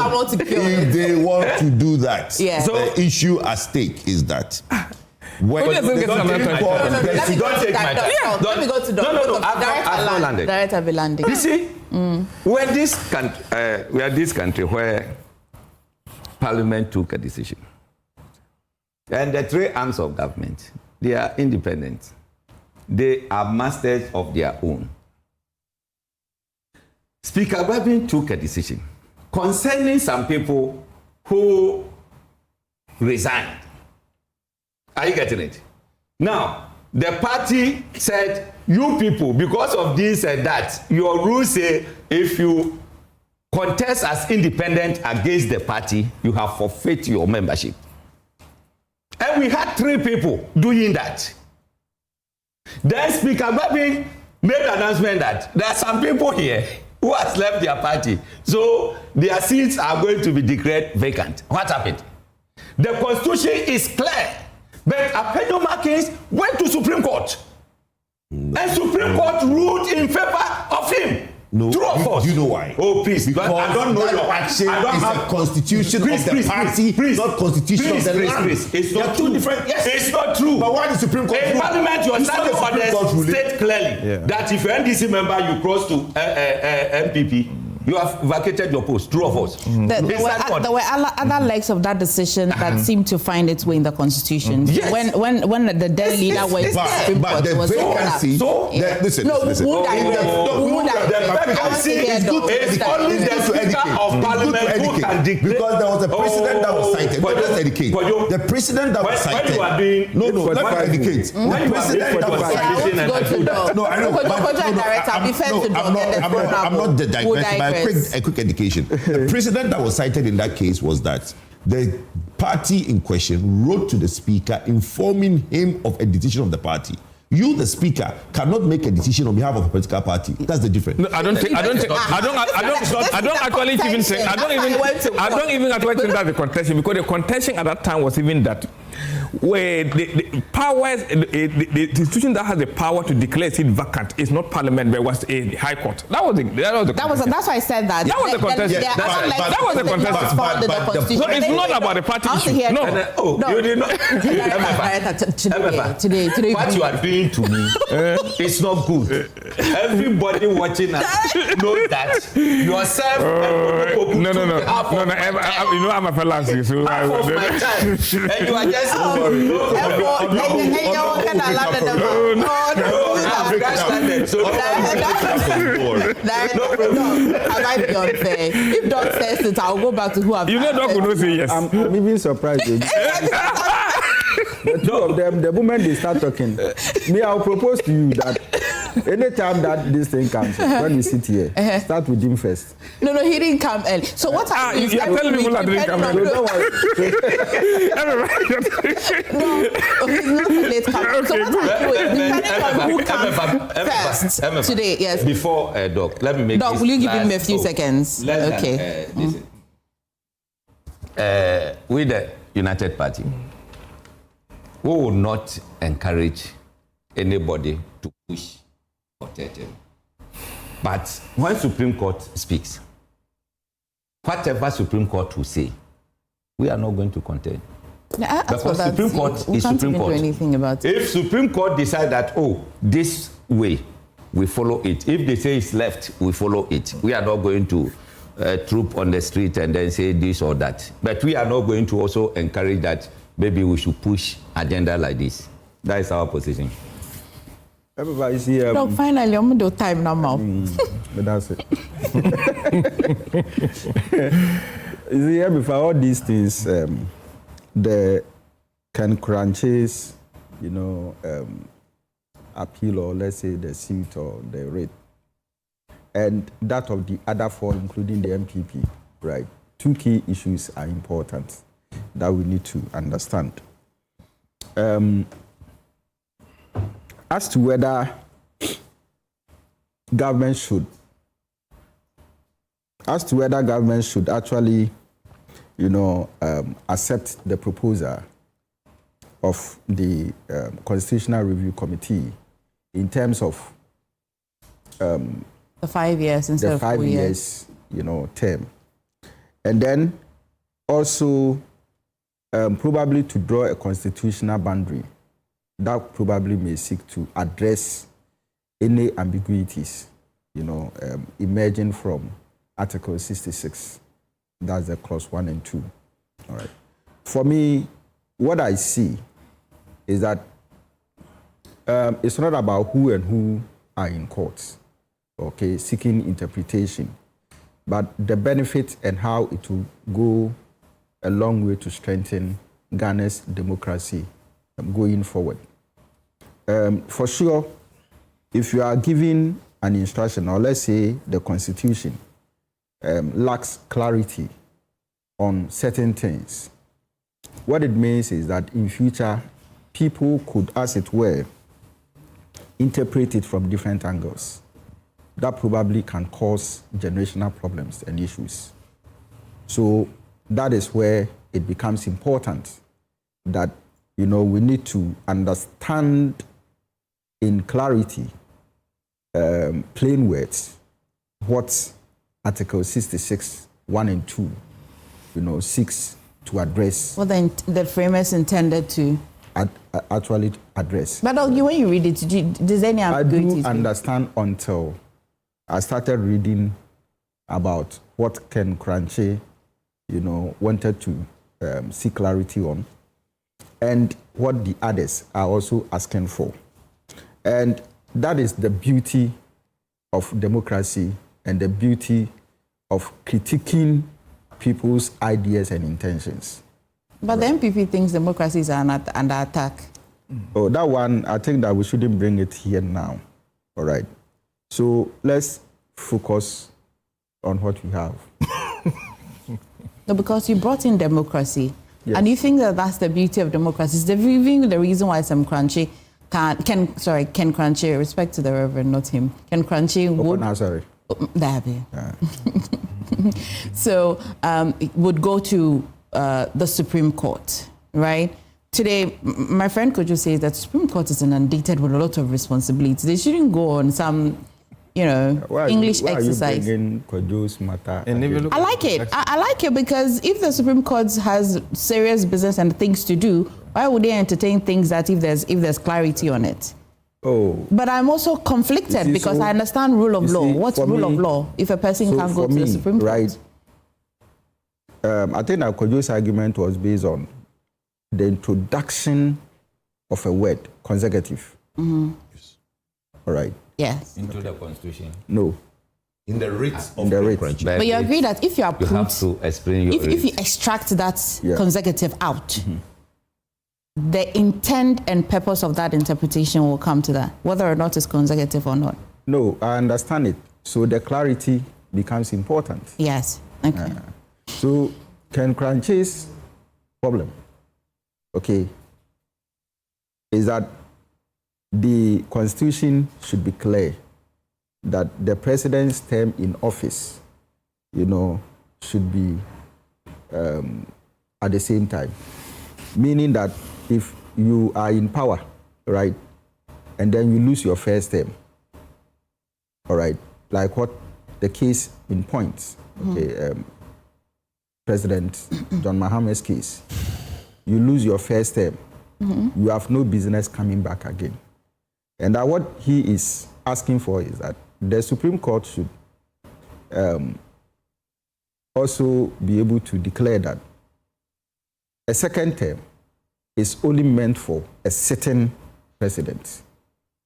Speaker 2: if they want to do that, the issue at stake is that when
Speaker 19: don't take my time.
Speaker 17: Let me go to Director Belanding.
Speaker 19: You see, when we are this country where Parliament took a decision, and the 3 arms of government, they are independent. They are masters of their own. Speaker Babin took a decision concerning some people who resigned. Are you getting it? Now, the party said, you people, because of this and that, your rules say if you contest as independent against the party, you have forfeit your membership. And we had 3 people doing that. Then Speaker Babin made an announcement that there are some people here who has left their party. So their seats are going to be declared vacant. What happened? The Constitution is clear. But Appeal Markins went to Supreme Court. And Supreme Court ruled in favor of him.
Speaker 2: No,
Speaker 19: True or false?
Speaker 2: Do you know why?
Speaker 19: Oh, please.
Speaker 2: Because
Speaker 19: I don't know your
Speaker 2: action is a constitution of the party, not constitution of the land.
Speaker 19: It's not two different. Yes, it's not true.
Speaker 2: But why the Supreme Court?
Speaker 19: In Parliament, you are standing for the state clearly that if you're NDC member, you cross to MPP. You have vacated your post. True or false?
Speaker 17: There were other legs of that decision that seemed to find its way in the Constitution.
Speaker 19: Yes.
Speaker 17: When the dead leader went to the Supreme Court, it was
Speaker 2: vacancy. Listen.
Speaker 17: Who
Speaker 19: it's only the Speaker of Parliament who can declare.
Speaker 2: Because there was a precedent that was cited. Let's educate. The precedent that was cited. Let me educate. The precedent that was cited. No, I know. I'm not digressing. A quick education. The precedent that was cited in that case was that the party in question wrote to the speaker informing him of a decision of the party. You, the speaker, cannot make a decision on behalf of a political party. That's the difference.
Speaker 5: No, I don't actually even think that's the contention, because the contention at that time was even that where the powers, the institution that has the power to declare it vacant is not Parliament, but it was a High Court.
Speaker 17: That's why I said that.
Speaker 5: That was the contention. That was the contention. No, it's not about the party issue.
Speaker 19: No, you did not.
Speaker 17: Today,
Speaker 19: what you are doing to me, it's not good. Everybody watching us knows that yourself.
Speaker 5: No. You know I'm a fellow, so
Speaker 19: and you are just.
Speaker 17: Have I been unfair? If Doc says it, I'll go back to who I've.
Speaker 5: You know, Doc will not say yes.
Speaker 18: I'm even surprised. The two of them, the moment they start talking, I'll propose to you that Anytime that this thing comes, when we sit here, start with him first.
Speaker 17: No, he didn't come early. So what are you
Speaker 5: telling people that didn't come early?
Speaker 17: No, he's not a late comer. So what are you doing? Depending on who comes first today, yes.
Speaker 19: Before Doc, let me make
Speaker 17: Doc,
Speaker 19: this
Speaker 17: will you give him a
Speaker 19: last-
Speaker 17: few seconds? Okay.
Speaker 19: We the United Party, we will not encourage anybody to push for 30. But when Supreme Court speaks, whatever Supreme Court will say, we are not going to contend. Because Supreme Court is Supreme Court.
Speaker 17: Do anything about it.
Speaker 19: If Supreme Court decide that, this way, we follow it. If they say it's left, we follow it. We are not going to troop on the street and then say this or that. But we are not going to also encourage that maybe we should push agenda like this. That is our position.
Speaker 18: Everybody's here.
Speaker 17: Look, finally, I'm going to time now.
Speaker 18: But that's it. You see, before all these things, the Ken Crunchy's, appeal, or let's say the suit or the writ, and that of the other four, including the MPP, right? Two key issues are important that we need to understand. As to whether government should actually, accept the proposal of the Constitutional Review Committee in terms of
Speaker 17: the 5 years instead of 4 years.
Speaker 18: Term. And then also probably to draw a constitutional boundary that probably may seek to address any ambiguities, emerging from Article 66. That's the clause 1 and 2. All right. For me, what I see is that it's not about who and who are in courts, okay, seeking interpretation, but the benefit and how it will go a long way to strengthen Ghana's democracy going forward. For sure, if you are given an instruction, or let's say the Constitution lacks clarity on certain things, what it means is that in future, people could, as it were, interpret it from different angles. That probably can cause generational problems and issues. So that is where it becomes important that, we need to understand in clarity, plain words, what Article 66, 1 and 2, seeks to address.
Speaker 17: What the framers intended to
Speaker 18: actually address.
Speaker 17: But when you read it, does any ambiguity?
Speaker 18: I do understand until I started reading about what Ken Crunchy, wanted to seek clarity on, and what the others are also asking for. And that is the beauty of democracy and the beauty of critiquing people's ideas and intentions.
Speaker 17: But the MPP thinks democracy is under attack.
Speaker 18: Oh, that one, I think that we shouldn't bring it here now. All right. So let's focus on what we have.
Speaker 17: No, because you brought in democracy. Yes. And you think that that's the beauty of democracy. It's the reason why some Crunchy Ken Crunchy, respect to the Reverend, not him. Ken Crunchy would...
Speaker 18: No, sorry.
Speaker 17: So it would go to the Supreme Court, right? Today, my friend Kojo says that Supreme Court is inundated with a lot of responsibilities. They shouldn't go on some, English exercise.
Speaker 18: Are you bringing Kojo's matter?
Speaker 17: I like it. I like it because if the Supreme Court has serious business and things to do, why would they entertain things that if there's clarity on it?
Speaker 18: Oh.
Speaker 17: But I'm also conflicted because I understand rule of law. What's rule of law if a person can't go to the Supreme Court?
Speaker 18: Right. I think that Kojo's argument was based on the introduction of a word, consecutive.
Speaker 17: Mm-hmm.
Speaker 18: Yes. All right.
Speaker 17: Yes.
Speaker 19: Into the Constitution?
Speaker 18: No.
Speaker 2: In the writs
Speaker 18: of the writ.
Speaker 17: But you agree that if you are
Speaker 19: you have to explain your
Speaker 17: if you extract that consecutive out, the intent and purpose of that interpretation will come to that, whether or not it's consecutive or not.
Speaker 18: No, I understand it. So the clarity becomes important.
Speaker 17: Yes. Okay.
Speaker 18: So Ken Kranche's problem, okay, is that the Constitution should be clear that the president's term in office, should be at the same time. Meaning that if you are in power, right, and then you lose your first term, all right, like what the case in points, okay, President John Maham's case, you lose your first term, you have no business coming back again. And that what he is asking for is that the Supreme Court should also be able to declare that a second term is only meant for a certain president.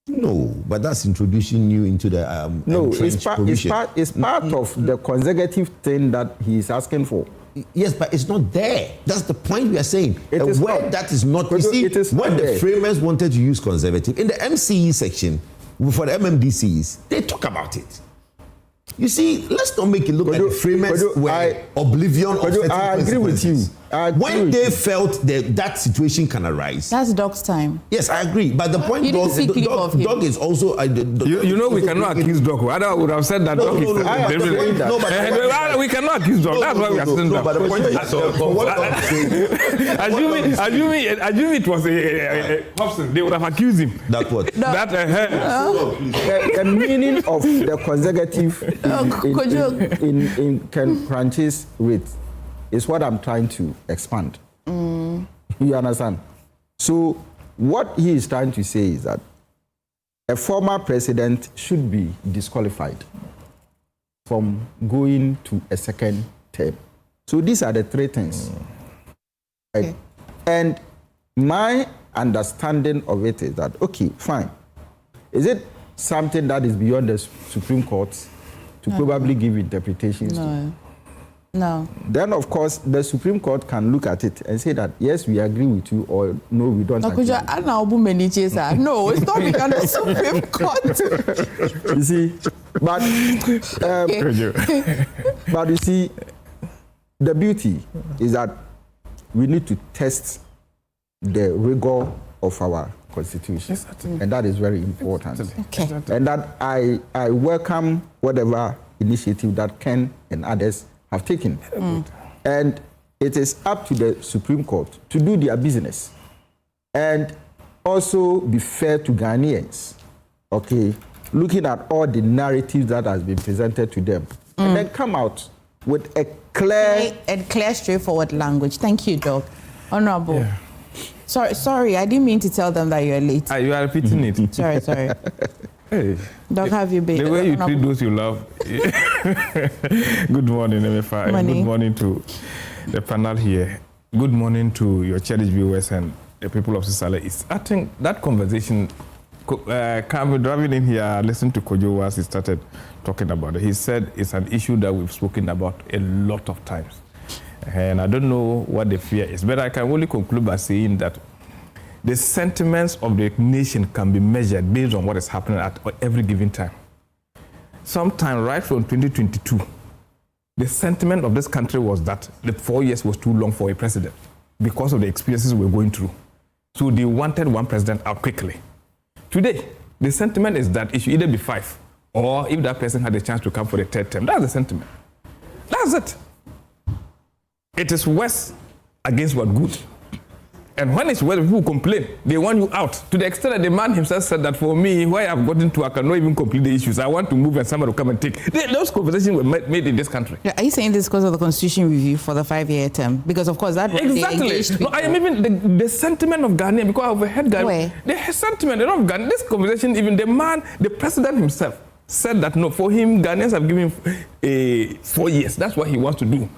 Speaker 2: No, but that's introducing you into the
Speaker 18: no, it's part of the consecutive thing that he is asking for.
Speaker 2: Yes, but it's not there. That's the point we are saying.
Speaker 18: It is
Speaker 2: word
Speaker 18: not.
Speaker 2: That is not. You see, when the framers wanted to use conservative in the MCE section for the MMDCs, they talk about it. You see, let's not make it look like the framers were oblivion of certain
Speaker 18: I agree with you.
Speaker 2: When they felt that situation can arise.
Speaker 17: That's Doc's time.
Speaker 2: Yes, I agree. But the point Doc is also...
Speaker 5: we cannot accuse Doc. I would have said that Doc is... No, we cannot accuse Doc. That's why we are sitting down.
Speaker 2: But the point is...
Speaker 5: Assuming it was a Hobson, they would have accused him.
Speaker 2: That what?
Speaker 18: The meaning of the consecutive in Ken Kranche's rate is what I'm trying to expand. You understand? So what he is trying to say is that a former president should be disqualified from going to a second term. So these are the three things. Right? And my understanding of it is that, okay, fine. Is it something that is beyond the Supreme Court to probably give interpretations to?
Speaker 17: No.
Speaker 18: Then, of course, the Supreme Court can look at it and say that, yes, we agree with you, or no, we don't agree.
Speaker 17: No, it's not beyond the Supreme Court.
Speaker 18: You see, but you see, the beauty is that we need to test the rigor of our Constitution. And that is very important.
Speaker 17: Okay.
Speaker 18: And that I welcome whatever initiative that Ken and others have taken. And it is up to the Supreme Court to do their business and also be fair to Ghanaians, okay, looking at all the narratives that has been presented to them, and then come out with a clear
Speaker 17: and straightforward language. Thank you, Doc. Honorable. Yeah. Sorry, I didn't mean to tell them that you're late.
Speaker 5: You are repeating it.
Speaker 17: Sorry.
Speaker 5: Hey,
Speaker 17: Doc, have you been?
Speaker 5: The way you treat those you love. Good morning, Emefa. Good morning to the panel here. Good morning to your cherished viewers and the people of Sisale East. I think that conversation, can be driving in here, listen to Kojo as he started talking about it. He said it's an issue that we've spoken about a lot of times. And I don't know what the fear is, but I can only conclude by saying that the sentiments of the nation can be measured based on what is happening at every given time. Sometime right from 2022, the sentiment of this country was that the 4 years was too long for a president because of the experiences we're going through. So they wanted one president out quickly. Today, the sentiment is that it should either be 5 or if that person had a chance to come for the 3rd term. That's the sentiment. That's it. It is worse against what good. And when it's where people complain, they want you out. To the extent that the man himself said that for me, where I've gotten to, I cannot even complete the issues. I want to move and somebody will come and take. Those conversations were made in this country.
Speaker 17: Yeah, are you saying this because of the Constitution review for the 5-year term? Because of course that
Speaker 5: exactly. No, I am even the sentiment of Ghanaian, because I've heard Ghanaian. The sentiment of Ghanaian, this conversation, even the president himself said that no, for him, Ghanaians have given 4 years. That's what he wants to do.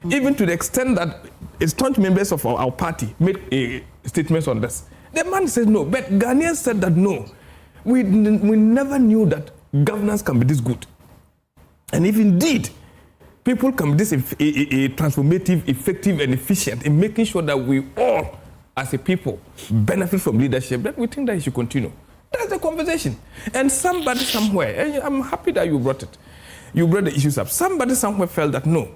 Speaker 5: Even to the extent that staunch members of our party made statements on this. The man says no, but Ghanaians said that no. We never knew that governance can be this good. And if indeed people can be this transformative, effective, and efficient in making sure that we all as a people benefit from leadership, then we think that it should continue. That's the conversation. And somebody somewhere, and I'm happy that you brought it. You brought the issues up. Somebody somewhere felt that no,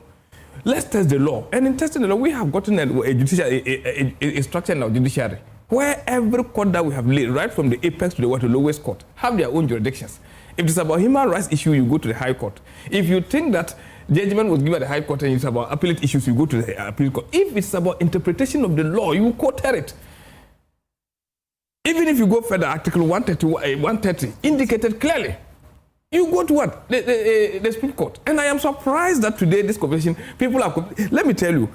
Speaker 5: let's test the law. And in testing the law, we have gotten a structure in our judiciary where every court that we have laid, right from the apex to the lowest court, have their own jurisdictions. If it's about human rights issue, you go to the High Court. If you think that judgment was given at the High Court and it's about appellate issues, you go to the appellate court. If it's about interpretation of the law, you quote it. Even if you go further, Article 130 indicated clearly. You go to what? The Supreme Court. And I am surprised that today this conversation, people are... Let me tell you,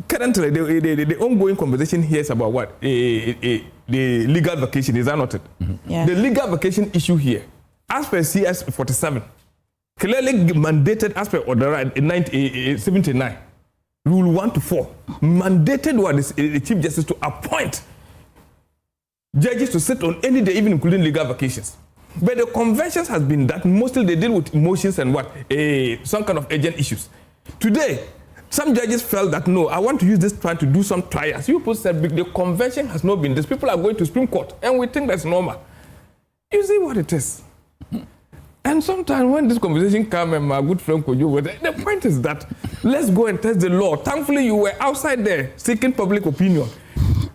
Speaker 5: currently the ongoing conversation here is about what? The legal vacation, is that not it?
Speaker 17: Mm-hmm. Yeah.
Speaker 5: The legal vacation issue here, as per CS 47, clearly mandated as per order in 1979, Rule 1 to 4, mandated what is the Chief Justice to appoint judges to sit on any day, even including legal vacations. But the convention has been that mostly they deal with emotions and what? Some kind of urgent issues. Today, some judges felt that no, I want to use this time to do some trials. You put said the convention has not been this. People are going to Supreme Court and we think that's normal. You see what it is. And sometimes when this conversation comes and my good friend Kojo, the point is that let's go and test the law. Thankfully, you were outside there seeking public opinion.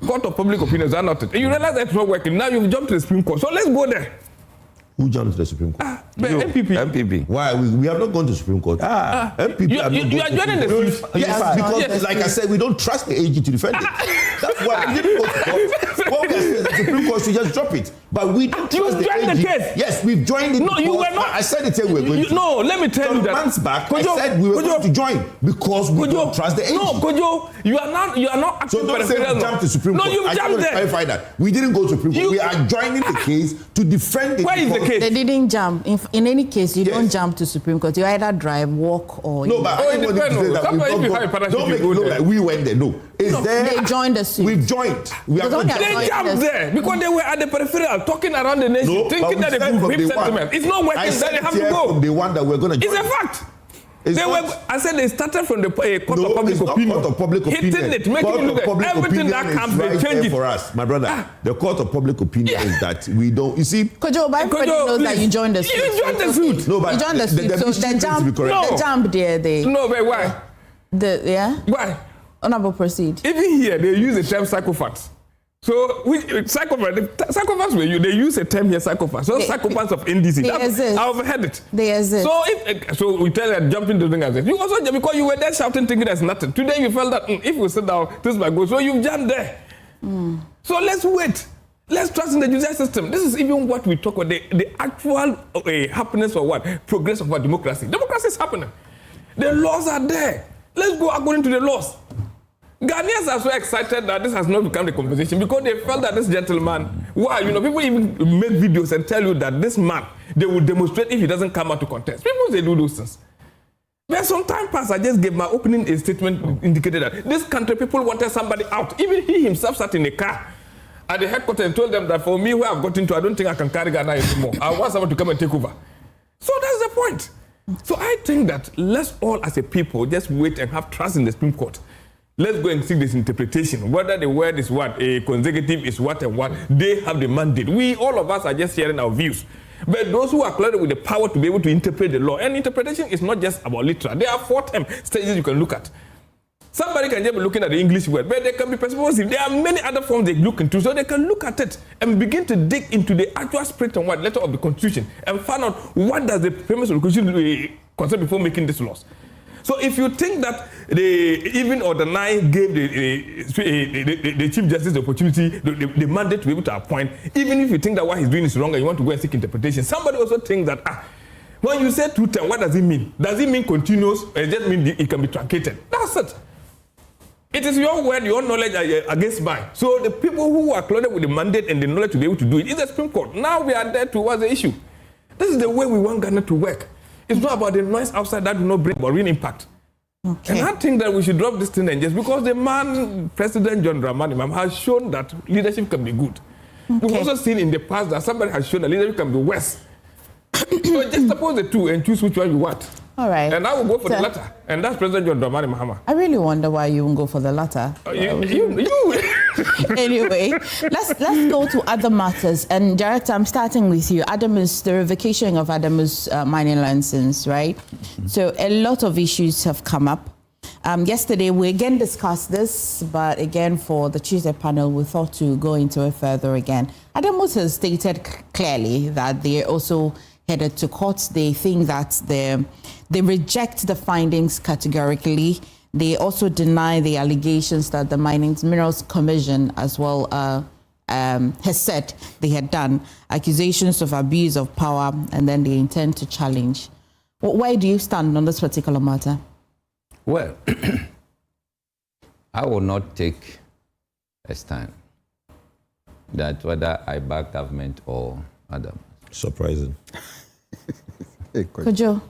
Speaker 5: Court of public opinions are not it. And you realize that's not working. Now you've jumped to the Supreme Court. So let's go there.
Speaker 2: Who jumped to the Supreme Court?
Speaker 5: MPP.
Speaker 2: Why? We have not gone to the Supreme Court. MPP
Speaker 5: you are joining the Supreme Court.
Speaker 2: Yes, because like I said, we don't trust the AG to defend it. That's why we didn't go to court. What we said, the Supreme Court should just drop it. But we don't trust the AG.
Speaker 5: You joined the case.
Speaker 2: Yes, we've joined it.
Speaker 5: No, you were not.
Speaker 2: I said it we were going to.
Speaker 5: No, let me tell you that.
Speaker 2: Months back, I said we were going to join because we don't trust the AG.
Speaker 5: No, Kojo, you are not acting.
Speaker 2: So don't say we jumped to Supreme Court.
Speaker 5: No, you've jumped there.
Speaker 2: Clarify that. We didn't go to Supreme Court. We are joining the case to defend it.
Speaker 5: Where is the case?
Speaker 17: They didn't jump. In any case, you don't jump to Supreme Court. You either drive, walk, or...
Speaker 2: No, but I didn't want to say that don't make it look like we went there. No.
Speaker 17: They joined the suit.
Speaker 2: We've joined.
Speaker 5: They jumped there because they were at the peripheral talking around the nation, thinking that they could whip sentiment. It's not working, then they have to go.
Speaker 2: From the one that we're going to join.
Speaker 5: It's a fact. I said they started from the court of public opinion.
Speaker 2: Court of public opinion.
Speaker 5: Hitting it, making it look like everything that comes, they change it.
Speaker 2: For us, my brother, the court of public opinion is that we don't, you see...
Speaker 17: Kojo, but everybody knows that you joined the suit.
Speaker 5: You joined the suit.
Speaker 2: No, but
Speaker 17: you joined the suit, so the jump there,
Speaker 5: No, but why? Why?
Speaker 17: Honorable, proceed.
Speaker 5: Even here, they use the term psychopaths. So, psychopaths, they use a term here, psychopaths. So, psychopaths of NDC.
Speaker 17: They exist.
Speaker 5: I've heard it.
Speaker 17: They exist.
Speaker 5: So we tell you, jump into the thing as if. You also jump because you were there shouting, thinking there's nothing. Today, you felt that if we sit down, this might go. So, you jumped there. So, let's wait. Let's trust in the judicial system. This is even what we talk about, the actual happiness or what? Progress of our democracy. Democracy is happening. The laws are there. Let's go according to the laws. Ghanaians are so excited that this has not become the conversation because they felt that this gentleman, people even make videos and tell you that this man, they will demonstrate if he doesn't come out to contest. People say do those things. But some time past, I just gave my opening statement indicated that this country, people wanted somebody out. Even he himself sat in a car at the headquarters and told them that for me, where I've gotten to, I don't think I can carry Ghana anymore. I want someone to come and take over. So that's the point. So I think that let's all as a people just wait and have trust in the Supreme Court. Let's go and see this interpretation. Whether the word is what, a consecutive is what and what, they have the mandate. All of us are just sharing our views. But those who are clothed with the power to be able to interpret the law, and interpretation is not just about literal. There are 4 stages you can look at. Somebody can just be looking at the English word, but they can be persuasive. There are many other forms they look into, so they can look at it and begin to dig into the actual spirit and what letter of the Constitution and find out what does the premise of the Constitution concern before making these laws. So if you think that even Order 9 gave the Chief Justice the opportunity, the mandate to be able to appoint, even if you think that what he's doing is wrong and you want to go and seek interpretation, somebody also thinks that, when you say 2 term, what does it mean? Does it mean continuous or it just mean it can be truncated? That's it. It is your word, your knowledge against mine. So the people who are clothed with the mandate and the knowledge to be able to do it is the Supreme Court. Now we are there towards the issue. This is the way we want Ghana to work. It's not about the noise outside that will not bring about real impact. Okay. And I think that we should drop this thing and just because the man, President John Dramani, has shown that leadership can be good. Okay. We've also seen in the past that somebody has shown that leadership can be worse. So just suppose the two and choose which one you want.
Speaker 17: All right.
Speaker 5: And I will go for the latter. And that's President John Dramani Mahama.
Speaker 17: I really wonder why you won't go for the latter.
Speaker 5: You
Speaker 17: Anyway, let's go to other matters. And Director, I'm starting with you. Adamus, the revocation of Adamus mining license, right? So a lot of issues have come up. Yesterday, we again discussed this, but again, for the Tuesday panel, we thought to go into it further again. Adamus has stated clearly that they also headed to court. They think that they reject the findings categorically. They also deny the allegations that the Minerals Commission as well has said they had done, accusations of abuse of power, and then they intend to challenge. Where do you stand on this particular matter?
Speaker 19: Well, I will not take a stand that whether I back government or Adam.
Speaker 2: Surprising.
Speaker 17: Kojo,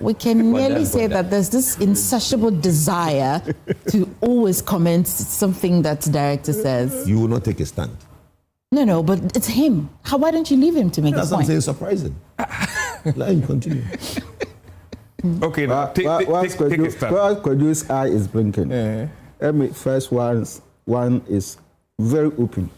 Speaker 17: we can merely say that there's this insatiable desire to always comment something that the director says.
Speaker 2: You will not take a stand.
Speaker 17: No, but it's him. Why don't you leave him to make
Speaker 2: That's
Speaker 17: the point?
Speaker 2: That's what I'm saying, surprising. Let him continue.
Speaker 5: Okay, now take a stand.
Speaker 18: While Kojo's eye is blinking, first one is very open.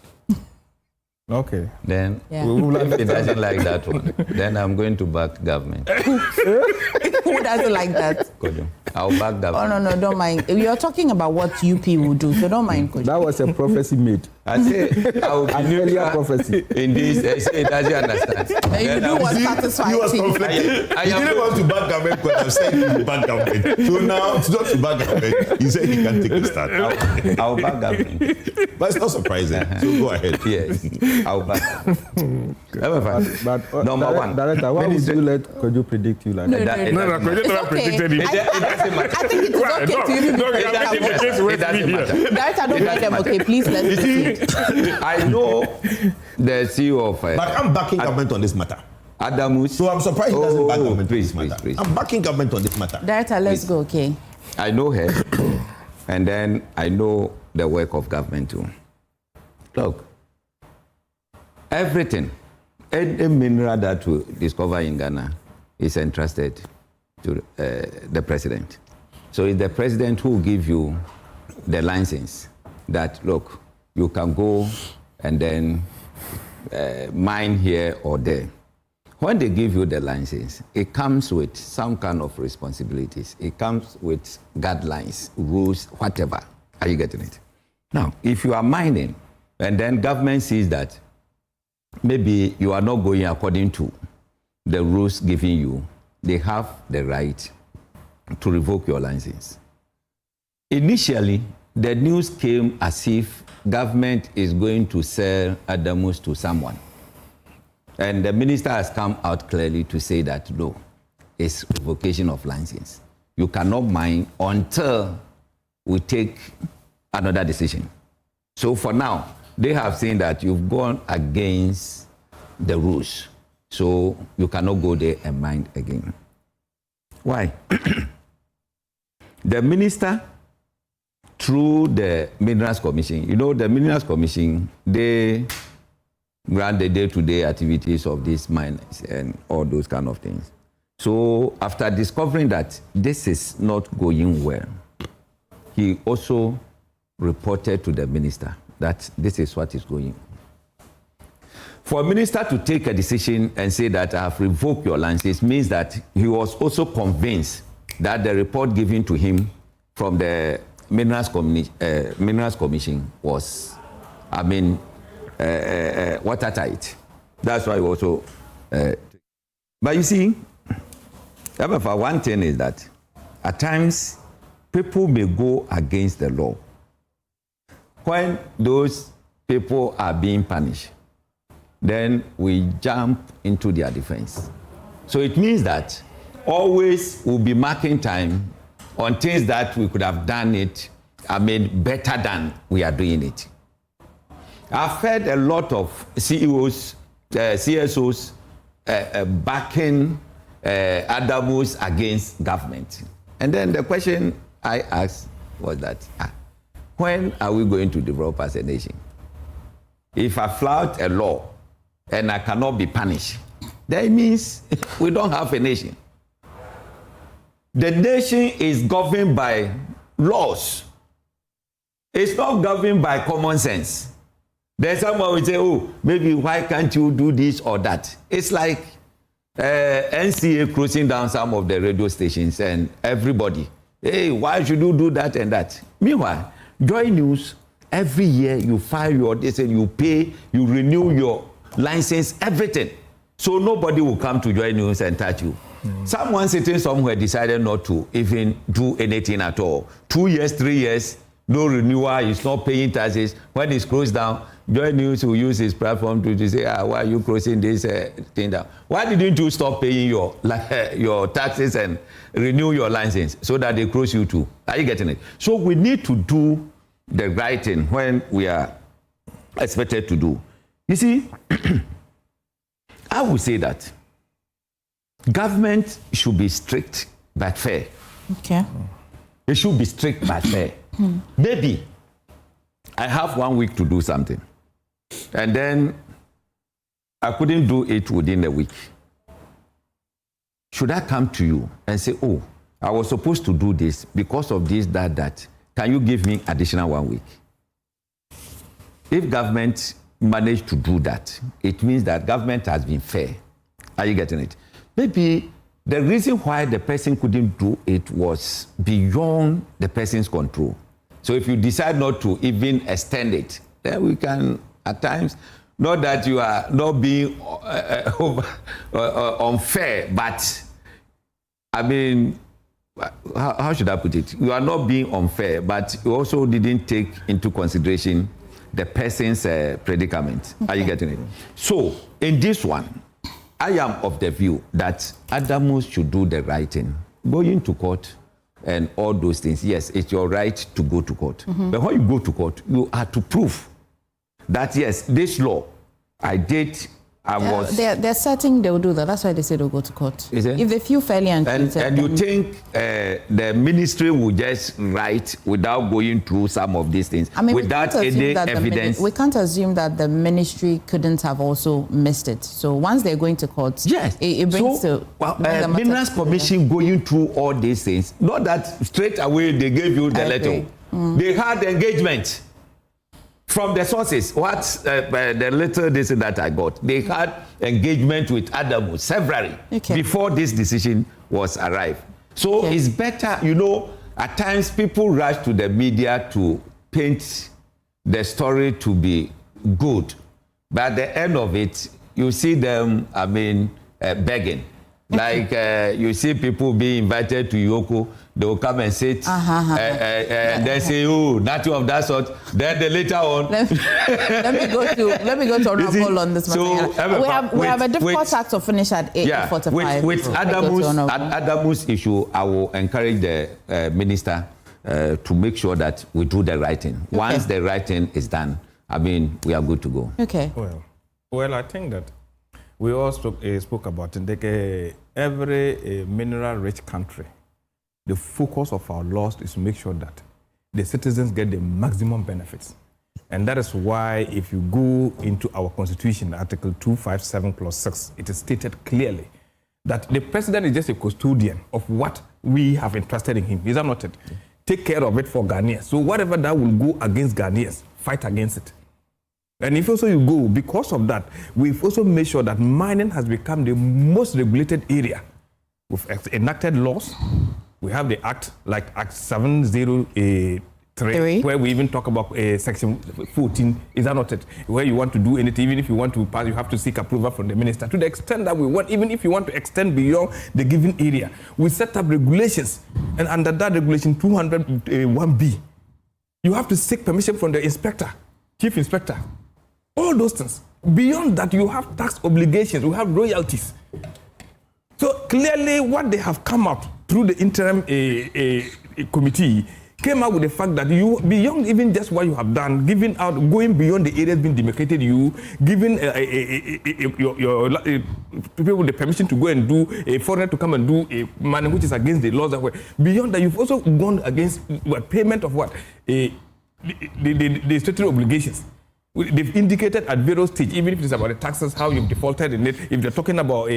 Speaker 19: Okay. Then,
Speaker 17: if
Speaker 19: he doesn't like that one, then I'm going to back government.
Speaker 17: Who doesn't like that?
Speaker 19: Kojo. I'll back government.
Speaker 17: Oh, no, don't mind. You're talking about what UP will do, so don't mind, Kojo.
Speaker 18: That was a prophecy made.
Speaker 19: I say, I will be
Speaker 18: an earlier prophecy.
Speaker 19: In this, I say, does he understand?
Speaker 17: You do what satisfies
Speaker 2: He was conflicted. He didn't want to back government because I'm saying he will back government. So now, it's not to back government. He said he can take a stand.
Speaker 19: I'll back government.
Speaker 2: But it's not surprising. So go ahead.
Speaker 19: Yes, I'll back.
Speaker 18: But
Speaker 19: number one.
Speaker 18: Director, why would you let Kojo predict you like that?
Speaker 5: No, Kojo never predicted it.
Speaker 19: It doesn't matter.
Speaker 17: I think it is okay to even be
Speaker 19: It doesn't matter.
Speaker 17: Director, don't let them. Okay, please let's proceed.
Speaker 19: I know the CEO of...
Speaker 2: but I'm backing government on this matter.
Speaker 19: Adamus.
Speaker 2: So I'm surprised he doesn't back government
Speaker 19: please,
Speaker 2: on this matter.
Speaker 19: Please.
Speaker 2: I'm backing government on this matter.
Speaker 17: Director, let's go, okay?
Speaker 19: I know her, and then I know the work of government too. Look, everything, any mineral that we discover in Ghana is entrusted to the president. So it's the president who will give you the license that, look, you can go and then mine here or there. When they give you the license, it comes with some kind of responsibilities. It comes with guidelines, rules, whatever. Are you getting it? Now, if you are mining, and then government sees that maybe you are not going according to the rules given you, they have the right to revoke your license. Initially, the news came as if government is going to sell Adamus to someone. And the minister has come out clearly to say that, no, it's revocation of license. You cannot mine until we take another decision. So for now, they have seen that you've gone against the rules. So you cannot go there and mine again. Why? The minister, through the Minerals Commission, you know, the Minerals Commission, they run the day-to-day activities of these miners and all those kind of things. So after discovering that this is not going well, he also reported to the minister that this is what is going on. For a minister to take a decision and say that I have revoked your license means that he was also convinced that the report given to him from the Minerals Commission was, watertight. That's why he also... but you see, Emefa, one thing is that at times, people may go against the law. When those people are being punished, then we jump into their defense. So it means that always we'll be marking time on things that we could have done it, better than we are doing it. I've heard a lot of CEOs, CSOs backing Adamus against government. And then the question I asked was that, when are we going to develop as a nation? If I flout a law and I cannot be punished, that means we don't have a nation. The nation is governed by laws. It's not governed by common sense. Then someone will say, oh, maybe why can't you do this or that? It's like NCA closing down some of the radio stations and everybody, hey, why should you do that and that? Meanwhile, Joy News, every year you file your this and you pay, you renew your license, everything. So nobody will come to Joy News and touch you. Someone sitting somewhere decided not to even do anything at all. 2 years, 3 years, no renewal, he's not paying taxes. When it's closed down, Joy News will use his platform to say, why are you closing this thing down? Why didn't you stop paying your taxes and renew your license so that they close you too? Are you getting it? So we need to do the right thing when we are expected to do. You see, I would say that government should be strict but fair.
Speaker 17: Okay.
Speaker 19: It should be strict but fair. Maybe I have 1 week to do something, and then I couldn't do it within a week. Should I come to you and say, oh, I was supposed to do this because of this, that, can you give me additional 1 week? If government managed to do that, it means that government has been fair. Are you getting it? Maybe the reason why the person couldn't do it was beyond the person's control. So if you decide not to even extend it, then we can, at times, not that you are not being unfair, but I mean, how should I put it? You are not being unfair, but you also didn't take into consideration the person's predicament. Okay. Are you getting it? So in this one, I am of the view that Adamus should do the right thing. Going to court and all those things, yes, it's your right to go to court. But when you go to court, you are to prove that, yes, this law,
Speaker 17: They're certain they will do that. That's why they say they'll go to court.
Speaker 19: Is it?
Speaker 17: If they feel fairly untreated.
Speaker 19: And you think the ministry will just write without going through some of these things, without any evidence?
Speaker 17: We can't assume that the ministry couldn't have also missed it. So once they're going to court,
Speaker 19: yes,
Speaker 17: it brings
Speaker 19: Minerals Commission going through all these things. Not that straight away they gave you the letter. They had engagement. From the sources, the little this that I got, they had engagement with Adamus severally before this decision was arrived. So it's better, at times people rush to the media to paint the story to be good. But at the end of it, you see them, begging. Like you see people being invited to Yoko, they will come and sit, and they say, "Oh, nothing of that sort." Then they later on,
Speaker 17: let me go to Honorable on this matter. So we have a difficult task to finish at 8:45.
Speaker 19: With Adamus issue, I will encourage the minister to make sure that we do the right thing. Once the right thing is done, we are good to go.
Speaker 17: Okay.
Speaker 5: Well, I think that we all spoke about it. Every mineral-rich country, the focus of our laws is to make sure that the citizens get the maximum benefits. And that is why if you go into our constitution, Article 257 Clause 6, it is stated clearly that the president is just a custodian of what we have entrusted in him. Is that not it? Take care of it for Ghanaians. So whatever that will go against Ghanaians, fight against it. And if also you go, because of that, we've also made sure that mining has become the most regulated area. We've enacted laws. We have the Act, like Act 703, where we even talk about Section 14. Is that not it? Where you want to do anything, even if you want to pass, you have to seek approval from the minister. To the extent that we want, even if you want to extend beyond the given area, we set up regulations. And under that regulation 201B, you have to seek permission from the inspector, chief inspector. All those things. Beyond that, you have tax obligations, you have royalties. So clearly what they have come out through the interim committee came out with the fact that you, beyond even just what you have done, going beyond the areas being demarcated, you giving your people the permission to go and do a foreigner to come and do a money which is against the laws that were. Beyond that, you've also gone against payment of the statutory obligations. They've indicated at various stages, even if it's about the taxes, how you've defaulted in it. If they're talking about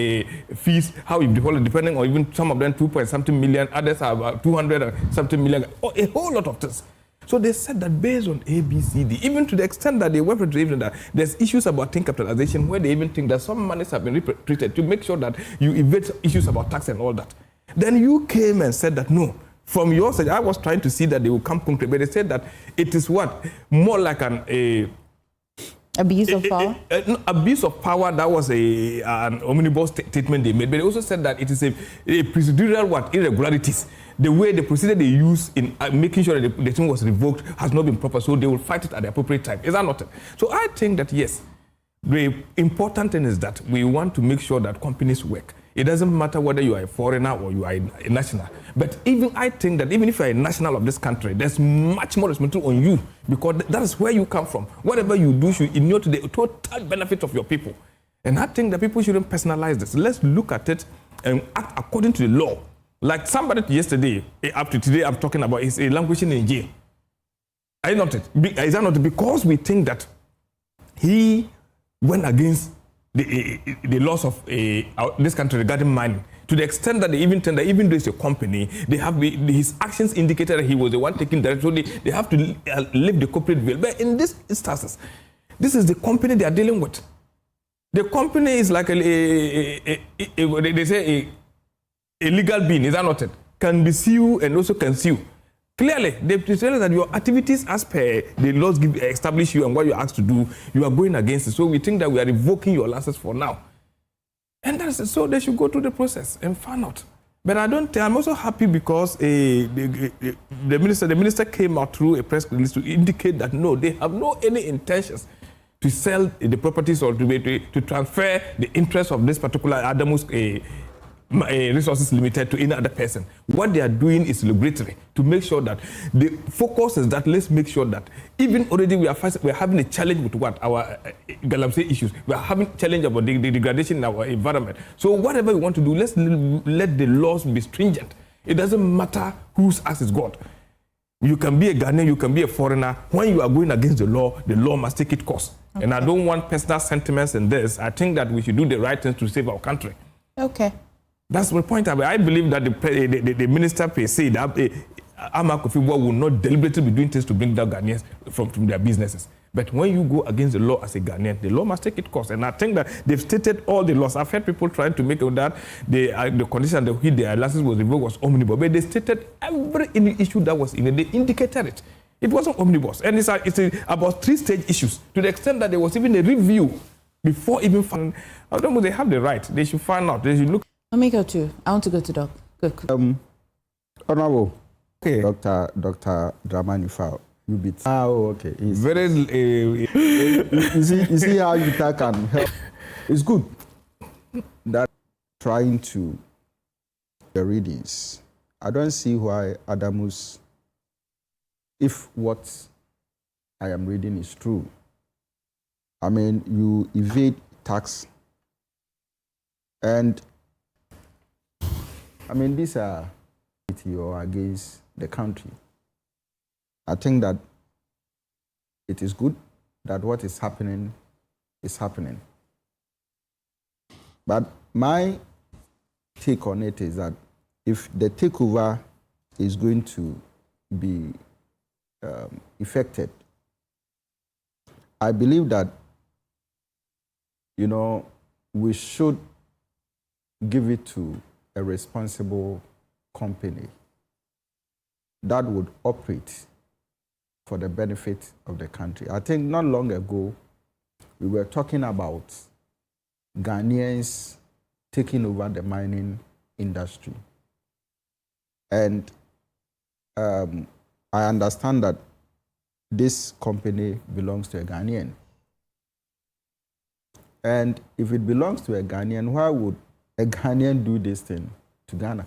Speaker 5: fees, how you've defaulted, depending on even some of them 2 point something million, others are about 200 something million, or a whole lot of things. So they said that based on A, B, C, D, even to the extent that they went to even that there's issues about thing capitalization where they even think that some monies have been treated to make sure that you evade issues about tax and all that. Then you came and said that no. From your side, I was trying to see that they will come concrete, but they said that it is what? More like
Speaker 17: abuse of power?
Speaker 5: Abuse of power, that was an omnibus statement they made. But they also said that it is a procedural irregularities. The way the procedure they use in making sure that the thing was revoked has not been proper, so they will fight it at the appropriate time. Is that not it? So I think that, yes, the important thing is that we want to make sure that companies work. It doesn't matter whether you are a foreigner or you are a national. But even I think that even if you are a national of this country, there's much more responsibility on you because that is where you come from. Whatever you do should inure to the total benefit of your people. And I think that people shouldn't personalize this. Let's look at it and act according to the law. Like somebody yesterday, up to today, I'm talking about is a languishing in jail. Is that not because we think that he went against the laws of this country regarding mining, to the extent that they even think that even though it's a company, they have his actions indicated that he was the one taking direction, so they have to leave the corporate veil. But in this instances, this is the company they are dealing with. The company is like they say a legal being, is that not it? Can be sued and also can sue. Clearly, they tell us that your activities as per the laws establish you and what you're asked to do, you are going against it. So we think that we are revoking your license for now. And that's it. So they should go through the process and find out. But I'm also happy because the minister came out through a press release to indicate that no, they have no any intentions to sell the properties or to transfer the interest of this particular Adamus Resources Limited to any other person. What they are doing is liberatory to make sure that the focus is that let's make sure that even already we are having a challenge with what our Galamsey issues. We are having a challenge about the degradation in our environment. So whatever we want to do, let's let the laws be stringent. It doesn't matter whose ass is God. You can be a Ghanaian, you can be a foreigner. When you are going against the law must take its course. Okay. And I don't want personal sentiments in this. I think that we should do the right things to save our country.
Speaker 17: Okay.
Speaker 5: That's my point. I believe that the minister per se, that Akufo-Addo will not deliberately be doing things to bring down Ghanaians from their businesses. But when you go against the law as a Ghanaian, the law must take its course. And I think that they've stated all the laws. I've heard people trying to make it that the condition that their license was revoked was omnibus. But they stated every issue that was in it. They indicated it. It wasn't omnibus. And it's about 3-stage issues to the extent that there was even a review before even finding. I don't know, they have the right. They should find out. They should look.
Speaker 17: Let me go too. I want to go to Doc. Good.
Speaker 18: Honorable, okay. Dr. Dramani Fowl. You beat. Okay.
Speaker 5: Very.
Speaker 18: You see how you can help. It's good that trying to the readings. I don't see why Adamus, if what I am reading is true. I mean, you evade tax and I mean, these are or against the country. I think that it is good that what is happening is happening. But my take on it is that if the takeover is going to be effected, I believe that, we should give it to a responsible company that would operate for the benefit of the country. I think not long ago, we were talking about Ghanaians taking over the mining industry. And I understand that this company belongs to a Ghanaian. And if it belongs to a Ghanaian, why would a Ghanaian do this thing to Ghana?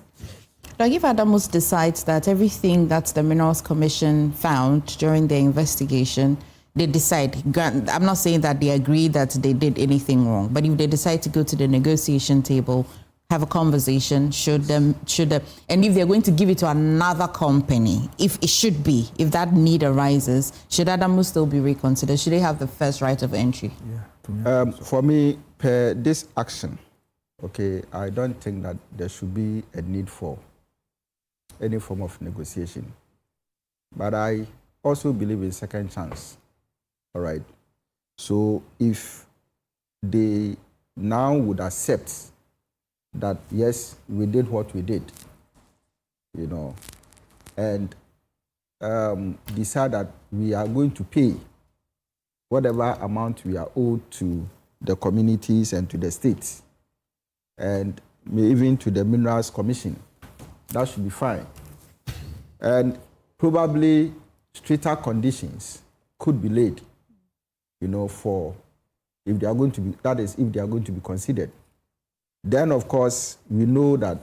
Speaker 17: Like if Adamus decides that everything that the Minerals Commission found during their investigation, they decide, I'm not saying that they agree that they did anything wrong, but if they decide to go to the negotiation table, have a conversation, and if they're going to give it to another company, if that need arises, should Adamus still be reconsidered? Should they have the first right of entry?
Speaker 18: Yeah. For me, per this action, okay, I don't think that there should be a need for any form of negotiation. But I also believe in second chance. All right. So if they now would accept that, yes, we did what we did, and decide that we are going to pay whatever amount we are owed to the communities and to the states, and even to the Minerals Commission, that should be fine. And probably stricter conditions could be laid, for if they are going to be, that is, if they are going to be considered. Then, of course, we know that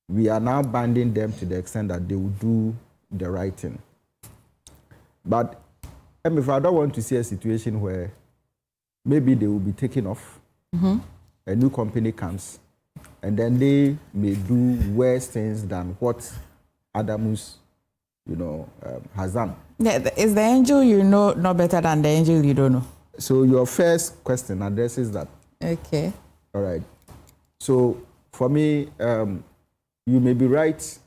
Speaker 18: we are now binding them to the extent that they will do the right thing. But if I don't want to see a situation where maybe they will be taken off, a new company comes, and then they may do worse things than what Adamus, has done.
Speaker 17: Is the angel you know no better than the angel you don't know?
Speaker 18: So your first question addresses that.
Speaker 17: Okay.
Speaker 18: All right. So for me, you may be right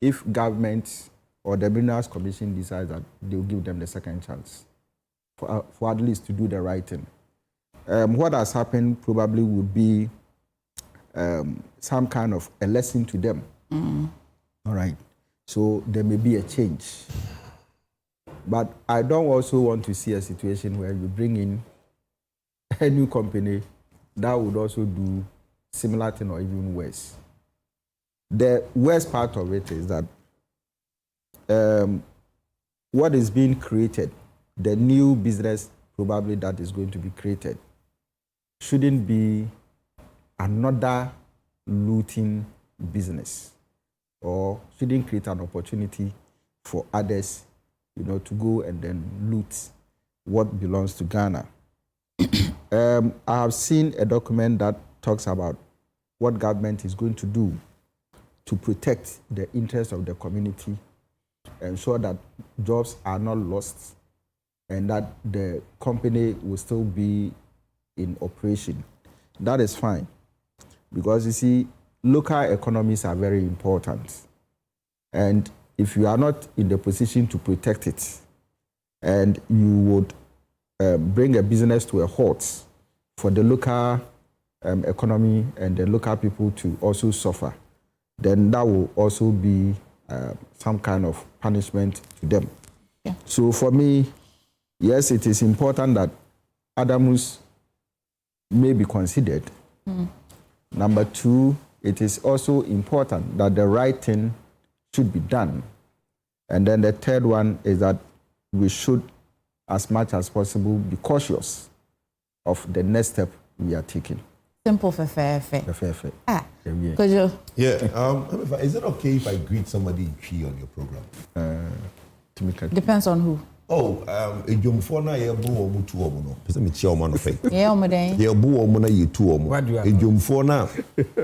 Speaker 18: if government or the Minerals Commission decides that they will give them the second chance for at least to do the right thing. What has happened probably would be some kind of a lesson to them. All right. So there may be a change. But I don't also want to see a situation where you bring in a new company that would also do similar thing or even worse. The worst part of it is that what is being created, the new business probably that is going to be created, shouldn't be another looting business, or shouldn't create an opportunity for others, to go and then loot what belongs to Ghana. I have seen a document that talks about what government is going to do to protect the interests of the community, ensure that jobs are not lost, and that the company will still be in operation. That is fine. Because you see, local economies are very important. And if you are not in the position to protect it, and you would bring a business to a halt for the local economy and the local people to also suffer, then that will also be some kind of punishment to them. Yeah. So for me, yes, it is important that Adamus may be considered. Number two, it is also important that the right thing should be done. And then the third one is that we should, as much as possible, be cautious of the next step we are taking.
Speaker 17: Simple for fair.
Speaker 2: Kojo. Yeah. Is it okay if I greet somebody in Chi on your program?
Speaker 17: Depends on who.
Speaker 2: Oh, a Jumfona, you boo two or no. Is it Chioma of faith?
Speaker 17: Yeah, Omaday.
Speaker 2: You boo or you two or more. A Jumfona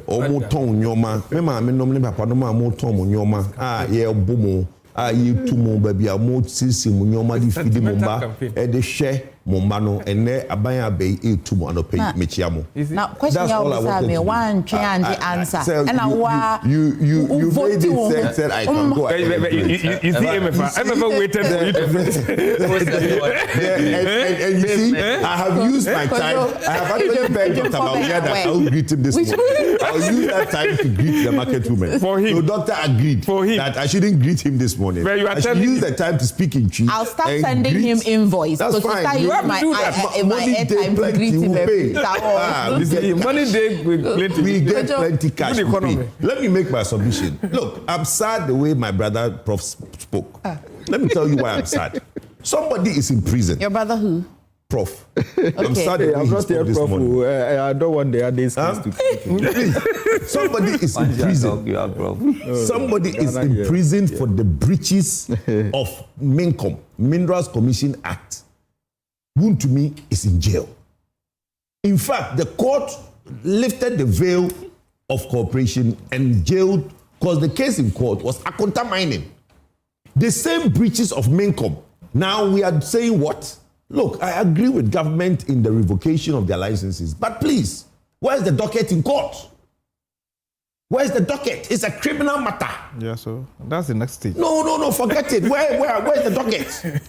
Speaker 2: or more tone yoma. Remember, I'm normally Papanoma more tom on yoma. Ah, yeah, boomo. Ah, you two more baby, a more sissy munyoma di fidi mumba, and the share mumbano, and there a buyer bay a two more pay Michiamo.
Speaker 17: Now, question you always have me one change answer. And I
Speaker 2: you made it said I can go.
Speaker 5: You see, Emefa waited for you to
Speaker 2: and you see, I have used my time. I have actually begged Dr. Mawia that I will greet him this morning. I'll use that time to greet the market woman.
Speaker 5: For him.
Speaker 2: So doctor agreed
Speaker 5: for him
Speaker 2: that I shouldn't greet him this morning. I should use the time to speak in Chi.
Speaker 17: I'll start sending him invoice.
Speaker 2: That's fine.
Speaker 17: My airtime to greet him.
Speaker 5: Money day
Speaker 2: we get plenty cash to pay. Let me make my submission. Look, I'm sad the way my brother Prof spoke. Let me tell you why I'm sad. Somebody is in prison.
Speaker 17: Your brother who?
Speaker 2: Prof. Okay. I'm sad the way
Speaker 18: I'm not here, Prof. I don't want the others
Speaker 2: to somebody is in prison. Somebody is in prison for the breaches of MINCOM, Minerals Commission Act. Who to me is in jail. In fact, the court lifted the veil of cooperation and jailed, because the case in court was Akonta mining. The same breaches of MINCOM. Now we are saying what? Look, I agree with government in the revocation of their licenses, but please, where's the docket in court? Where's the docket? It's a criminal matter.
Speaker 5: Yeah, so that's the next stage.
Speaker 2: No, forget it. Where's the docket?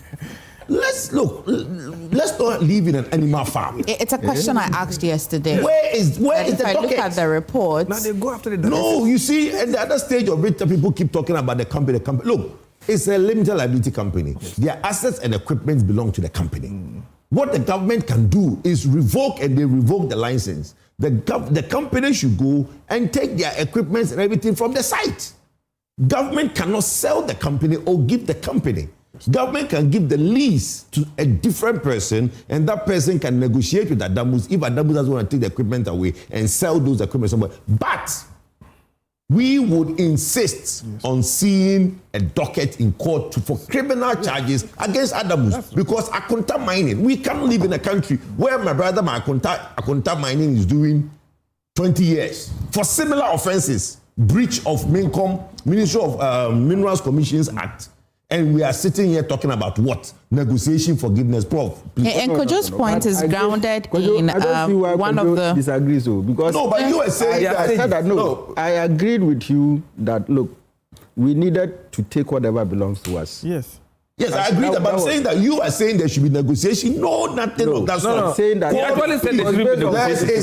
Speaker 2: Let's not live in an animal farm.
Speaker 17: It's a question I asked yesterday.
Speaker 2: Where is the docket?
Speaker 17: If I look at the report,
Speaker 5: now they go after the docket.
Speaker 2: No, you see, at the other stage of it, people keep talking about the company. Look, it's a limited liability company. Yes. Their assets and equipment belong to the company. What the government can do is revoke, and they revoke the license. The company should go and take their equipment and everything from the site. Government cannot sell the company or give the company. Government can give the lease to a different person, and that person can negotiate with Adamus if Adamus doesn't want to take the equipment away and sell those equipment somewhere. But we would insist on seeing a docket in court for criminal charges against Adamus, because Akonta mining, we can't live in a country where my brother Akonta mining is doing 20 years for similar offenses, breach of MINCOM, Ministry of Minerals Commissions Act. And we are sitting here talking about what? Negotiation, forgiveness, Prof.
Speaker 17: And Kojo's point is grounded in one of the...
Speaker 18: disagree, so because...
Speaker 2: No, but you were saying
Speaker 18: I agreed with you that, look, we needed to take whatever belongs to us.
Speaker 5: Yes.
Speaker 2: Yes, I agree, but I'm saying that you are saying there should be negotiation. No, nothing of that sort.
Speaker 18: I'm saying that...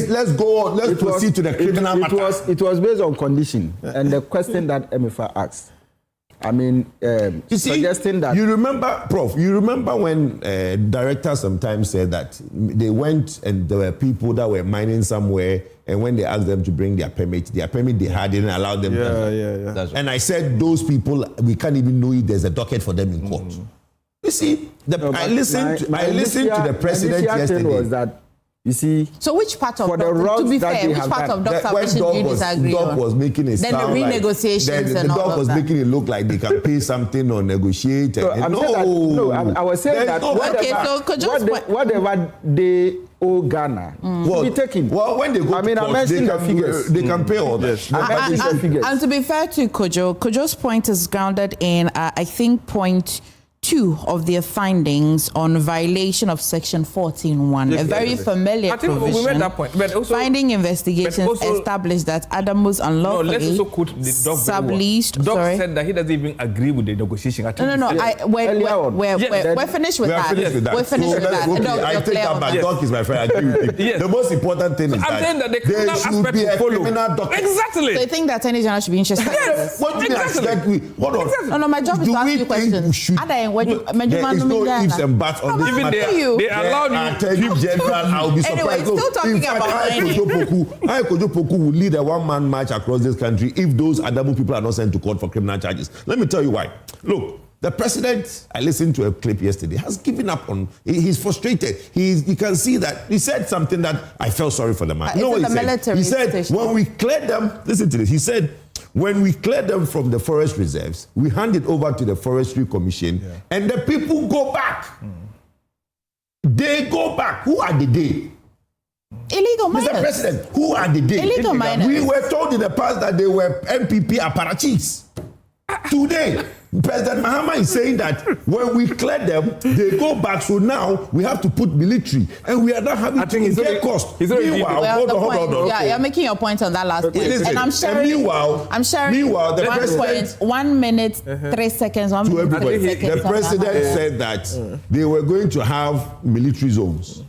Speaker 2: Let's go on. Let's proceed to the criminal matter.
Speaker 18: It was based on condition. And the question that Emefa asked, I mean,
Speaker 2: you see,
Speaker 18: suggesting that...
Speaker 2: You remember, Prof, when directors sometimes said that they went and there were people that were mining somewhere, and when they asked them to bring their permit they had didn't allow them.
Speaker 5: Yeah.
Speaker 2: And I said, those people, we can't even know if there's a docket for them in court. You see, I listened to the president yesterday.
Speaker 18: Was that, you see,
Speaker 17: so which part of to be fair, which part of Dr. Vision do you disagree
Speaker 2: Doc
Speaker 17: on?
Speaker 2: was making it
Speaker 17: then
Speaker 2: sound
Speaker 17: the renegotiations
Speaker 2: the Doc was making it look like they can pay something or negotiate.
Speaker 18: So I was saying that whatever they owe Ghana will be taken.
Speaker 2: Well, when they go to court, they can pay all that.
Speaker 17: And to be fair to Kojo's point is grounded in, I think, point 2 of their findings on violation of Section 14.1, a very familiar provision.
Speaker 5: We made that point. But also,
Speaker 17: finding investigations established that Adamus unlawfully subleased.
Speaker 5: Doc said that he doesn't even agree with the negotiation.
Speaker 17: We're finished with that. We're finished with that.
Speaker 2: I take that back. Doc is my friend. I agree with him. The most important thing is that there should be a criminal docket.
Speaker 5: Exactly.
Speaker 17: So I think that Attorney General should be interested in this.
Speaker 2: What do you expect? Hold on.
Speaker 17: No, my job is to ask you questions.
Speaker 2: There is no ifs and buts on this matter.
Speaker 5: They allowed you.
Speaker 2: Attorney General, I'll be surprised.
Speaker 17: Anyway, still talking about
Speaker 2: Kojo Poku will lead a one-man march across this country if those Adamu people are not sent to court for criminal charges. Let me tell you why. Look, the president, I listened to a clip yesterday, has given up on, he's frustrated. You can see that he said something that I felt sorry for the man. You know what he said? He said, when we cleared them, listen to this, he said, when we clear them from the forest reserves, we hand it over to the Forestry Commission, and the people go back. They go back. Who are the they?
Speaker 17: Illegal miners.
Speaker 2: Mr. President, who are the they?
Speaker 17: Illegal miners.
Speaker 2: We were told in the past that they were MPP apparatchiks. Today, President Mahama is saying that when we clear them, they go back. So now we have to put military, and we are not having to incur cost. Meanwhile, hold on.
Speaker 17: Yeah, you're making your point on that last point, and I'm sharing.
Speaker 2: Meanwhile, the president,
Speaker 17: 1 minute, 3 seconds. 1 minute, 3 seconds.
Speaker 2: The president said that they were going to have military zones.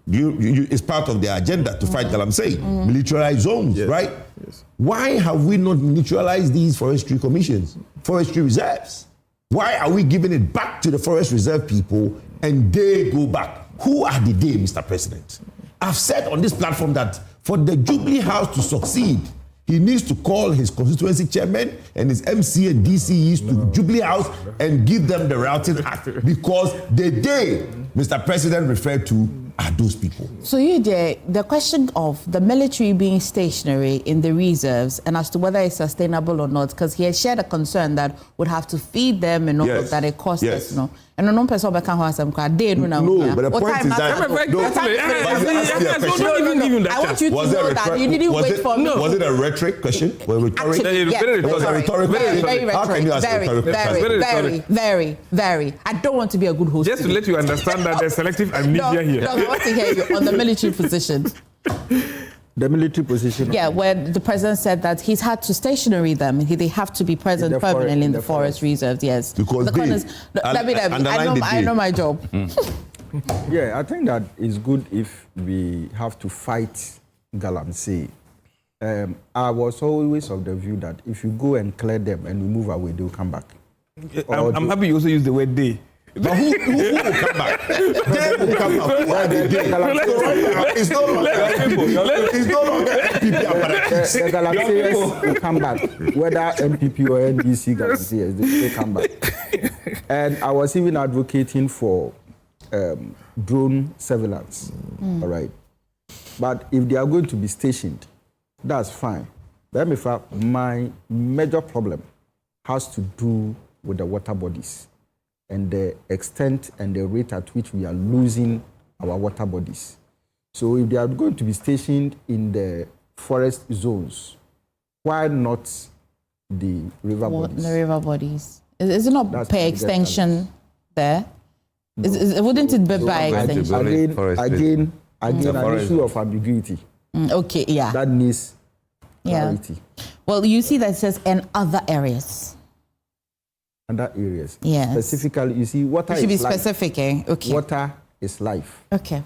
Speaker 2: It's part of their agenda to fight Galamsey. Militarized zones, right? Yes. Why have we not militarized these forestry commissions, forestry reserves? Why are we giving it back to the forest reserve people and they go back? Who are the they, Mr. President? I've said on this platform that for the Jubilee House to succeed, he needs to call his constituency chairman and his MC and DCEs to Jubilee House and give them the routing act, because the day Mr. President referred to are those people.
Speaker 17: So the question of the military being stationary in the reserves and as to whether it's sustainable or not, because he has shared a concern that would have to feed them and all of that it costs us, no. And no person can have some car.
Speaker 2: No, but the point is that
Speaker 17: I want you to know that you didn't wait for me.
Speaker 2: Was it a rhetoric question?
Speaker 17: It was a rhetorical question. How can you ask a rhetorical question? Very. I don't want to be a good host.
Speaker 5: Just to let you understand that there's selective amnesia here.
Speaker 17: I want to hear you on the military position.
Speaker 18: The military position.
Speaker 17: Yeah, where the president said that he's had to stationary them. They have to be present permanently in the forest reserves. Yes,
Speaker 2: because
Speaker 17: I know my job.
Speaker 18: Yeah, I think that it's good if we have to fight galamsey. I was always of the view that if you go and clear them and you move away, they'll come back.
Speaker 5: I'm happy you also use the word they.
Speaker 2: But who will come back? They will come back. Why they? It's no longer
Speaker 18: The Galaxians will come back. Whether MPP or NDC Galaxians, they come back. And I was even advocating for drone surveillance. All right. But if they are going to be stationed, that's fine. But Emefa, my major problem has to do with the water bodies and the extent and the rate at which we are losing our water bodies. So if they are going to be stationed in the forest zones, why not the river bodies?
Speaker 17: The river bodies. Is it not per extension there? No. Wouldn't it be by extension?
Speaker 18: Again, an issue of ambiguity.
Speaker 17: Okay, yeah.
Speaker 18: That needs clarity.
Speaker 17: Well, you see that it says in other areas.
Speaker 18: Other areas.
Speaker 17: Yeah.
Speaker 18: Specifically, you see, water is life.
Speaker 17: It should be specific, eh? Okay.
Speaker 18: Water is life.
Speaker 17: Okay.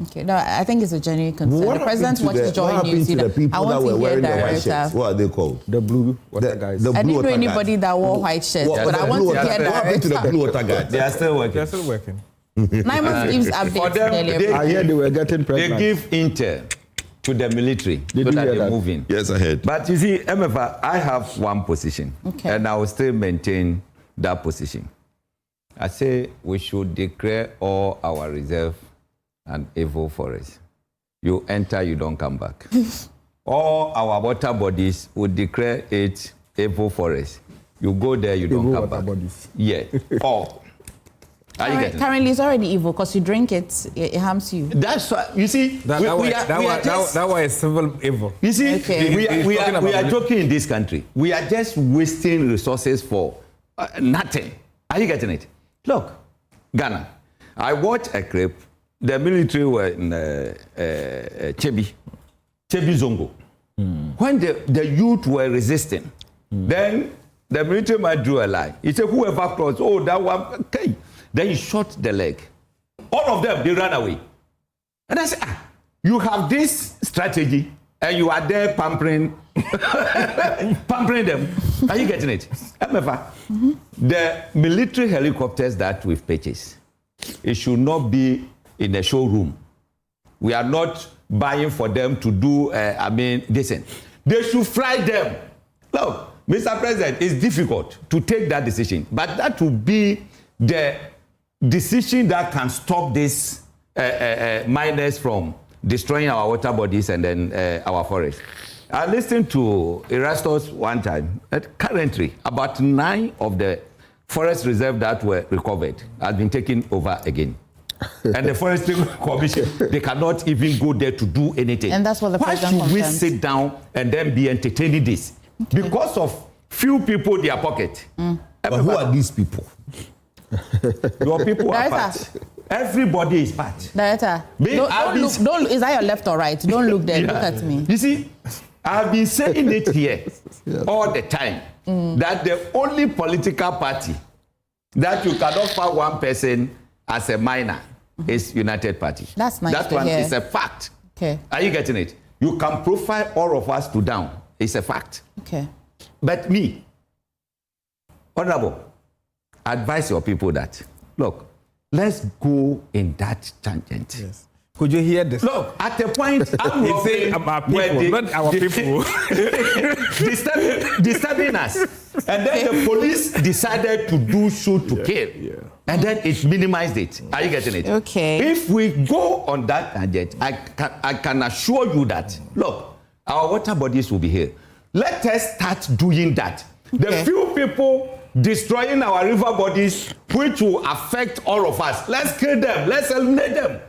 Speaker 17: Okay. No, I think it's a genuine concern.
Speaker 2: What
Speaker 17: the president wants to join you.
Speaker 2: See the people that were wearing the white shirts? What are they called?
Speaker 18: The blue water guys.
Speaker 17: I didn't know anybody that wore white shirts, but I want to hear
Speaker 2: that. What happened to the blue water guys?
Speaker 19: They are still working.
Speaker 5: They're still working.
Speaker 17: 9 months gives updates.
Speaker 18: I hear they were getting pregnant.
Speaker 19: They give intel to the military so that they move in.
Speaker 2: Yes, ahead.
Speaker 19: But you see, Emefa, I have one position, and I will still maintain that position. I say we should declare all our reserve and evil forests. You enter, you don't come back. All our water bodies would declare it evil forest. You go there, you don't come back.
Speaker 18: Bodies.
Speaker 19: Yeah, all.
Speaker 17: Currently, it's already evil because you drink it, it harms you.
Speaker 19: That's why, you see,
Speaker 5: that was a civil evil.
Speaker 19: You see, we are joking in this country. We are just wasting resources for nothing. Are you getting it? Look, Ghana. I watched a clip. The military were in Chebi Zongo. When the youth were resisting, then the military man drew a line. He said, whoever crossed, oh, that one, okay. Then he shot the leg. All of them, they ran away. And I said, you have this strategy, and you are there pampering them. Are you getting it? Emefa, the military helicopters that we've purchased, it should not be in a showroom. We are not buying for them to do, listen. They should fly them. Look, Mr. President, it's difficult to take that decision, but that will be the decision that can stop these miners from destroying our water bodies and then our forests. I listened to Erastus one time. Currently, about 9 of the forest reserves that were recovered have been taken over again. And the Forestry Commission, they cannot even go there to do anything.
Speaker 17: And that's what the president
Speaker 19: Why should we sit down and then be entertaining this? Okay. Because of few people in their pocket.
Speaker 2: But who are these people?
Speaker 19: Your people are part. Everybody is part.
Speaker 17: Director, don't look, is that your left or right? Don't look there, look at me.
Speaker 19: You see, I've been saying it here all the time, that the only political party that you cannot find one person as a minor is United Party.
Speaker 17: That's nice
Speaker 19: That
Speaker 17: to
Speaker 19: one
Speaker 17: hear.
Speaker 19: is a fact.
Speaker 17: Okay.
Speaker 19: Are you getting it? You can profile all of us to down. It's a fact.
Speaker 17: Okay.
Speaker 19: But me, Honorable, advise your people that, look, let's go in that tangent.
Speaker 5: Yes. Could you hear this?
Speaker 19: Look, at the point, I'm
Speaker 5: saying about people, not our people.
Speaker 19: disturbing us. And then the police decided to do shoot to kill. Yeah. And then it minimized it. Are you getting it?
Speaker 17: Okay.
Speaker 19: If we go on that tangent, I can assure you that, look, our water bodies will be here. Let us start doing that. Okay. The few people destroying our river bodies, which will affect all of us, let's kill them, let's eliminate them.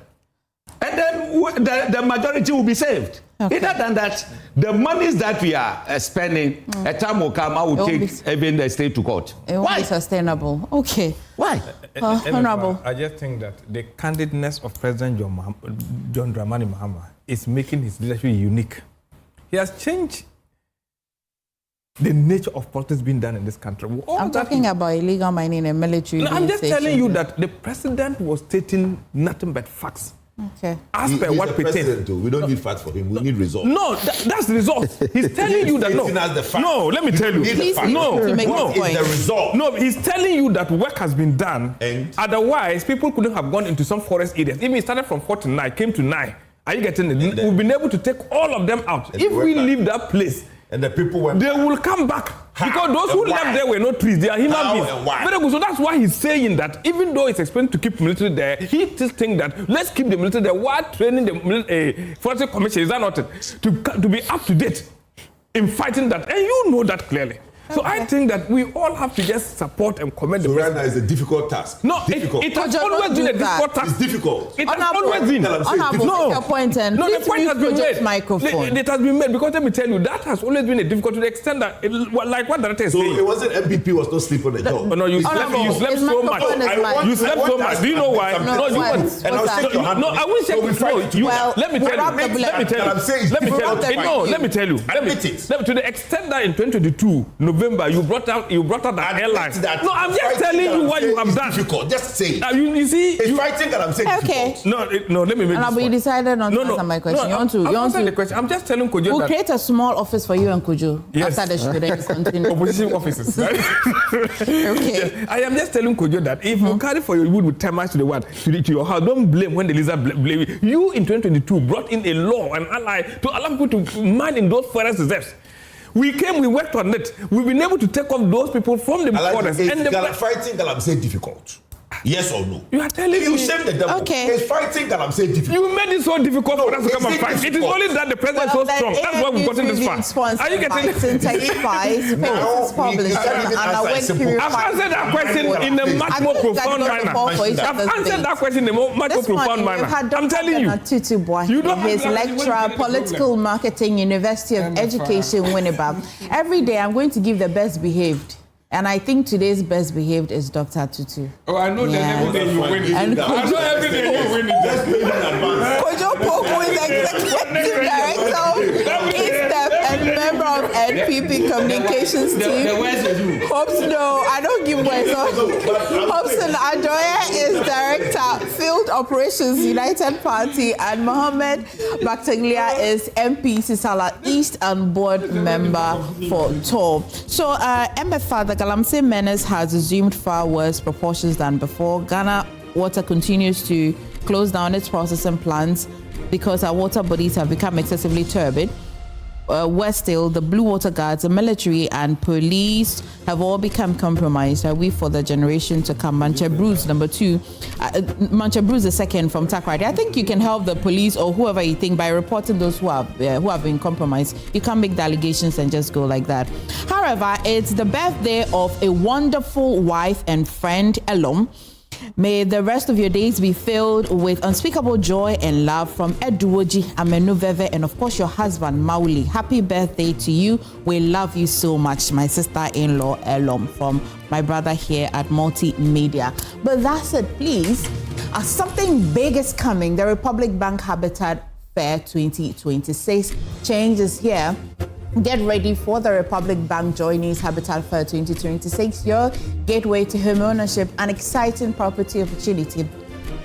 Speaker 19: And then the majority will be saved.
Speaker 3: Okay. Other than that, the monies that we are spending, a time will come, I will take even the state to court.
Speaker 17: It won't be sustainable. Okay.
Speaker 3: Why?
Speaker 17: Honorable.
Speaker 5: I just think that the candidness of President John Dramani Mahama is making his leadership unique. He has changed the nature of politics being done in this country.
Speaker 17: I'm talking about illegal mining and military.
Speaker 5: No, I'm just telling you that the president was stating nothing but facts.
Speaker 17: Okay.
Speaker 5: As per what
Speaker 2: pertains. We don't need facts for him. We need results.
Speaker 5: No, that's the result. He's telling you that no, let me tell you. No,
Speaker 2: the result.
Speaker 5: No, he's telling you that work has been done.
Speaker 2: And
Speaker 5: otherwise, people couldn't have gone into some forest areas. Even it started from 4 to 9, came to 9. Are you getting it? We've been able to take all of them out. If we leave that place,
Speaker 2: and the people went
Speaker 5: they will come back. Because those who left there were not trees, they are human beings. Very good. So that's why he's saying that even though it's expensive to keep military there, he just thinks that let's keep the military there while training the forestry commission. Is that not it? To be up to date in fighting that. And you know that clearly. So I think that we all have to just support and commend the president.
Speaker 2: Right now is a difficult task.
Speaker 5: No, it has always been a difficult task.
Speaker 2: It's difficult.
Speaker 5: It has always been.
Speaker 17: Your point and
Speaker 5: no, the point has been made.
Speaker 17: Microphone.
Speaker 5: It has been made because let me tell you, that has always been a difficult to the extent that, like what the director is saying.
Speaker 2: So it wasn't MPP was not sleep on the job.
Speaker 5: No, you slept so much. You slept so much. Do you know why?
Speaker 2: No, you want. And I'll shake your hand.
Speaker 5: No, I will shake you. Let me tell you. Let me tell you. To the extent that in 2022 November you brought out that airline. No, I'm just telling you what you have done.
Speaker 2: Difficult. Just say it.
Speaker 5: You see,
Speaker 2: it's fighting that I'm saying.
Speaker 17: Okay.
Speaker 2: Difficult.
Speaker 5: No, let me make this
Speaker 17: point. You decided not to answer my question. You want to
Speaker 5: the question. I'm just telling Kojo
Speaker 17: we'll create a small office for you and Kojo after the show. Then you continue.
Speaker 5: Opposition offices. Right?
Speaker 17: Okay.
Speaker 5: Yes. I am just telling Kojo that if you carry for your wood with termites to your house, don't blame when the lizard blame you. You in 2022 brought in a law and ally to allow people to mine in those forest reserves. We came, we worked on it. We've been able to take off those people from the forest.
Speaker 2: And the fighting that I'm saying difficult. Yes or no?
Speaker 5: You are telling
Speaker 2: you shame the devil.
Speaker 17: Okay.
Speaker 2: It's fighting that I'm saying difficult.
Speaker 5: You made it so difficult for us to come and fight. It is only that the president is so strong. That's why we've gotten this far. Are you getting it? I've answered that question in a much more profound manner. I've answered that question in a much more profound manner. I'm telling you.
Speaker 17: You don't his lecturer, political marketing, University of Education, Winneba. Every day I'm going to give the best behaved. And I think today's best behaved is Dr. Tutu.
Speaker 5: Oh, I know that every day you win it.
Speaker 17: And
Speaker 5: I know every day you win it. Just pay in advance.
Speaker 17: Kojo Poku is Executive Director of ESTEP and member of NPP Communications Team. No, I don't give words. Hobson Adoya is Director, Field Operations United Party, and Mohammed Baktaglia is MP Sisala East and board member for TOR. So, Emefa, the Galamsey menace has assumed far worse proportions than before. Ghana Water continues to close down its processing plants because our water bodies have become excessively turbid. Worse still, the Blue Water Guards, the military and police have all become compromised. We for the generation to come. Mancha Bruce, number 2. Mancha Bruce, the second from Takrady. I think you can help the police or whoever you think by reporting those who have been compromised. You can't make the allegations and just go like that. However, it's the birthday of a wonderful wife and friend, Elom. May the rest of your days be filled with unspeakable joy and love from Eduoji, Amenu Veve, and of course your husband, Mauli. Happy birthday to you. We love you so much, my sister-in-law, Elom, from my brother here at Multimedia. But that's it, please. Something big is coming. The Republic Bank Habitat Fair 2026. Change is here. Get ready for the Republic Bank Joinees Habitat Fair 2026, your gateway to home ownership and exciting property opportunity.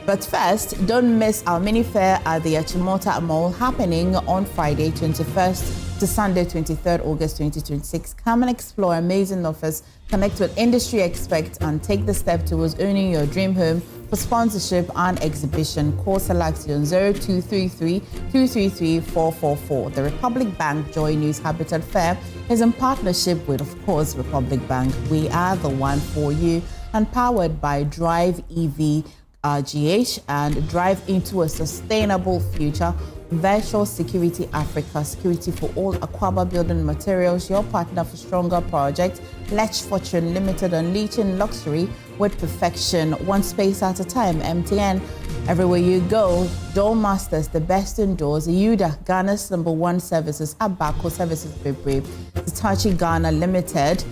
Speaker 17: But first, don't miss our mini fair at the Achimota Mall happening on Friday 21st to Sunday 23rd August 2026. Come and explore amazing offers, connect with industry experts, and take the step towards owning your dream home. For sponsorship and exhibition, call Selection 0233 233 444. The Republic Bank Joy News Habitat Fair is in partnership with, of course, Republic Bank. We are the one for you, and powered by Drive EV GH and Drive into a Sustainable Future. Virtual Security Africa, security for all Aquaba building materials, your partner for stronger projects. Lech Fortune Limited, unleashing luxury with perfection, one space at a time. MTN, everywhere you go. Door Masters, the best indoors. Yuda, Ghana's #1 services. Abako Services Bebre. Hitachi Ghana Limited,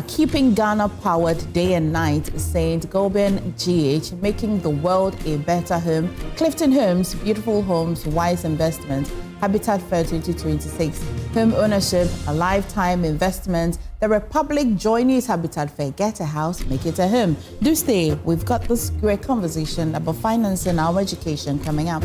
Speaker 17: keeping Ghana powered day and night. St. Gobain GH, making the world a better home. Clifton Homes, beautiful homes, wise investment. Habitat Fair 2026, home ownership, a lifetime investment. The Republic Joy News Habitat Fair, get a house, make it a home. Do stay, we've got this great conversation about finance and our education coming up.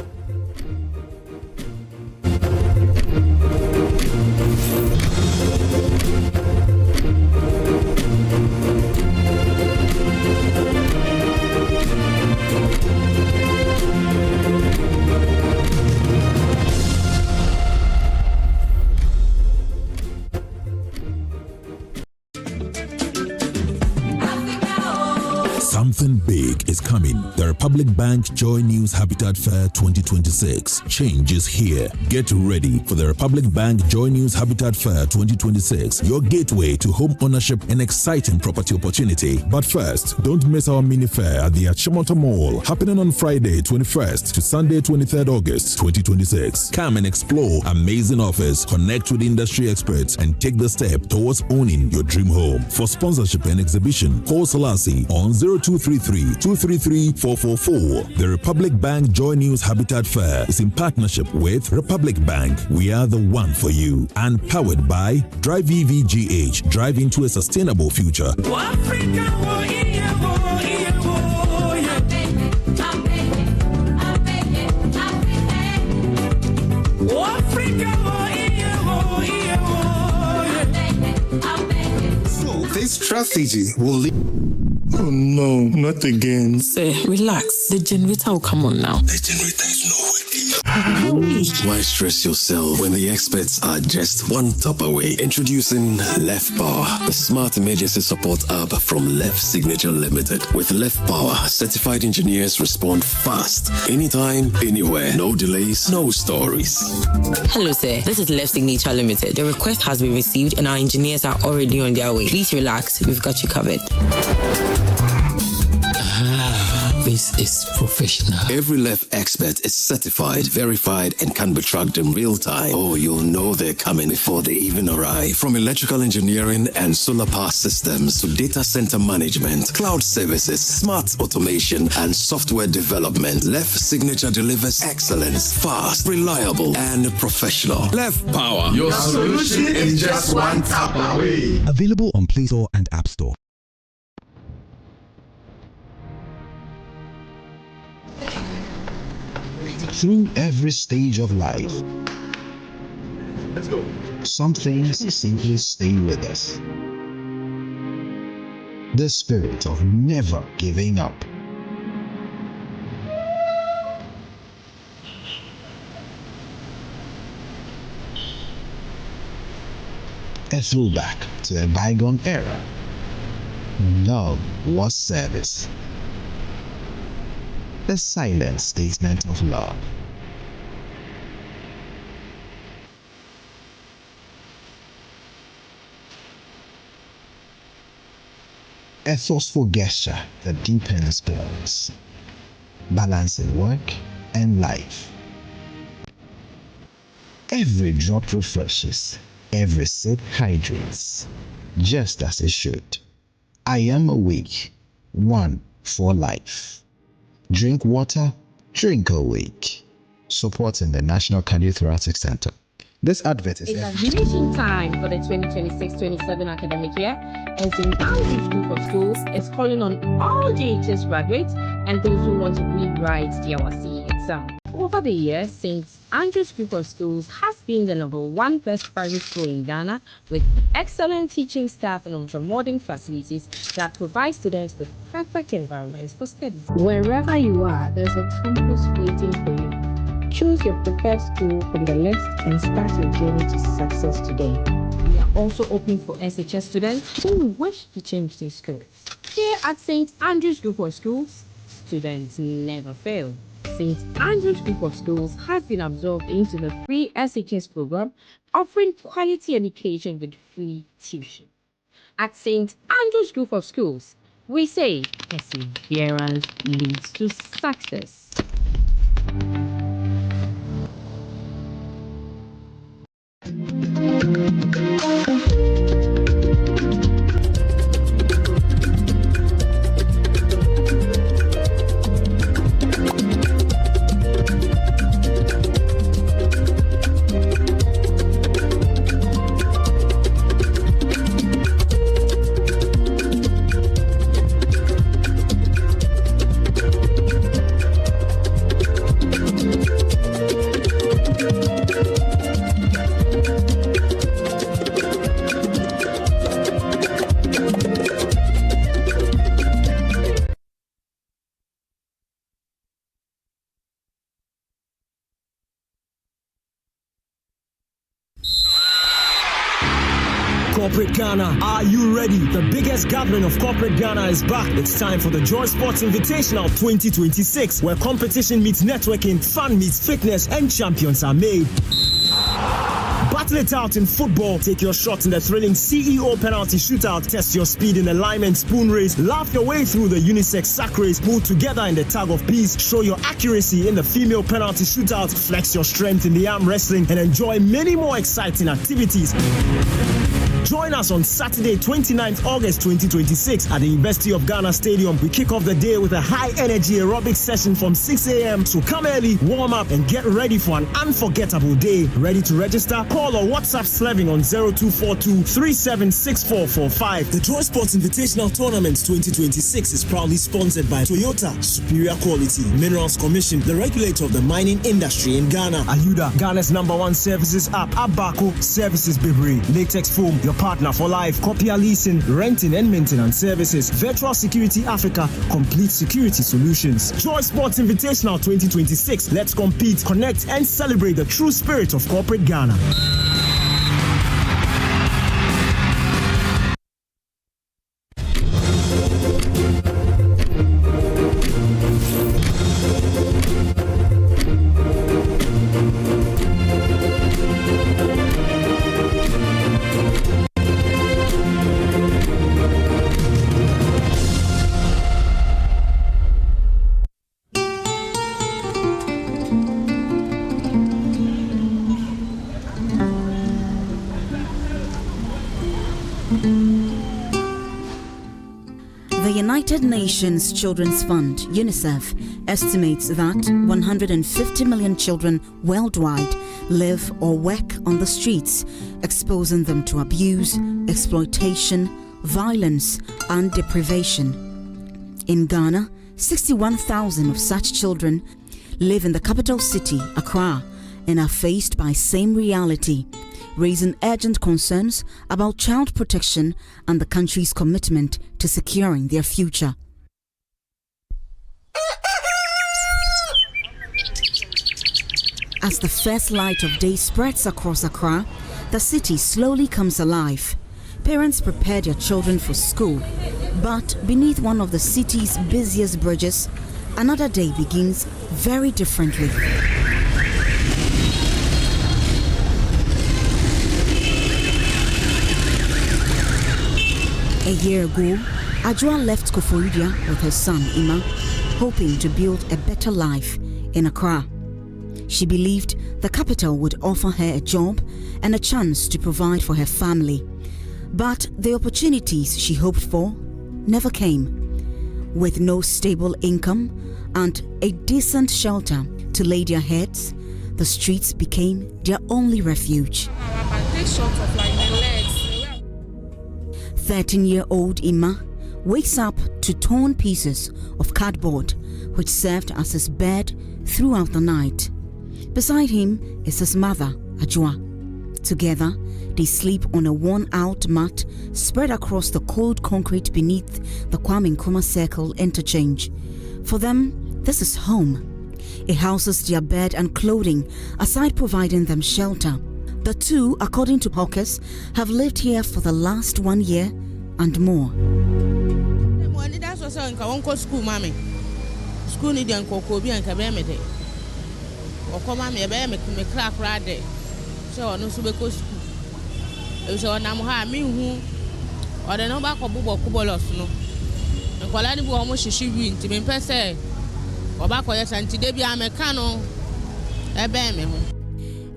Speaker 6: Something big is coming. The Republic Bank Joy News Habitat Fair 2026. Change is here. Get ready for the Republic Bank Joy News Habitat Fair 2026. Your gateway to home ownership and exciting property opportunity. But first, don't miss our mini fair at the Achimota Mall, happening on Friday 21st to Sunday 23rd August 2026. Come and explore amazing offers, connect with industry experts, and take the step towards owning your dream home. For sponsorship and exhibition, call Selassie on 0233-233-444. The Republic Bank Joy News Habitat Fair is in partnership with Republic Bank. We are the one for you. And powered by Drive EVGH. Drive into a sustainable future.
Speaker 4: So this strategy will lead. Oh no, not again.
Speaker 20: Say, relax. The generator will come on now.
Speaker 4: The generator is not working.
Speaker 21: Why stress yourself when the experts are just one tap away? Introducing Left Power, the smart emergency support app from Left Signature Limited. With Left Power, certified engineers respond fast, anytime, anywhere. No delays, no stories.
Speaker 20: Hello, sir. This is Left Signature Limited. The request has been received and our engineers are already on their way. Please relax. We've got you covered.
Speaker 21: This is professional. Every Left expert is certified, verified, and can be tracked in real time. Oh, you'll know they're coming before they even arrive. From electrical engineering and solar power systems to data center management, cloud services, smart automation, and software development, Left Signature delivers excellence, fast, reliable, and professional. Left Power.
Speaker 4: Your solution is just one tap away.
Speaker 22: Available on Play Store and App Store. Through every stage of life,
Speaker 4: let's go.
Speaker 22: Some things simply stay with us. The spirit of never giving up. A throwback to a bygone era. Love was service. The silent statement of love. A forceful gesture that deepens bonds, balancing work and life. Every drop refreshes, every sip hydrates, just as it should. I am awake, one for life. Drink water, drink awake. Supporting the National Cardiothoracic Center. This advert is...
Speaker 23: It's admission time for the 2026-27 academic year, and St. Andrew's Group of Schools is calling on all JHS graduates and those who want to rewrite their CE exam. Over the years, St. Andrew's Group of Schools has been the #1 best private school in Ghana, with excellent teaching staff and ultra-modern facilities that provide students with perfect environments for study. Wherever you are, there's a campus waiting for you. Choose your preferred school from the list and start your journey to success today. We are also open for SHS students who wish to change their schools. Here at St. Andrew's Group of Schools, students never fail. St. Andrew's Group of Schools has been absorbed into the free SHS program, offering quality education with free tuition. At St. Andrew's Group of Schools, we say perseverance leads to success.
Speaker 14: Corporate Ghana, are you ready? The biggest gathering of Corporate Ghana is back. It's time for the Joy Sports Invitational 2026, where competition meets networking, fun meets fitness, and champions are made. Battle it out in football. Take your shot in the thrilling CEO penalty shootout. Test your speed in alignment spoon race. Laugh your way through the unisex sack race. Pull together in the tag of peace. Show your accuracy in the female penalty shootout. Flex your strength in the arm wrestling and enjoy many more exciting activities. Join us on Saturday, 29th August 2026 at the University of Ghana Stadium. We kick off the day with a high-energy aerobic session from 6 a.m. So come early, warm up, and get ready for an unforgettable day. Ready to register? Call or WhatsApp Sleving on 0242-376445. The Joy Sports Invitational Tournament 2026 is proudly sponsored by Toyota, Superior Quality, Minerals Commission, the regulator of the mining industry in Ghana, Ayuda, Ghana's #1 services app, Abako, Services Bibri, Latex Foam, your partner for life, Copia Leasing, Renting and Maintenance Services, Virtual Security Africa, Complete Security Solutions. Joy Sports Invitational 2026. Let's compete, connect, and celebrate the true spirit of Corporate Ghana.
Speaker 1: The United Nations Children's Fund, UNICEF, estimates that 150 million children worldwide live or work on the streets, exposing them to abuse, exploitation, violence, and deprivation. In Ghana, 61,000 of such children live in the capital city, Accra, and are faced by same reality, raising urgent concerns about child protection and the country's commitment to securing their future. As the first light of day spreads across Accra, the city slowly comes alive. Parents prepare their children for school, but beneath one of the city's busiest bridges, another day begins very differently. A year ago, Ajua left Kojo with her son Ima, hoping to build a better life in Accra. She believed the capital would offer her a job and a chance to provide for her family. But the opportunities she hoped for never came. With no stable income and a decent shelter to lay their heads, the streets became their only refuge. 13-year-old Ima wakes up to torn pieces of cardboard which served as his bed throughout the night. Beside him is his mother, Ajua. Together, they sleep on a worn-out mat spread across the cold concrete beneath the Kwame Nkrumah Circle interchange. For them, this is home. It houses their bed and clothing, aside providing them shelter. The two, according to hawkers, have lived here for the last 1 year and more.
Speaker 13: school need and cocoa be and cabemede. Or come on, me crack right there. So no subeko school. If so, Namuha, me who or the no back of Bubo Kubolos no. And Colani almost she win to be per se. Or back or yes, and today be a mecano.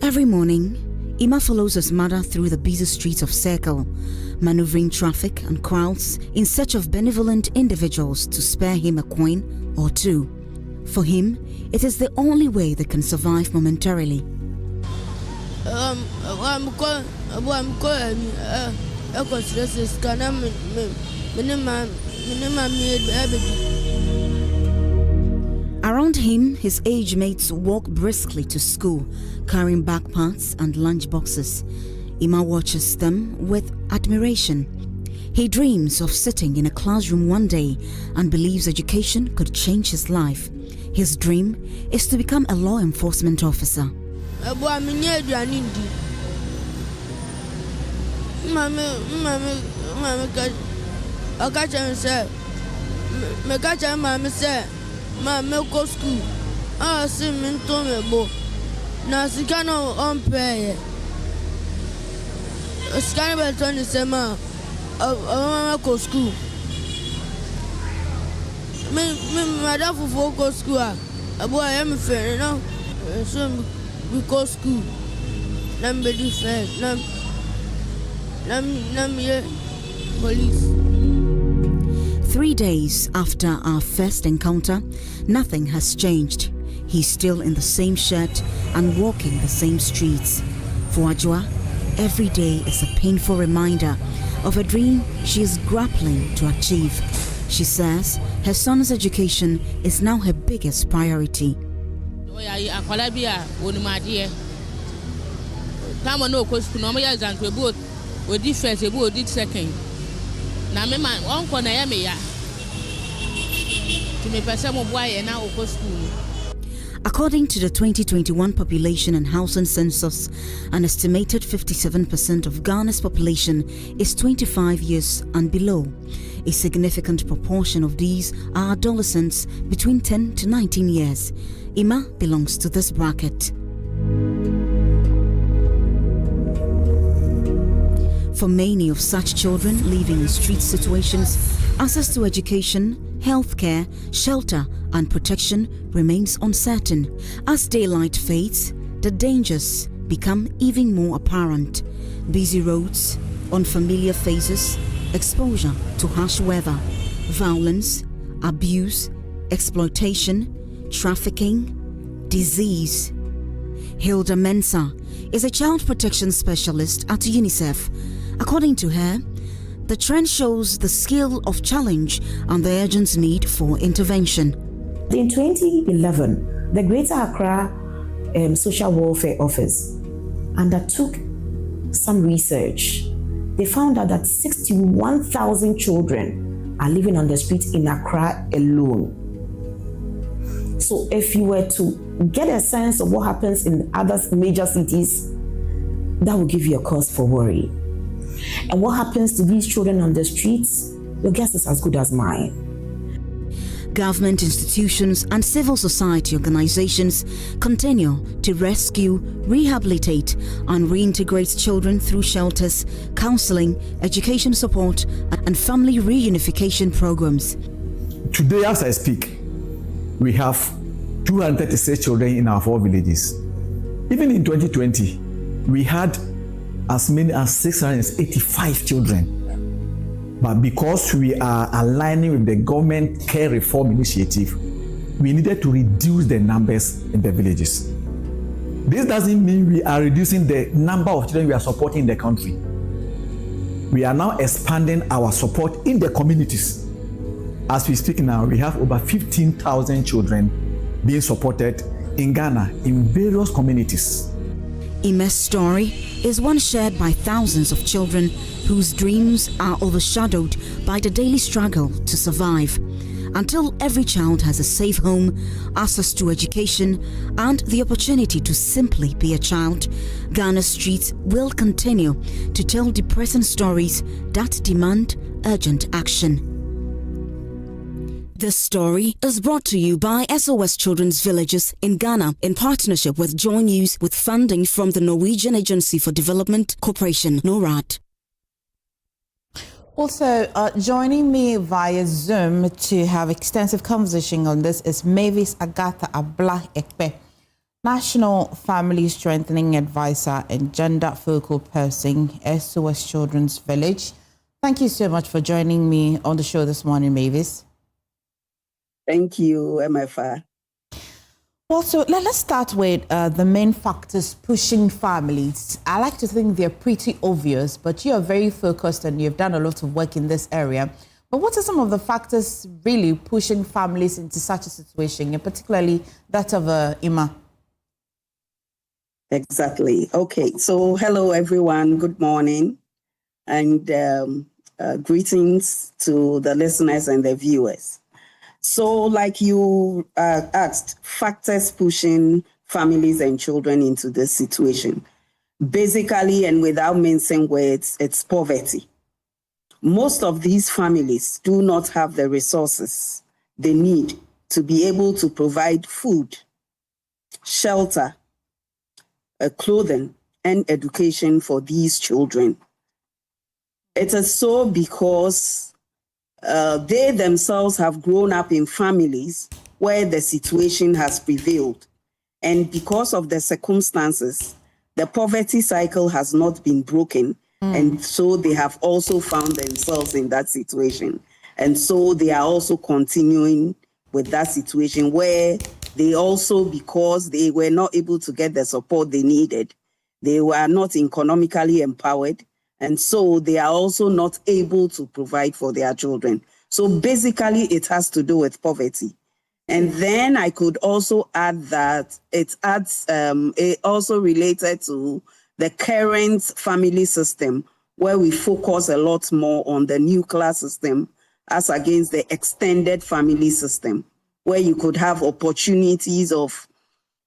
Speaker 1: Every morning, Ima follows his mother through the busy streets of Circle, maneuvering traffic and crowds in search of benevolent individuals to spare him a coin or two. For him, it is the only way they can survive momentarily. Around him, his age mates walk briskly to school, carrying backpacks and lunch boxes. Ima watches them with admiration. He dreams of sitting in a classroom one day and believes education could change his life. His dream is to become a law enforcement officer.
Speaker 13: Ma me go school. See me to me bo. Na sika no on pay. Sika be 27 ma go school. Me madam for go school. Abo I am fair now. So we go school. Nam be defense. Nam ye police.
Speaker 1: 3 days after our first encounter, nothing has changed. He's still in the same shirt and walking the same streets. For Ajwa, every day is a painful reminder of a dream she is grappling to achieve. She says her son's education is now her biggest priority. According to the 2021 population and housing census, an estimated 57% of Ghana's population is 25 years and below. A significant proportion of these are adolescents between 10 to 19 years. Ima belongs to this bracket. For many of such children living in street situations, access to education, healthcare, shelter, and protection remains uncertain. As daylight fades, the dangers become even more apparent. Busy roads, unfamiliar faces, exposure to harsh weather, violence, abuse, exploitation, trafficking, disease. Hilda Mensah is a child protection specialist at UNICEF. According to her, the trend shows the scale of challenge and the urgent need for intervention.
Speaker 15: In 2011, the Greater Accra Social Welfare Office undertook some research. They found out that 61,000 children are living on the streets in Accra alone. So if you were to get a sense of what happens in other major cities, that will give you a cause for worry. And what happens to these children on the streets, your guess is as good as mine.
Speaker 1: Government institutions and civil society organizations continue to rescue, rehabilitate, and reintegrate children through shelters, counseling, education support, and family reunification programs.
Speaker 16: Today, as I speak, we have 236 children in our 4 villages. Even in 2020, we had as many as 685 children. But because we are aligning with the government care reform initiative, we needed to reduce the numbers in the villages. This doesn't mean we are reducing the number of children we are supporting in the country. We are now expanding our support in the communities. As we speak now, we have over 15,000 children being supported in Ghana in various communities.
Speaker 1: Ime's story is one shared by thousands of children whose dreams are overshadowed by the daily struggle to survive. Until every child has a safe home, access to education, and the opportunity to simply be a child, Ghana's streets will continue to tell depressing stories that demand urgent action. This story is brought to you by SOS Children's Villages in Ghana in partnership with Joy News with funding from the Norwegian Agency for Development Corporation, NORAD.
Speaker 17: Also, joining me via Zoom to have extensive conversation on this is Mavis Agatha Abla Ekpe, National Family Strengthening Advisor and Gender Focal Person, SOS Children's Village. Thank you so much for joining me on the show this morning, Mavis.
Speaker 7: Thank you, Emefa.
Speaker 17: Well, so let's start with the main factors pushing families. I like to think they're pretty obvious, but you are very focused and you've done a lot of work in this area. But what are some of the factors really pushing families into such a situation, and particularly that of Ima?
Speaker 7: Exactly. Okay, so hello, everyone. Good morning. And greetings to the listeners and the viewers. So like you asked, factors pushing families and children into this situation. Basically, and without mincing words, it's poverty. Most of these families do not have the resources they need to be able to provide food, shelter, clothing, and education for these children. It is so because they themselves have grown up in families where the situation has prevailed. And because of the circumstances, the poverty cycle has not been broken. And so they have also found themselves in that situation. And so they are also continuing with that situation where they also, because they were not able to get the support they needed, they were not economically empowered. And so they are also not able to provide for their children. So basically, it has to do with poverty. And then I could also add that it also related to the current family system, where we focus a lot more on the nuclear system as against the extended family system, where you could have opportunities of,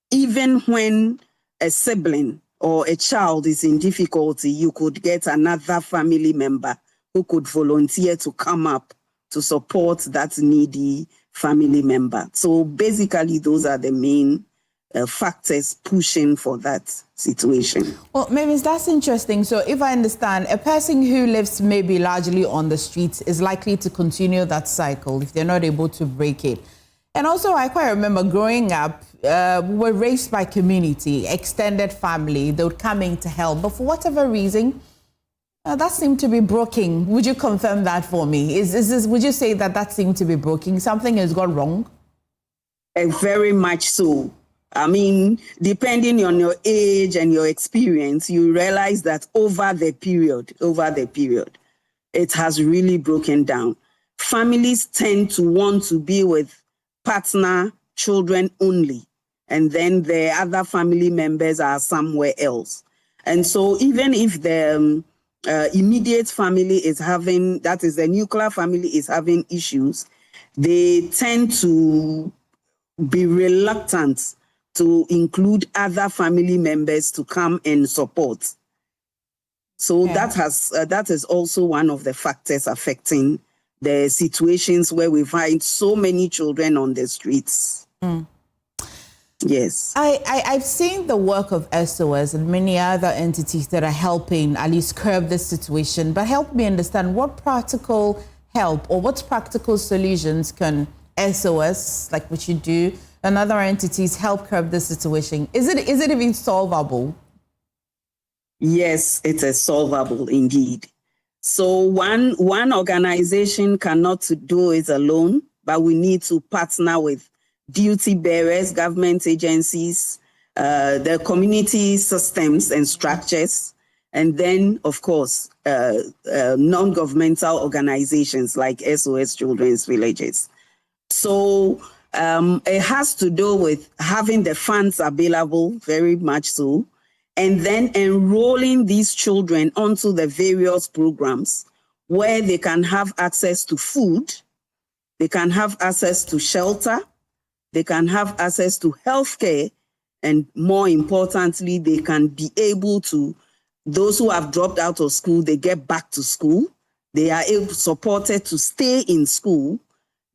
Speaker 7: even when a sibling or a child is in difficulty, you could get another family member who could volunteer to come up to support that needy family member. So basically, those are the main factors pushing for that situation.
Speaker 17: Well, maybe that's interesting. So if I understand, a person who lives maybe largely on the streets is likely to continue that cycle if they're not able to break it. And also, I quite remember growing up, we were raised by community, extended family. They would come in to help. But for whatever reason, that seemed to be broken. Would you confirm that for me? Would you say that seemed to be broken? Something has gone wrong?
Speaker 7: Very much so. I mean, depending on your age and your experience, you realize that over the period, it has really broken down. Families tend to want to be with partner children only, and then the other family members are somewhere else. And so even if the immediate family is having, that is the nuclear family is having issues, they tend to be reluctant to include other family members to come and support. So that is also one of the factors affecting the situations where we find so many children on the streets. Yes.
Speaker 17: I've seen the work of SOS and many other entities that are helping at least curb this situation, but help me understand what practical help or what practical solutions can SOS, like what you do, and other entities help curb this situation? Is it even solvable?
Speaker 7: Yes, it is solvable indeed. So one organization cannot do it alone, but we need to partner with duty bearers, government agencies, the community systems and structures, and then, of course, non-governmental organizations like SOS Children's Villages. So it has to do with having the funds available, very much so, and then enrolling these children onto the various programs where they can have access to food, they can have access to shelter, they can have access to healthcare, and more importantly, they can be able to, those who have dropped out of school, they get back to school. They are supported to stay in school.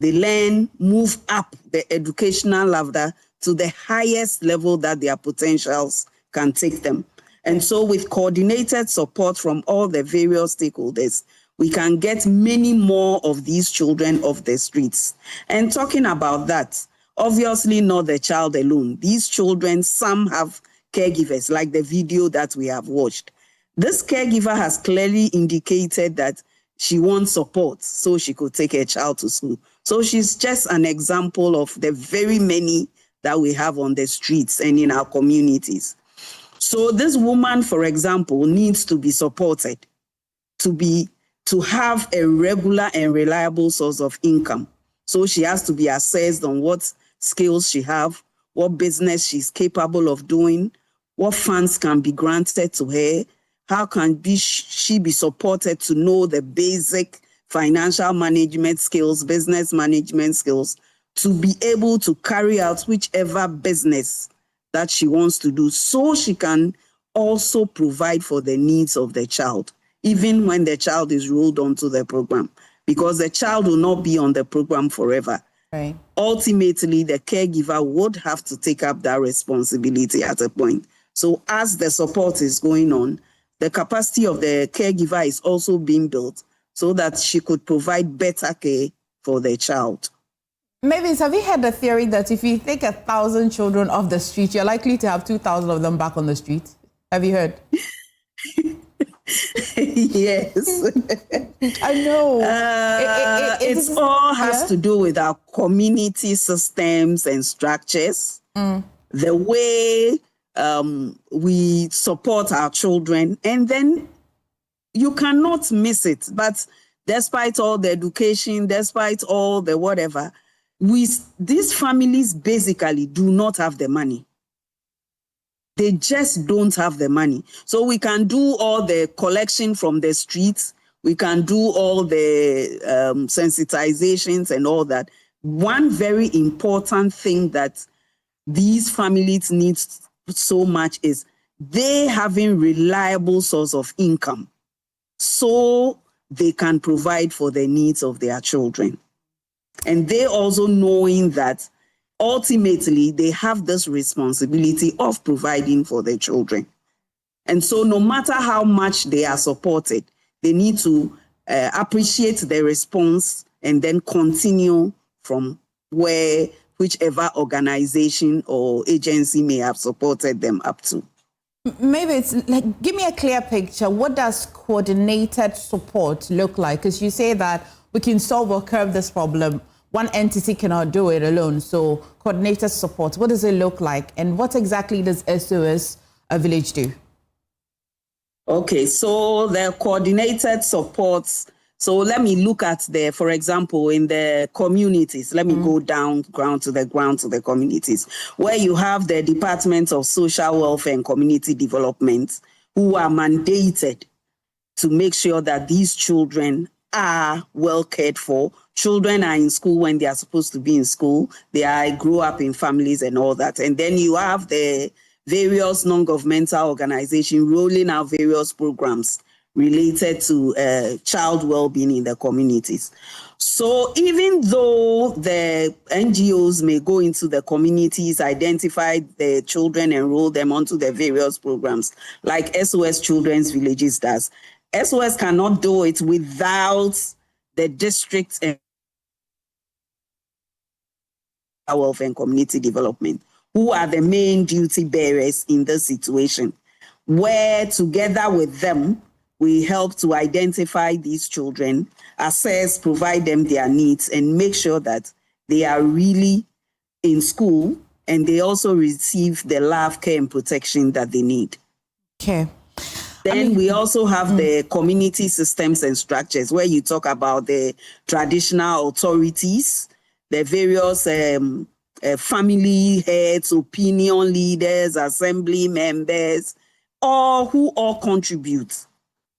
Speaker 7: they learn, move up the educational ladder to the highest level that their potentials can take them. And so with coordinated support from all the various stakeholders, we can get many more of these children off the streets. And talking about that, obviously not the child alone. These children, some have caregivers, like the video that we have watched. This caregiver has clearly indicated that she wants support so she could take her child to school. So she's just an example of the very many that we have on the streets and in our communities. So this woman, for example, needs to be supported to have a regular and reliable source of income. So she has to be assessed on what skills she have, what business she's capable of doing, what funds can be granted to her, how can she be supported to know the basic financial management skills, business management skills, to be able to carry out whichever business that she wants to do, so she can also provide for the needs of the child, even when the child is rolled onto the program, because the child will not be on the program forever.
Speaker 17: Right.
Speaker 7: Ultimately, the caregiver would have to take up that responsibility at a point. So as the support is going on, the capacity of the caregiver is also being built so that she could provide better care for the child.
Speaker 17: Mavis, have you heard the theory that if you take 1,000 children off the street, you're likely to have 2,000 of them back on the street? Have you heard?
Speaker 7: Yes.
Speaker 17: I know.
Speaker 7: It all has to do with our community systems and structures, the way we support our children, and then you cannot miss it. But despite all the education, despite all the whatever, these families basically do not have the money. They just don't have the money. So we can do all the collection from the streets. We can do all the sensitizations and all that. One very important thing that these families need so much is they having reliable source of income so they can provide for the needs of their children. And they also knowing that ultimately they have this responsibility of providing for their children. And so no matter how much they are supported, they need to appreciate the response and then continue from whichever organization or agency may have supported them up to.
Speaker 17: Maybe it's like, give me a clear picture. What does coordinated support look like? Because you say that we can solve or curb this problem. One entity cannot do it alone. So coordinated support, what does it look like? And what exactly does SOS Village do?
Speaker 7: Okay, so the coordinated supports. So let me look at for example, in the communities, let me go down ground to the communities, where you have the Department of Social Welfare and Community Development, who are mandated to make sure that these children are well cared for. Children are in school when they are supposed to be in school. They grow up in families and all that. And then you have the various non-governmental organizations rolling out various programs related to child well-being in the communities. So even though the NGOs may go into the communities, identify the children, enroll them onto the various programs, like SOS Children's Villages does, SOS cannot do it without the districts and Welfare and Community Development, who are the main duty bearers in this situation, where together with them, we help to identify these children, assess, provide them their needs, and make sure that they are really in school and they also receive the love, care, and protection that they need.
Speaker 17: Okay.
Speaker 7: Then we also have the community systems and structures, where you talk about the traditional authorities, the various family heads, opinion leaders, assembly members, who all contribute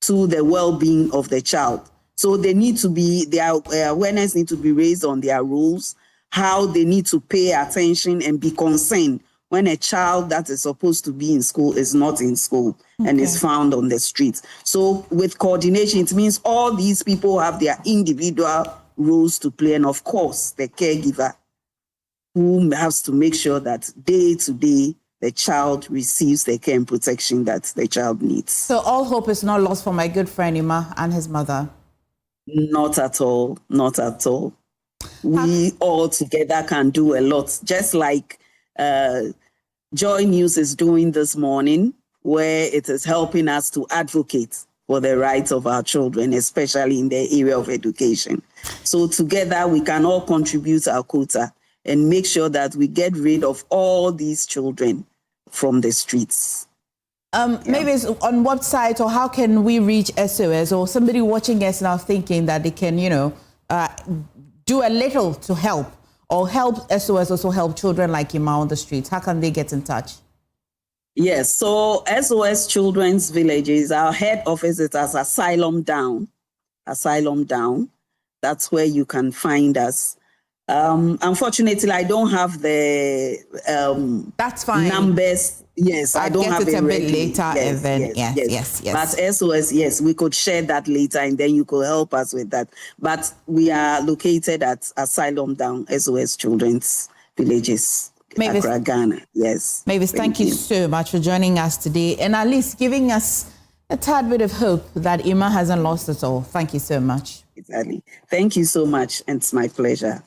Speaker 7: to the well-being of the child. So they need to be, their awareness need to be raised on their roles, how they need to pay attention and be concerned when a child that is supposed to be in school is not in school and is found on the streets. So with coordination, it means all these people have their individual roles to play, and of course, the caregiver, who has to make sure that day to day the child receives the care and protection that the child needs.
Speaker 17: So all hope is not lost for my good friend Ima and his mother?
Speaker 7: Not at all, not at all. We all together can do a lot, just like Joy News is doing this morning, where it is helping us to advocate for the rights of our children, especially in the area of education. So together we can all contribute our quota and make sure that we get rid of all these children from the streets.
Speaker 17: Maybe it's on website, or how can we reach SOS, or somebody watching us now thinking that they can, do a little to help, or help SOS also help children like Ima on the streets? How can they get in touch?
Speaker 7: Yes, so SOS Children's Villages, our head office is at Asylum Down. Asylum Down. That's where you can find us. Unfortunately, I don't have the
Speaker 17: that's fine.
Speaker 7: Numbers. Yes, I don't have it
Speaker 17: a bit
Speaker 7: ready.
Speaker 17: later. Yes.
Speaker 7: But SOS, yes, we could share that later, and then you could help us with that. But we are located at Asylum Down, SOS Children's Villages, Accra, Ghana. Yes.
Speaker 17: Mavis, thank you so much for joining us today, and at least giving us a tad bit of hope that Ima hasn't lost it all. Thank you so much.
Speaker 7: Exactly. Thank you so much, and it's my pleasure.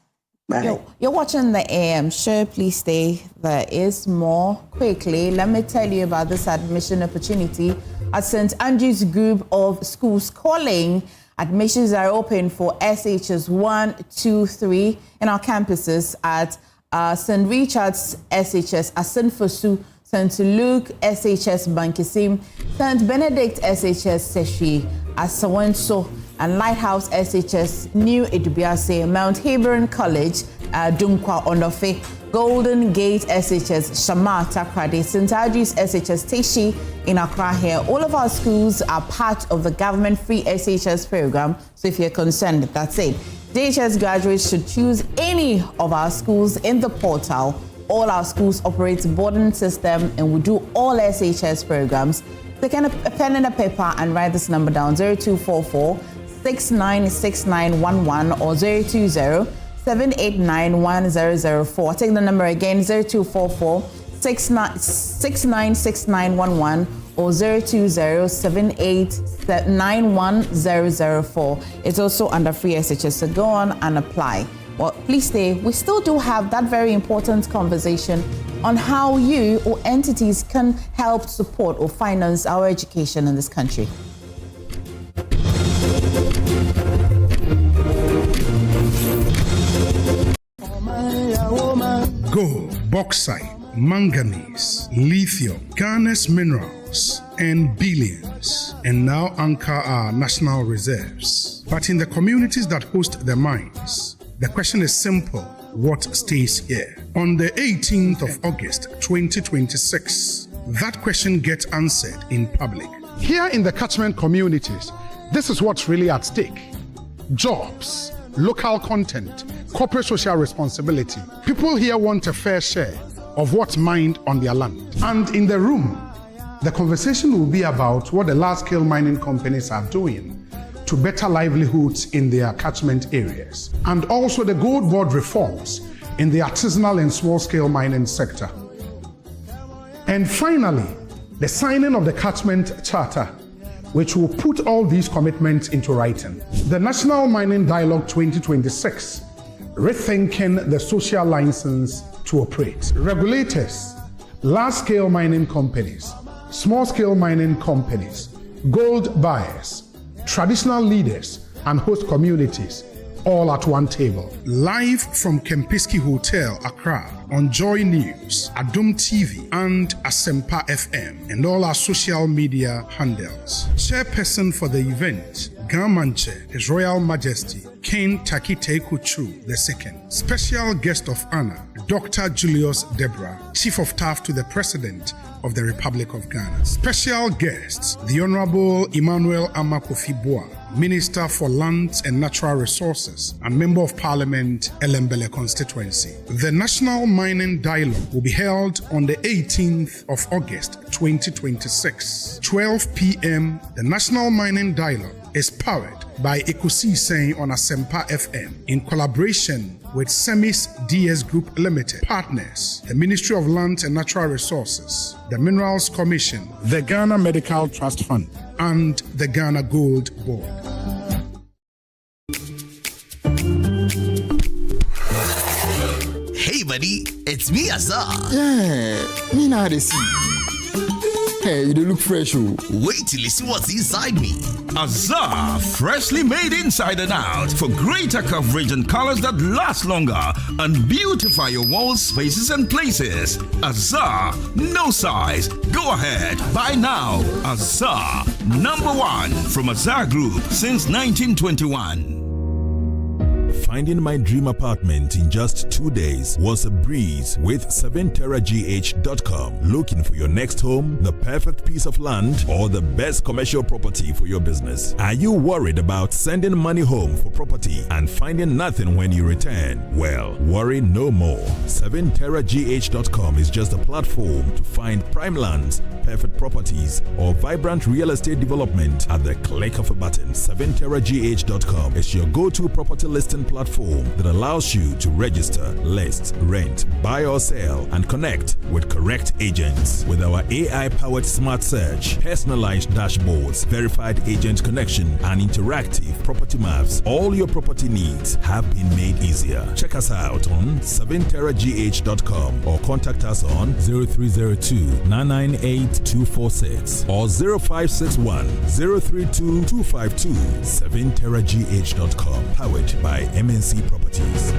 Speaker 7: Bye.
Speaker 17: You're watching the AM show. Please stay. There is more. Quickly, let me tell you about this admission opportunity at St. Andrew's Group of Schools Calling. Admissions are open for SHS 1, 2, 3 in our campuses at St. Richard's SHS, Asenfosu, St. Luke SHS Bankisim, St. Benedict SHS Seshi, Asawenso, and Lighthouse SHS New Edubiase, Mount Hebron College, Dunkwa Onofe, Golden Gate SHS Shama Takrade, St. Andrew's SHS Teshi in Accra here. All of our schools are part of the government-free SHS program, so if you're concerned, that's it. DHS graduates should choose any of our schools in the portal. All our schools operate boarding system, and we do all SHS programs. Take a pen and a paper and write this number down: 0244 696911 or 020-789-1004. Take the number again: 0244 696911 or 020-789-1004. It's also under free SHS, so go on and apply. Well, please stay. We still do have that very important conversation on how you or entities can help support or finance our education in this country.
Speaker 8: Gold, bauxite, manganese, lithium, Ghana's minerals, and billions, and now anchor our national reserves. But in the communities that host the mines, the question is simple: what stays here? On the 18th of August 2026, that question gets answered in public.
Speaker 9: Here in the catchment communities, this is what's really at stake: jobs, local content, corporate social responsibility. People here want a fair share of what's mined on their land. And in the room, the conversation will be about what the large-scale mining companies are doing to better livelihoods in their catchment areas, and also the gold board reforms in the artisanal and small-scale mining sector. And finally, the signing of the catchment charter, which will put all these commitments into writing. The National Mining Dialogue 2026, rethinking the social license to operate. Regulators, large-scale mining companies, small-scale mining companies, gold buyers, traditional leaders, and host communities, all at one table.
Speaker 8: Live from Kempinski Hotel, Accra, on Joy News, Adom TV, and Asempa FM, and all our social media handles. Chairperson for the event, Gamanche, His Royal Majesty, King Takite Kuchu II. Special guest of honor, Dr. Julius Debra, Chief of Staff to the President of the Republic of Ghana. Special guests, the Honorable Emmanuel Amakofi-Boa, Minister for Lands and Natural Resources and Member of Parliament, Elembele Constituency. The National Mining Dialogue will be held on the 18th of August 2026, 12 p.m. The National Mining Dialogue is powered by Akosua on Asempa FM in collaboration with Semis DS Group Limited, partners, the Ministry of Lands and Natural Resources, the Minerals Commission, the Ghana Medical Trust Fund, and the Ghana Gold Board.
Speaker 10: Hey buddy, it's me Azar.
Speaker 11: Yeah, me now they see. Hey, you look fresh.
Speaker 10: Wait till you see what's inside me.
Speaker 12: Azar, freshly made inside and out for greater coverage and colors that last longer and beautify your walls, spaces and places. Azar, no size. Go ahead, buy now. Azar, #1 from Azar Group since 1921.
Speaker 6: Finding my dream apartment in just 2 days was a breeze with 7terragh.com. Looking for your next home, the perfect piece of land, or the best commercial property for your business? Are you worried about sending money home for property and finding nothing when you return? Well, worry no more. 7terragh.com is just a platform to find prime lands, perfect properties, or vibrant real estate development at the click of a button. 7terragh.com is your go-to property listing platform that allows you to register, list, rent, buy or sell, and connect with correct agents. With our AI-powered smart search, personalized dashboards, verified agent connection, and interactive property maps, all your property needs have been made easier. Check us out on 7terragh.com or contact us on 0302-998-246 or 0561-032-252. 7terragh.com, powered by MNC Properties.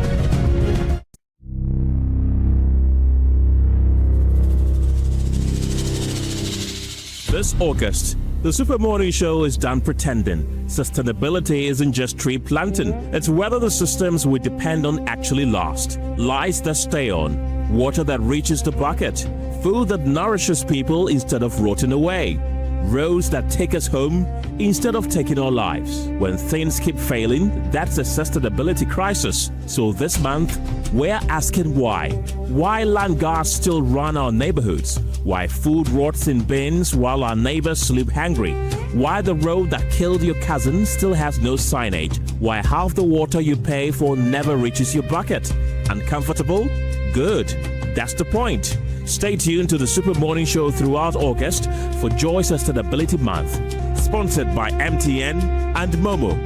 Speaker 24: This August, the Super Morning Show is done pretending. Sustainability isn't just tree planting, it's whether the systems we depend on actually last. Lights that stay on, water that reaches the bucket, food that nourishes people instead of rotting away, roads that take us home instead of taking our lives. When things keep failing, that's a sustainability crisis. So this month, we're asking why. Why land guards still run our neighborhoods? Why food rots in bins while our neighbors sleep hungry? Why the road that killed your cousin still has no signage? Why half the water you pay for never reaches your bucket? Uncomfortable? Good. That's the point. Stay tuned to the Super Morning Show throughout August for Joy Sustainability Month. Sponsored by MTN and Momo.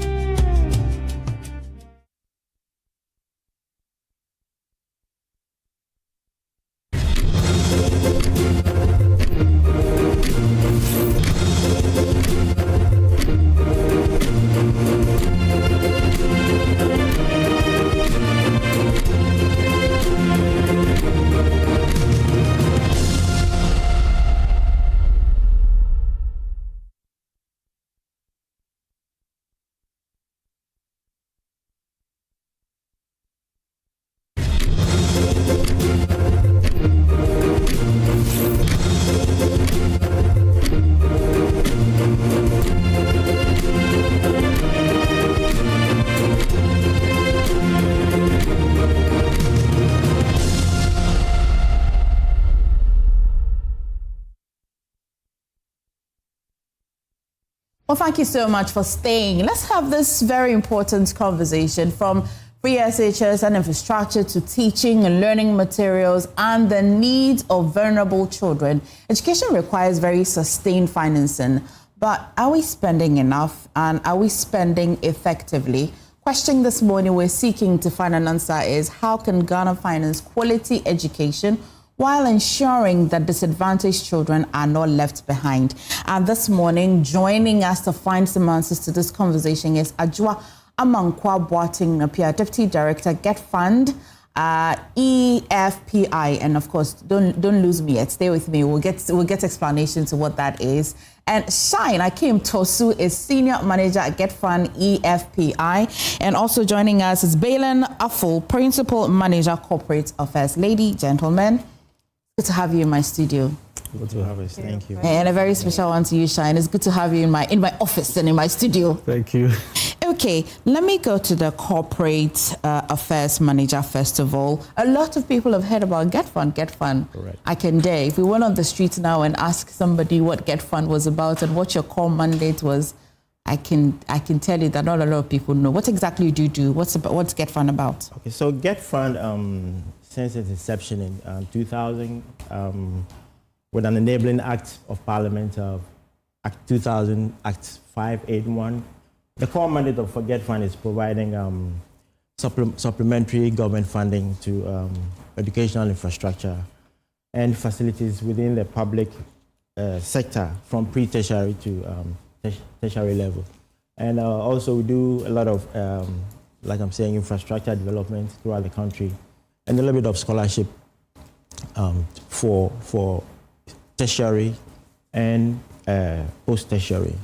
Speaker 17: Well, thank you so much for staying. Let's have this very important conversation from free SHS and infrastructure to teaching and learning materials and the needs of vulnerable children. Education requires very sustained financing, but are we spending enough and are we spending effectively? Question this morning we're seeking to find an answer is, how can Ghana finance quality education while ensuring that disadvantaged children are not left behind? And this morning, joining us to find some answers to this conversation is Adjoa Amankwa Boating Napia, Deputy Director, Get Fund, EFPI, and of course, don't lose me yet. Stay with me. We'll get explanation to what that is. And Shine Akim Tosu is Senior Manager at Get Fund EFPI, and also joining us is Balen Aful, Principal Manager Corporate Affairs. Lady, gentlemen, good to have you in my studio.
Speaker 25: Good to have us. Thank you.
Speaker 17: And a very special one to you, Shine. It's good to have you in my office and in my studio.
Speaker 25: Thank you.
Speaker 17: Okay, let me go to the Corporate Affairs Manager first of all. A lot of people have heard about Get Fund.
Speaker 25: Correct.
Speaker 17: I can dare. If we went on the streets now and ask somebody what Get Fund was about and what your core mandate was, I can tell you that not a lot of people know. What exactly do you do? What's Get Fund about?
Speaker 25: Okay, so Get Fund, since its inception in 2000, with an enabling act of Parliament of Act 2000, Act 581, the core mandate of Get Fund is providing supplementary government funding to educational infrastructure and facilities within the public sector from pre-tertiary to tertiary level. And also we do a lot of, like I'm saying, infrastructure development throughout the country and a little bit of scholarship for tertiary and post-tertiary.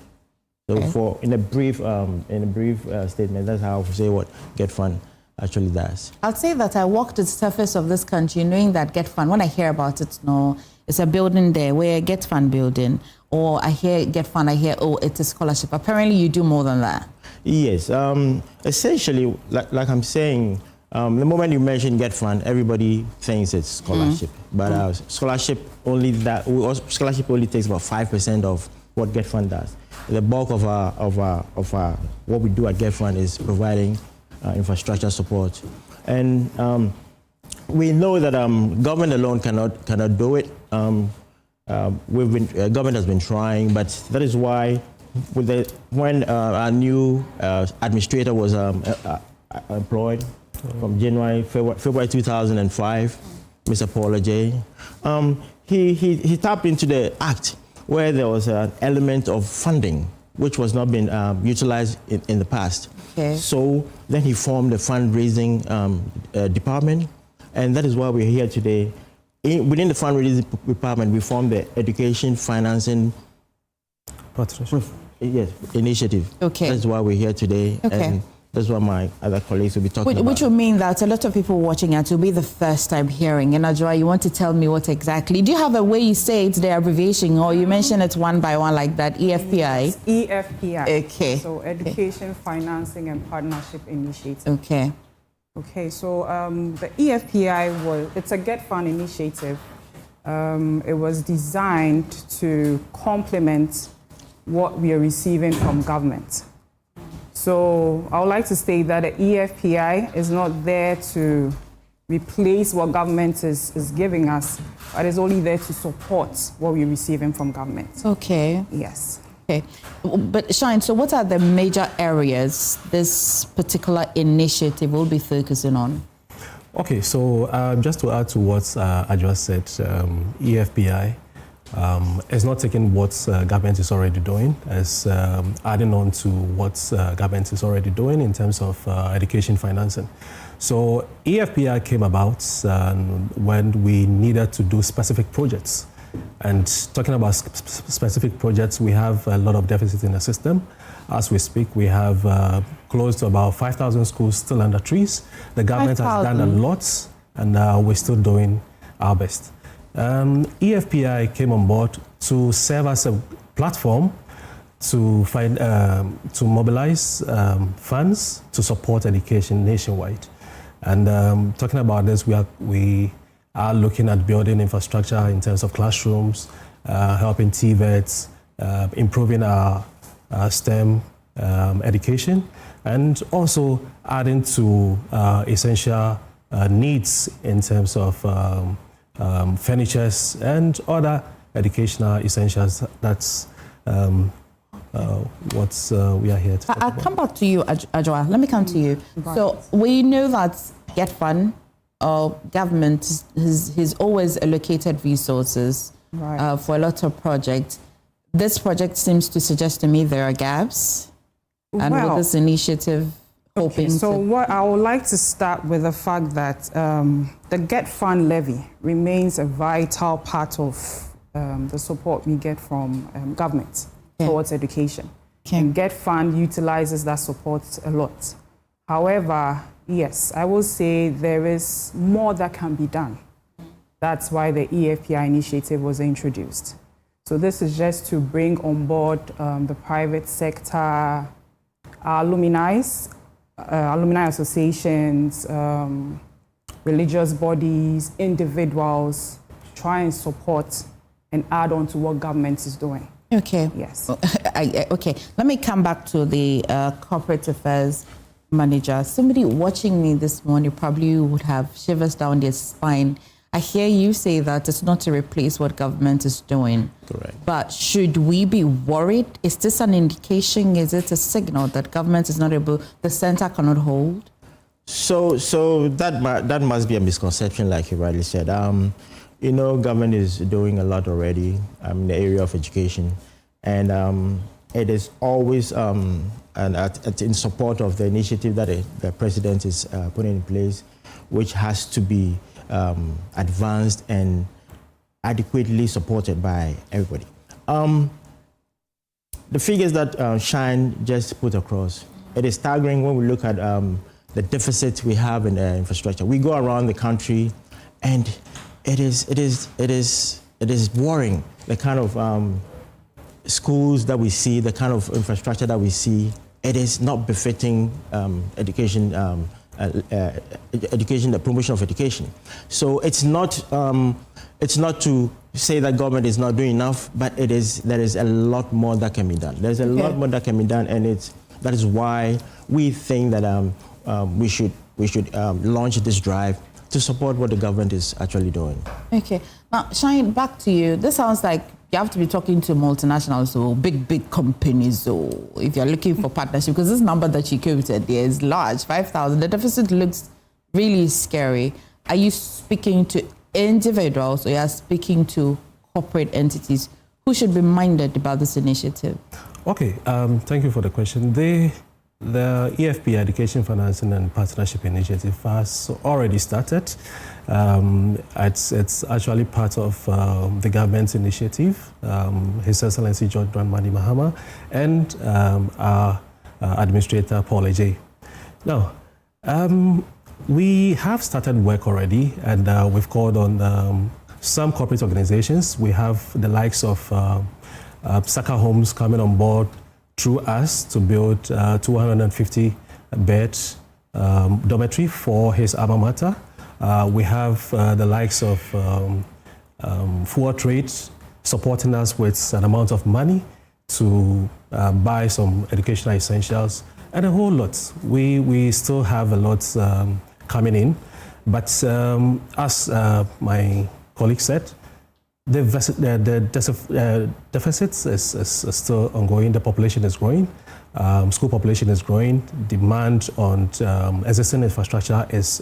Speaker 25: So in a brief statement, that's how I say what Get Fund actually does.
Speaker 17: I'll say that I walked the surface of this country knowing that Get Fund, when I hear about it, no, it's a building there, where Get Fund building, or I hear Get Fund, I hear, oh, it's a scholarship. Apparently you do more than that. Yes,
Speaker 25: essentially, like I'm saying, the moment you mention Get Fund, everybody thinks it's scholarship. But scholarship only takes about 5% of what Get Fund does. The bulk of our what we do at Get Fund is providing infrastructure support, and we know that government alone cannot do it. Government has been trying, but that is why when our new administrator was employed from February 2005, Mr. Paul J. He tapped into the act where there was an element of funding which was not being utilized in the past. Okay. So then he formed a fundraising department, and that is why we're here today. Within the fundraising department, we formed the education financing initiative. Okay. That's why we're here today. Okay. And that's what my other colleagues will be talking about. Which will mean that a lot of people watching it will be the first time hearing. And Adjoa, you want to tell me what exactly? Do you have a way you say it's the abbreviation, or you mention it one by one like that? EFPI?
Speaker 2: Yes, EFPI.
Speaker 17: Okay.
Speaker 2: So Education Financing and Partnership Initiative.
Speaker 17: Okay.
Speaker 2: Okay, so the EFPI it's a Get Fund initiative. It was designed to complement what we are receiving from government. So I would like to state that the EFPI is not there to replace what government is giving us, but it's only there to support what we're receiving from government.
Speaker 17: Okay.
Speaker 2: Yes.
Speaker 17: Okay. But Shine, so what are the major areas this particular initiative will be focusing on?
Speaker 3: Okay, so just to add to what I just said, EFPI is not taking what government is already doing, as adding on to what government is already doing in terms of education financing. So EFPI came about when we needed to do specific projects. And talking about specific projects, we have a lot of deficit in the system. As we speak, we have close to about 5,000 schools still under trees. The government has done a lot, and we're still doing our best. EFPI came on board to serve as a platform to mobilize funds to support education nationwide. And talking about this, we are looking at building infrastructure in terms of classrooms, helping TVETs, improving our STEM education, and also adding to essential needs in terms of furnitures and other educational essentials. That's what we are here to
Speaker 17: I'll come back to you, Adjoa. Let me come to you. Right. So we know that Get Fund, government has always allocated resources for a lot of projects. This project seems to suggest to me there are gaps. And with this initiative, hoping
Speaker 2: so what I would like to start with the fact that the Get Fund levy remains a vital part of the support we get from government towards education. And Get Fund utilizes that support a lot. However, yes, I will say there is more that can be done. That's why the EFPI initiative was introduced. So this is just to bring on board the private sector, alumni associations, religious bodies, individuals, try and support and add on to what government is doing.
Speaker 17: Okay.
Speaker 2: Yes.
Speaker 17: Okay. Let me come back to the corporate affairs manager. Somebody watching me this morning probably would have shivers down their spine. I hear you say that it's not to replace what government is doing.
Speaker 25: Correct.
Speaker 17: But should we be worried? Is this an indication? Is it a signal that government is not able, the center cannot hold?
Speaker 25: So that must be a misconception, like you rightly said. Government is doing a lot already in the area of education, and it is always in support of the initiative that the president is putting in place, which has to be advanced and adequately supported by everybody. The figures that Shine just put across, it is staggering when we look at the deficit we have in infrastructure. We go around the country, and it is worrying, the kind of schools that we see, the kind of infrastructure that we see. It is not befitting education, the promotion of education. So it's not to say that government is not doing enough, but there is a lot more that can be done. There's a lot more that can be done, and that is why we think that we should launch this drive to support what the government is actually doing.
Speaker 17: Okay. Now, Shine, back to you. This sounds like you have to be talking to multinationals or big companies, or if you're looking for partnership, because this number that you quoted there is large, 5,000. The deficit looks really scary. Are you speaking to individuals, or you are speaking to corporate entities who should be minded about this initiative? Okay,
Speaker 3: thank you for the question. The EFP Education Financing and Partnership Initiative has already started. It's actually part of the government's initiative, His Excellency George Dramani Mahama, and our Administrator Paul Ejay. Now, we have started work already, and we've called on some corporate organizations. We have the likes of Saka Homes coming on board through us to build 250-bed dormitory for his alma mater. We have the likes of Full Trade supporting us with an amount of money to buy some educational essentials and a whole lot. We still have a lot coming in, but as my colleague said, the deficit is still ongoing. The population is growing. School population is growing. Demand on existing infrastructure is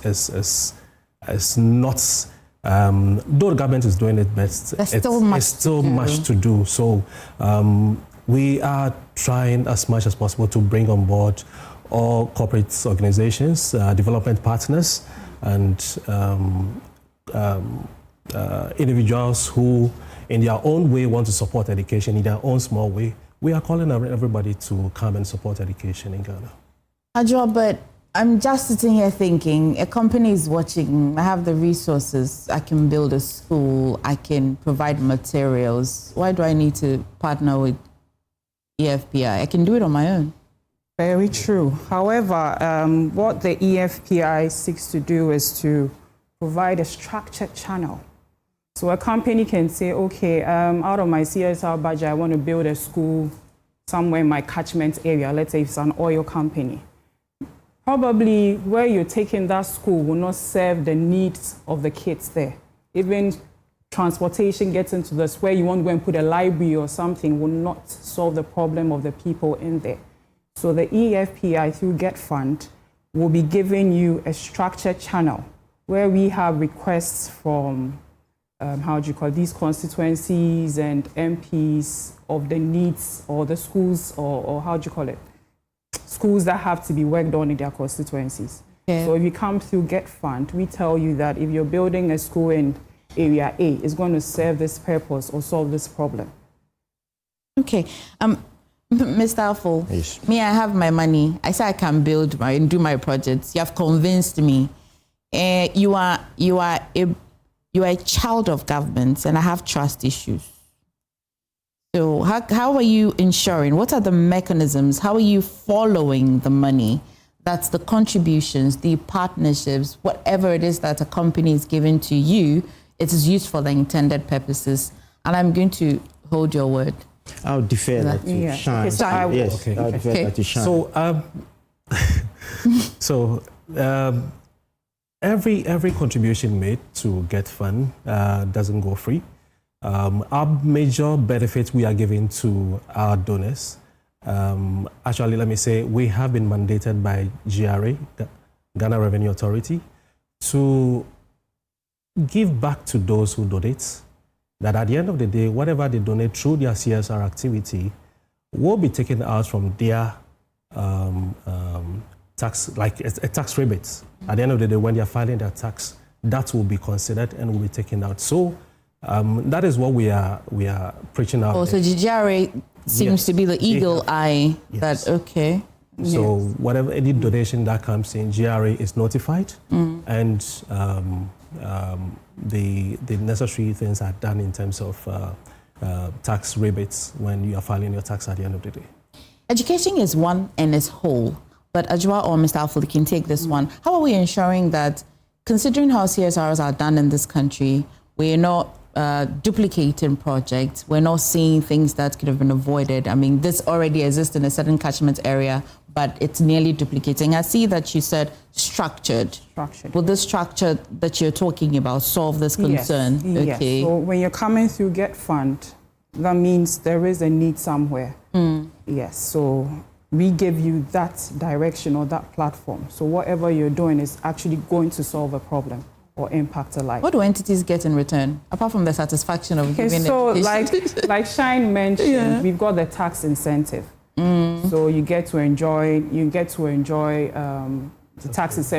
Speaker 3: not. Though the government is doing it best, it's still much to do. So we are trying as much as possible to bring on board all corporate organizations, development partners, and individuals who, in their own way, want to support education in their own small way. We are calling everybody to come and support education in Ghana.
Speaker 17: Adjo, but I'm just sitting here thinking, a company is watching, I have the resources, I can build a school, I can provide materials. Why do I need to partner with EFPI? I can do it on my own.
Speaker 2: Very true. However, what the EFPI seeks to do is to provide a structured channel. So a company can say, okay, out of my CSR budget, I want to build a school somewhere in my catchment area. Let's say it's an oil company. Probably where you're taking that school will not serve the needs of the kids there. Even transportation gets into this, where you want to go and put a library or something will not solve the problem of the people in there. So the EFPI, through Get Fund, will be giving you a structured channel where we have requests from these constituencies and MPs of the needs or the schools or schools that have to be worked on in their constituencies. Yeah. So if you come through Get Fund, we tell you that if you're building a school in area A, it's going to serve this purpose or solve this problem.
Speaker 17: Okay. Mr. Afo, yes. Me, I have my money. I say I can build and do my projects. You have convinced me. You are a child of government, and I have trust issues. So how are you ensuring? What are the mechanisms? How are you following the money? That's the contributions, the partnerships, whatever it is that a company is giving to you, it is used for the intended purposes. And I'm going to hold your word.
Speaker 25: I'll defer that to Shine.
Speaker 2: Okay,
Speaker 25: yes,
Speaker 2: okay.
Speaker 25: I'll defer that to Shine.
Speaker 3: So, every contribution made to Get Fund doesn't go free. Our major benefit we are giving to our donors, actually, let me say, we have been mandated by GRA, the Ghana Revenue Authority, to give back to those who donate, that at the end of the day, whatever they donate through their CSR activity will be taken out from their tax, like a tax rebate. At the end of the day, when they are filing their tax, that will be considered and will be taken out. So that is what we are preaching out.
Speaker 17: Oh, so GRA seems to be the eagle eye. That okay.
Speaker 3: So whatever any donation that comes in, GRA is notified, and the necessary things are done in terms of tax rebates when you are filing your tax at the end of the day.
Speaker 17: Education is one and is whole, but Ajwa or Mr. Alfoli can take this one. How are we ensuring that, considering how CSRs are done in this country, we're not duplicating projects, we're not seeing things that could have been avoided? I mean, this already exists in a certain catchment area, but it's nearly duplicating. I see that you said structured. Will the structure that you're talking about solve this concern?
Speaker 2: Yes.
Speaker 17: Okay.
Speaker 2: Yes. So when you're coming through Get Fund, that means there is a need somewhere. Yes. So we give you that direction or that platform. So whatever you're doing is actually going to solve a problem or impact a life.
Speaker 17: What do entities get in return, apart from the satisfaction of giving
Speaker 2: so
Speaker 17: education?
Speaker 2: like Shine mentioned, we've got the tax incentive. So you get to enjoy the tax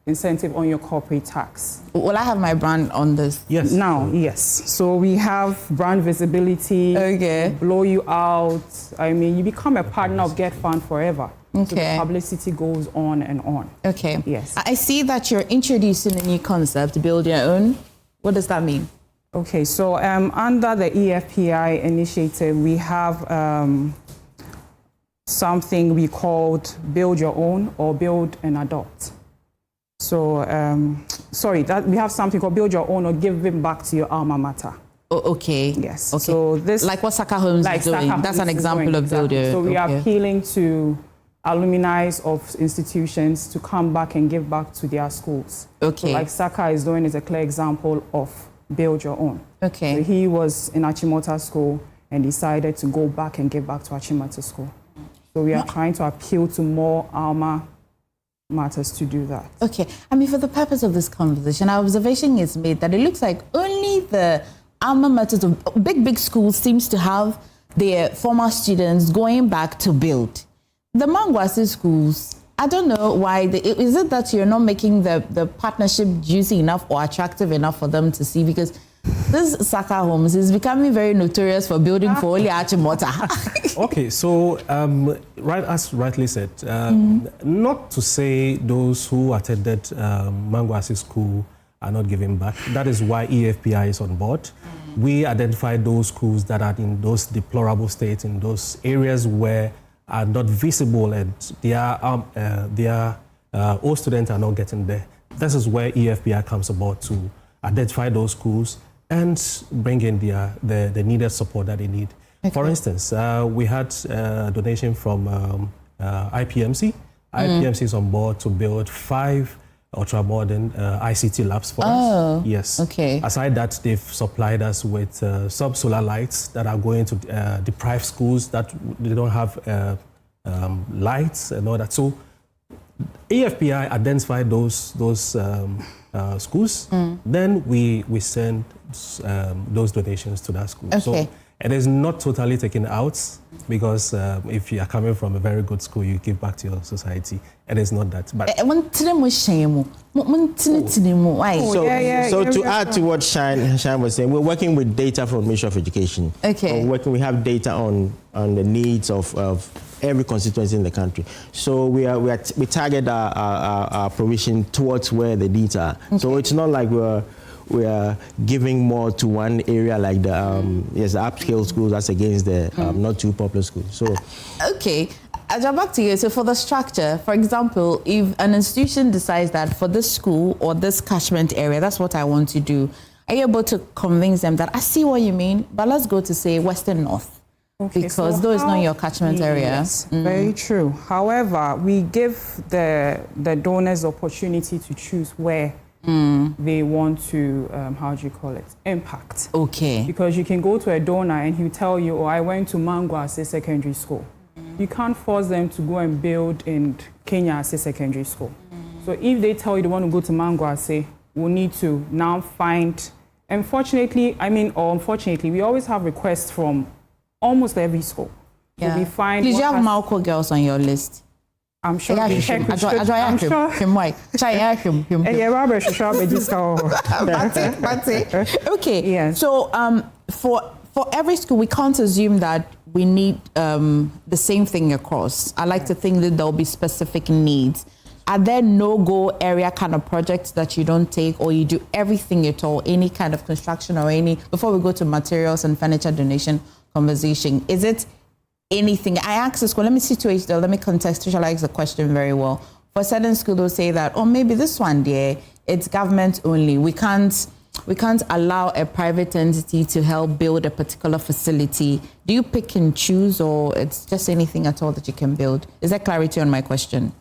Speaker 2: incentive on your corporate tax.
Speaker 17: Will I have my brand on this?
Speaker 3: Yes.
Speaker 2: Now, yes. So we have brand visibility.
Speaker 17: Okay.
Speaker 2: Blow you out. I mean, you become a partner of Get Fund forever.
Speaker 17: Okay.
Speaker 2: So the publicity goes on and on.
Speaker 17: Okay.
Speaker 2: Yes.
Speaker 17: I see that you're introducing a new concept, build your own. What does that mean?
Speaker 2: Okay. So under the EFPI initiative, we have something we called Build Your Own or Build and Adopt. So, we have something called Build Your Own or Give It Back to Your Alma Mater.
Speaker 17: Oh, okay.
Speaker 2: Yes.
Speaker 17: Okay.
Speaker 2: So this,
Speaker 17: like what Saka Homes is doing. That's an example of Build Your Own.
Speaker 2: So we are appealing to alumni of institutions to come back and give back to their schools.
Speaker 17: Okay.
Speaker 2: So like Saka is doing is a clear example of Build Your Own.
Speaker 17: Okay.
Speaker 2: So he was in Achimota School and decided to go back and give back to Achimota School. So we are trying to appeal to more alma matters to do that.
Speaker 17: Okay. I mean, for the purpose of this conversation, our observation is made that it looks like only the alma maters of big schools seems to have their former students going back to build. The Mangwasi schools, I don't know why. Is it that you're not making the partnership juicy enough or attractive enough for them to see? Because this Saka Homes is becoming very notorious for building for only Achimota.
Speaker 3: Okay, so as rightly said, not to say those who attended Mangwasi school are not giving back. That is why EFPI is on board. We identify those schools that are in those deplorable states, in those areas where are not visible and their old students are not getting there. This is where EFPI comes about to identify those schools and bring in the needed support that they need. Okay. For instance, we had a donation from IPMC. IPMC is on board to build 5 ultra-modern ICT labs for us. Yes.
Speaker 17: Okay.
Speaker 3: Aside that, they've supplied us with sub-solar lights that are going to deprive schools that they don't have lights and all that. So EFPI identified those schools. Then we send those donations to that school.
Speaker 17: Okay.
Speaker 3: So it is not totally taken out because if you are coming from a very good school, you give back to your society. It is not that. But
Speaker 25: so to add to what Shine was saying, we're working with data from Ministry of Education.
Speaker 17: Okay.
Speaker 25: We have data on the needs of every constituency in the country. So we target our provision towards where the needs are. Okay. So it's not like we are giving more to one area like the upscale schools that's against the not too popular schools. So
Speaker 17: okay, I'll jump back to you. So for the structure, for example, if an institution decides that for this school or this catchment area, that's what I want to do, are you able to convince them that I see what you mean, but let's go to say Western North
Speaker 2: Okay,
Speaker 17: because
Speaker 2: so
Speaker 17: though it's not your catchment area.
Speaker 2: Yes, very true. However, we give the donors opportunity to choose where they want to, how do you call it, impact.
Speaker 17: Okay.
Speaker 2: Because you can go to a donor and he'll tell you, oh, I went to Mangwase Secondary School. You can't force them to go and build in Kenya Secondary School. So if they tell you they want to go to Mangwase, we'll need to now find, unfortunately, we always have requests from almost every school.
Speaker 17: Yeah.
Speaker 2: So we find.
Speaker 17: Did you have Malco girls on your list?
Speaker 2: I'm sure.
Speaker 17: I'm sure. Okay.
Speaker 2: Yes.
Speaker 17: So for every school, we can't assume that we need the same thing across. I like to think that there'll be specific needs. Are there no-go area kind of projects that you don't take, or you do everything at all, any kind of construction or any, before we go to materials and furniture donation conversation, is it anything? I asked the school, let me contextualize the question very well. For a certain school, they'll say that, oh, maybe this one there, it's government only. We can't allow a private entity to help build a particular facility. Do you pick and choose, or it's just anything at all that you can build? Is there clarity on my question?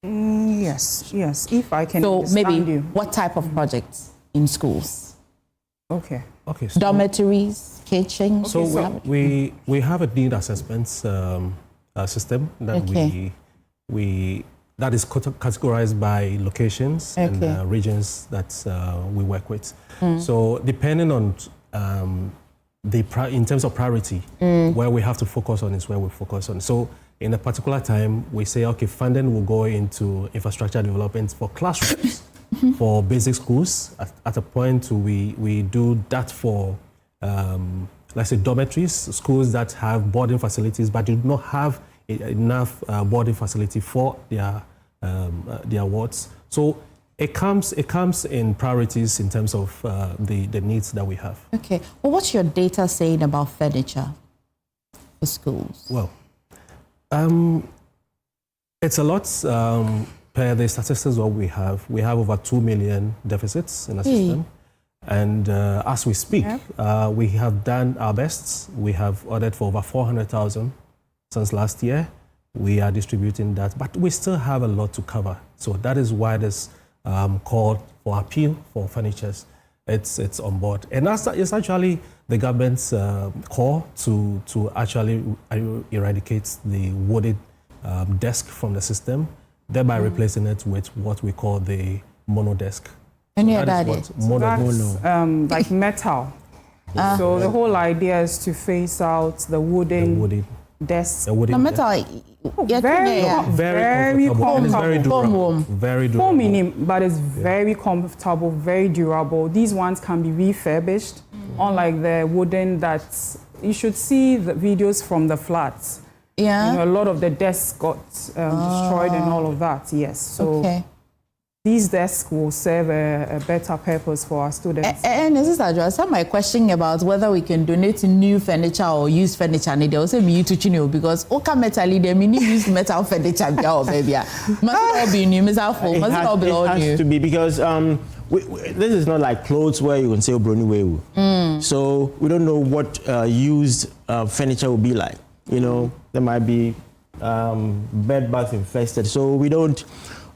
Speaker 2: Yes. If I can.
Speaker 17: So maybe
Speaker 2: you.
Speaker 17: What type of projects in schools?
Speaker 2: Okay.
Speaker 3: So
Speaker 17: dormitories, kitchen.
Speaker 3: So we have a need assessment system that that is categorized by locations and regions that we work with. So depending on in terms of priority, where we have to focus on is where we focus on. So in a particular time, we say, okay, funding will go into infrastructure development for classrooms, for basic schools. At a point, we do that for, let's say, dormitories, schools that have boarding facilities, but do not have enough boarding facility for their wards. So it comes in priorities in terms of the needs that we have.
Speaker 17: Okay. Well, what's your data saying about furniture for schools?
Speaker 3: Well, it's a lot per the statistics that we have. We have over 2 million deficits in the system. And as we speak, we have done our best. We have ordered for over 400,000 since last year. We are distributing that, but we still have a lot to cover. So that is why this call for appeal for furnitures, it's on board. And it's actually the government's call to actually eradicate the wooded desk from the system, thereby replacing it with what we call the mono desk.
Speaker 17: Any other idea?
Speaker 2: Mono. Like metal. So the whole idea is to phase out the wooden desk.
Speaker 3: The wooden
Speaker 17: metal.
Speaker 2: Very comfortable.
Speaker 3: And it's very durable. Very durable.
Speaker 2: Foam, but it's very comfortable, very durable. These ones can be refurbished, unlike the wooden that you should see the videos from the flats.
Speaker 17: Yeah.
Speaker 2: You know, a lot of the desks got destroyed and all of that. Yes. So these desks will serve a better purpose for our students.
Speaker 17: And this is address my question about whether we can donate new furniture or used furniture. And they also me to you because okay metal they mean use metal furniture baby. Must all be new, must all be all new.
Speaker 25: It has to be because this is not like clothes where you can say brony way. So we don't know what used furniture will be like. You know, there might be bed bath infested. So we don't.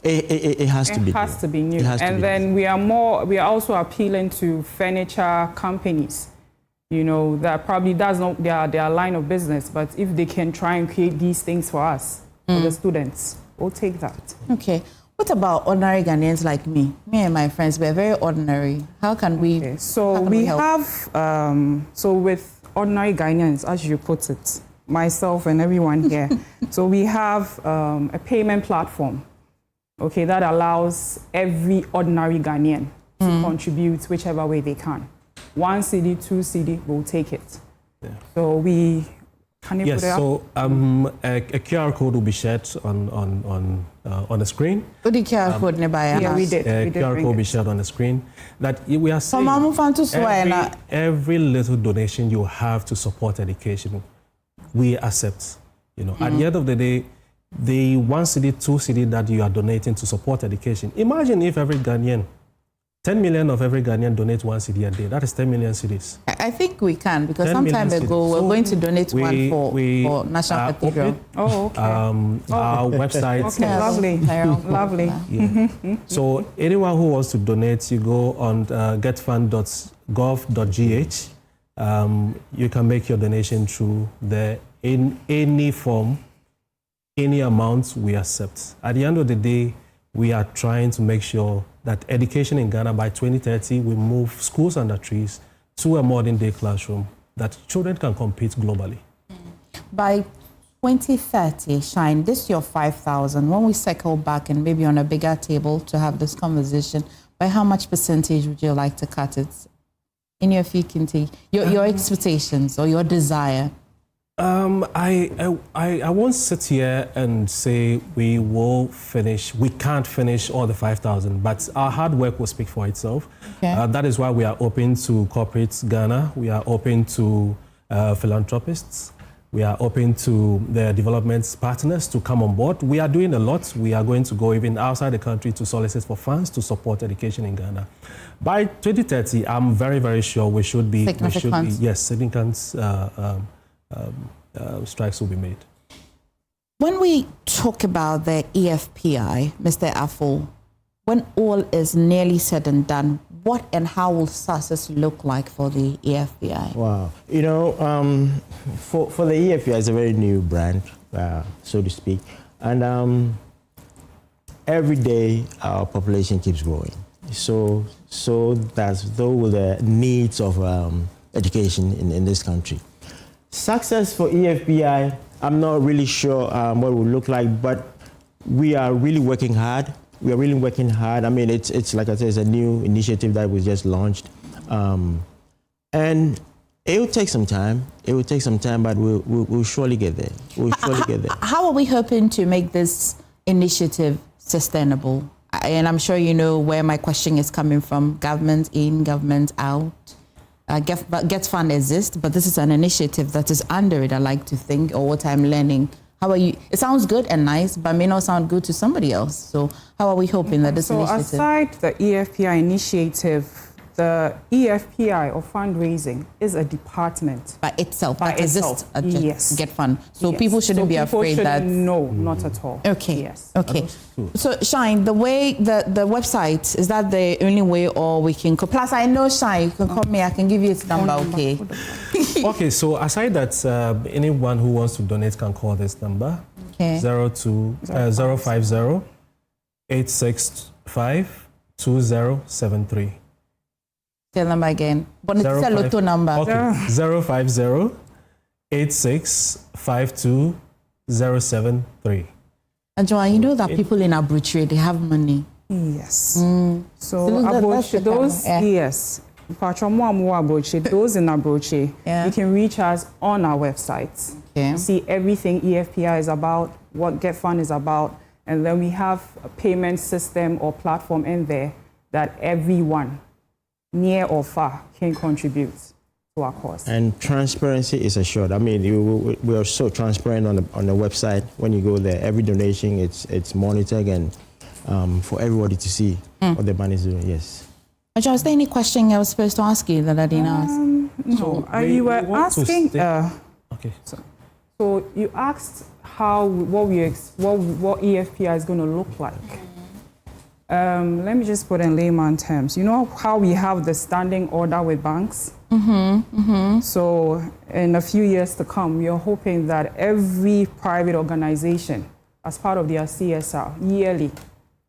Speaker 25: It has to be.
Speaker 2: It has to be new. And then we are also appealing to furniture companies, you know, that probably does not their line of business, but if they can try and create these things for us, for the students, we'll take that.
Speaker 17: Okay. What about ordinary Ghanaians like me? Me and my friends, we're very ordinary. How can we?
Speaker 2: So we have, so with ordinary Ghanaians, as you put it, myself and everyone here, so we have a payment platform. Okay, that allows every ordinary Ghanaian to contribute whichever way they can. 1 CD, 2 CD, we'll take it. Yeah. So we can you put it up?
Speaker 3: So a QR code will be shared on the screen.
Speaker 17: What the QR code nearby?
Speaker 2: Yeah, we did.
Speaker 3: A QR code will be shared on the screen. That we are saying every little donation you have to support education, we accept. You know, at the end of the day, the 1 CD, 2 CD that you are donating to support education. Imagine if every Ghanaian 10 million of every Ghanaian donate 1 cedi a day. That is 10 million cedis.
Speaker 17: I think we can, because some time ago we're going to donate one for National Cathedral.
Speaker 2: Oh, okay.
Speaker 3: Our website.
Speaker 2: Okay, lovely. Lovely.
Speaker 3: Yeah. So anyone who wants to donate, you go on getfund.gov.gh. You can make your donation through there in any form, any amount we accept. At the end of the day, we are trying to make sure that education in Ghana by 2030, we move schools under trees to a modern day classroom that children can compete globally.
Speaker 17: By 2030, Shine, this your 5,000. When we circle back and maybe on a bigger table to have this conversation, by how much percentage would you like to cut it? In your Kinti, your expectations or your desire?
Speaker 3: I won't sit here and say we will finish. We can't finish all the 5,000, but our hard work will speak for itself. Okay. That is why we are open to corporates Ghana. We are open to philanthropists. We are open to the development partners to come on board. We are doing a lot. We are going to go even outside the country to solicit for funds to support education in Ghana. By 2030, I'm very, very sure we should be. Yes, significant strikes will be made.
Speaker 17: When we talk about the EFPI, Mr. Afo, when all is nearly said and done, what and how will success look like for the EFPI?
Speaker 25: Wow. You know, for the EFPI, it's a very new brand, so to speak. And every day our population keeps growing. So that's though the needs of education in this country. Success for EFPI, I'm not really sure what it will look like, but we are really working hard. We are really working hard. I mean, it's like I said, it's a new initiative that was just launched. And it will take some time. It will take some time, but we'll surely get there. We'll surely get there.
Speaker 17: How are we hoping to make this initiative sustainable? And I'm sure you know where my question is coming from. Government in, government out. Get Fund exists, but this is an initiative that is under it, I like to think, or what I'm learning. How are you? It sounds good and nice, but may not sound good to somebody else. So how are we hoping that this initiative...
Speaker 2: So aside the EFPI initiative, the EFPI or fundraising is a department.
Speaker 17: By itself, that exists at
Speaker 2: yes.
Speaker 17: Get Fund. So people shouldn't be afraid that...
Speaker 2: No, not at all.
Speaker 17: Okay.
Speaker 2: Yes.
Speaker 17: Okay. So Shine, the way, the website, is that the only way, or we can... Plus, I know Shine, you can call me, I can give you its number, okay?
Speaker 3: Okay, so aside that, anyone who wants to donate can call this number.
Speaker 17: Okay.
Speaker 3: 050-865-2073.
Speaker 17: Tell them again. But it's a lotto number.
Speaker 3: Okay. 050-865-2073.
Speaker 17: And Joanne, you know that people in Abuchi, they have money.
Speaker 2: Yes. So Abuchi, those, yes. Those in Abuchi, you can reach us on our website.
Speaker 17: Okay.
Speaker 2: See everything EFPI is about, what Get Fund is about, and then we have a payment system or platform in there that everyone, near or far, can contribute to our cause.
Speaker 25: And transparency is assured. I mean, we are so transparent on the website. When you go there, every donation, it's monitored and for everybody to see what the money is doing. Yes.
Speaker 17: Is there any question I was supposed to ask you that I didn't ask?
Speaker 2: No.
Speaker 3: So
Speaker 2: you were asking.
Speaker 3: Okay.
Speaker 2: So you asked what EFPI is going to look like. Let me just put in layman terms. You know how we have the standing order with banks? So in a few years to come, we are hoping that every private organization, as part of their CSR, yearly,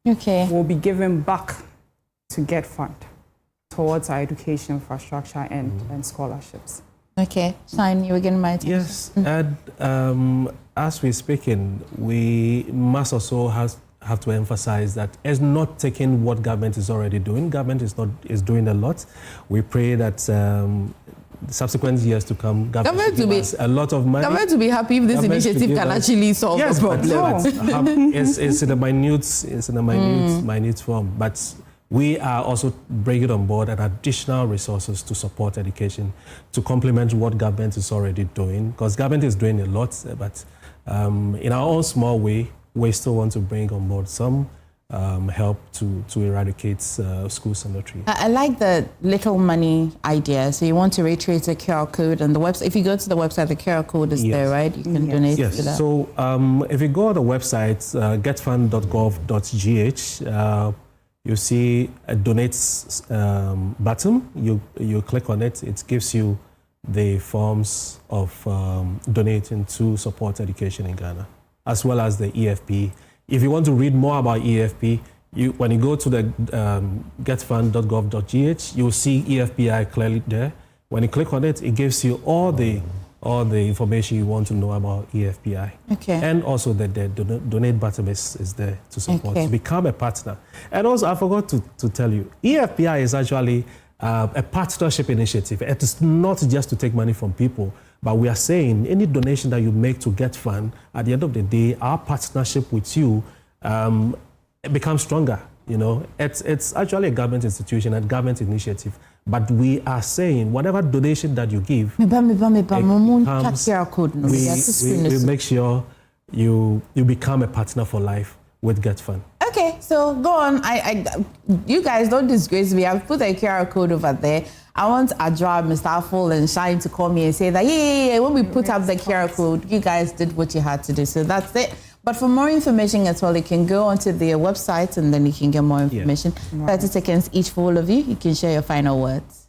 Speaker 2: will be given back to Get Fund towards our education infrastructure and scholarships.
Speaker 17: Okay, Shine, you again, my attention.
Speaker 3: Yes, and as we're speaking, we must also have to emphasize that it's not taking what government is already doing. Government is doing a lot. We pray that subsequent years to come, government will give us a lot of money.
Speaker 17: Government to be happy if this initiative can actually solve the problem.
Speaker 3: It's in a minute form, but we are also bringing on board an additional resources to support education, to complement what government is already doing, because government is doing a lot, but in our own small way, we still want to bring on board some help to eradicate school cemetery.
Speaker 17: I like the little money idea. So you want to reiterate the QR code on the website. If you go to the website, the QR code is there, right? You can donate to that.
Speaker 3: So if you go to the website, getfund.gov.gh, you see a donate button. You click on it. It gives you the forms of donating to support education in Ghana, as well as the EFP. If you want to read more about EFP, when you go to the getfund.gov.gh, you'll see EFPI clearly there. When you click on it, it gives you all the information you want to know about EFPI.
Speaker 17: Okay.
Speaker 3: And also the donate button is there to support, to become a partner. And also, I forgot to tell you, EFPI is actually a partnership initiative. It is not just to take money from people, but we are saying any donation that you make to GetFund, at the end of the day, our partnership with you becomes stronger. You know, it's actually a government institution, a government initiative. But we are saying whatever donation that you give, we make sure you become a partner for life with GetFund.
Speaker 17: Okay, so go on. You guys don't disgrace me. I've put a QR code over there. I want Adra, Mr. Afol, and Shine to call me and say that, yeah, when we put up the QR code, you guys did what you had to do. So that's it. But for more information as well, you can go onto their website and then you can get more information. 30 seconds each for all of you. You can share your final words.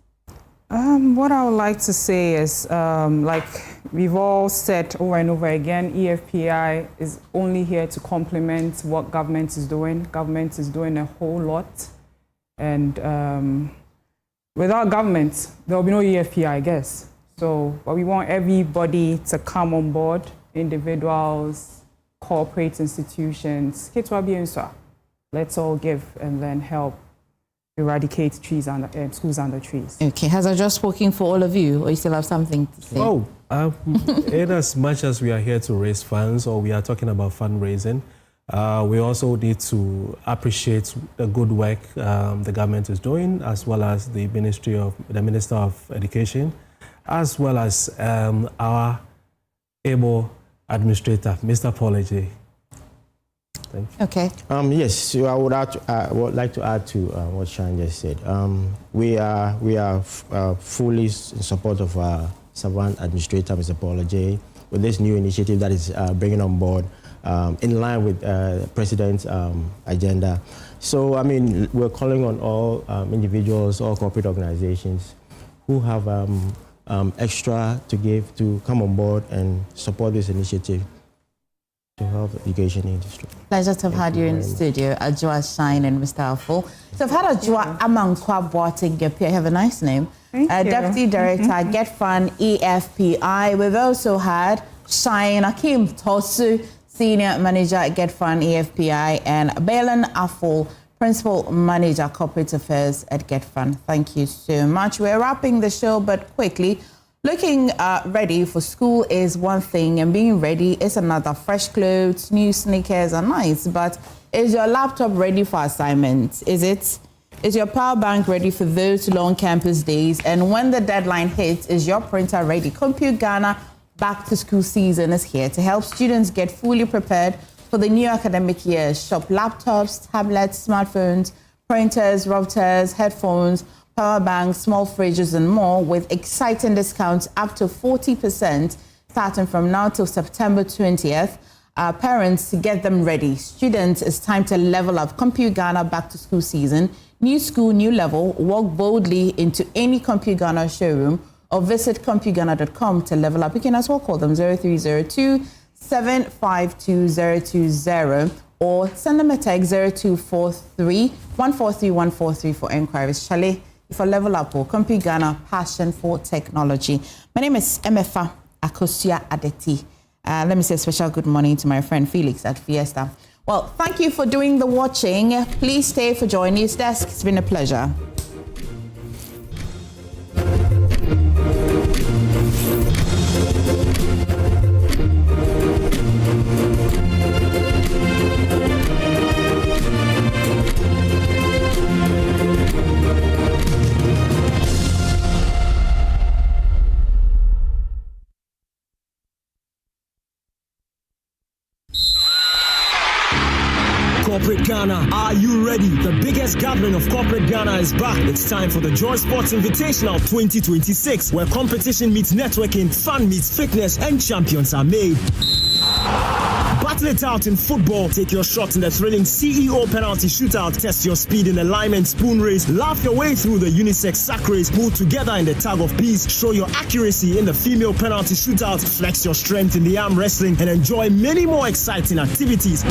Speaker 2: What I would like to say is, like we've all said over and over again, EFPI is only here to complement what government is doing. Government is doing a whole lot. And without government, there will be no EFPI, I guess. So but we want everybody to come on board, individuals, corporate institutions. Let's all give and then help eradicate trees under schools under trees.
Speaker 17: Okay, has I just spoken for all of you, or you still have something to say?
Speaker 3: In as much as we are here to raise funds, or we are talking about fundraising, we also need to appreciate the good work the government is doing, as well as the Minister of Education, as well as our able administrator, Mr. Paul J. Thank you.
Speaker 17: Okay.
Speaker 25: Yes, so I would like to add to what Shine just said. We are fully in support of our Savant Administrator, Mr. Paul J, with this new initiative that is bringing on board in line with President's agenda. So, I mean, we're calling on all individuals, all corporate organizations who have extra to give to come on board and support this initiative to help the education industry.
Speaker 17: Pleasure to have had you in the studio, Adjoa Shine and Mr. Afol. So I've had Adjoa Amankwa Boateng Gapia. Have a nice name. Deputy Director, GetFund EFPI. We've also had Shine Akim Tosu, Senior Manager at GetFund EFPI, and Belen Afol, Principal Manager Corporate Affairs at GetFund. Thank you so much. We're wrapping the show, but quickly, looking ready for school is one thing, and being ready is another. Fresh clothes, new sneakers are nice, but is your laptop ready for assignments? Is it? Is your power bank ready for those long campus days? And when the deadline hits, is your printer ready? Compute Ghana back to school season is here to help students get fully prepared for the new academic year. Shop laptops, tablets, smartphones, printers, routers, headphones, power banks, small fridges, and more with exciting discounts up to 40% starting from now till September 20th. Parents, to get them ready. Students, it's time to level up. Compute Ghana back to school season. New school, new level. Walk boldly into any Compute Ghana showroom or visit ComputeGhana.com to level up. You can as well call them 0302-752-020 or send them a text 0243-143-143 for enquiries. Chalet, for level up or Compute Ghana, passion for technology. My name is Emefa Akosua Adeti. Let me say a special good morning to my friend Felix at Fiesta. Well, thank you for doing the watching. Please stay for Joy News Desk. It's been a pleasure.
Speaker 14: Corporate Ghana, are you ready? The biggest gathering of Corporate Ghana is back. It's time for the Joy Sports Invitational 2026, where competition meets networking, fun meets fitness, and champions are made. Battle it out in football. Take your shot in the thrilling CEO penalty shootout. Test your speed in the lineman spoon race. Laugh your way through the unisex sack race. Pull together in the tag of peace. Show your accuracy in the female penalty shootout. Flex your strength in the arm wrestling and enjoy many more exciting activities.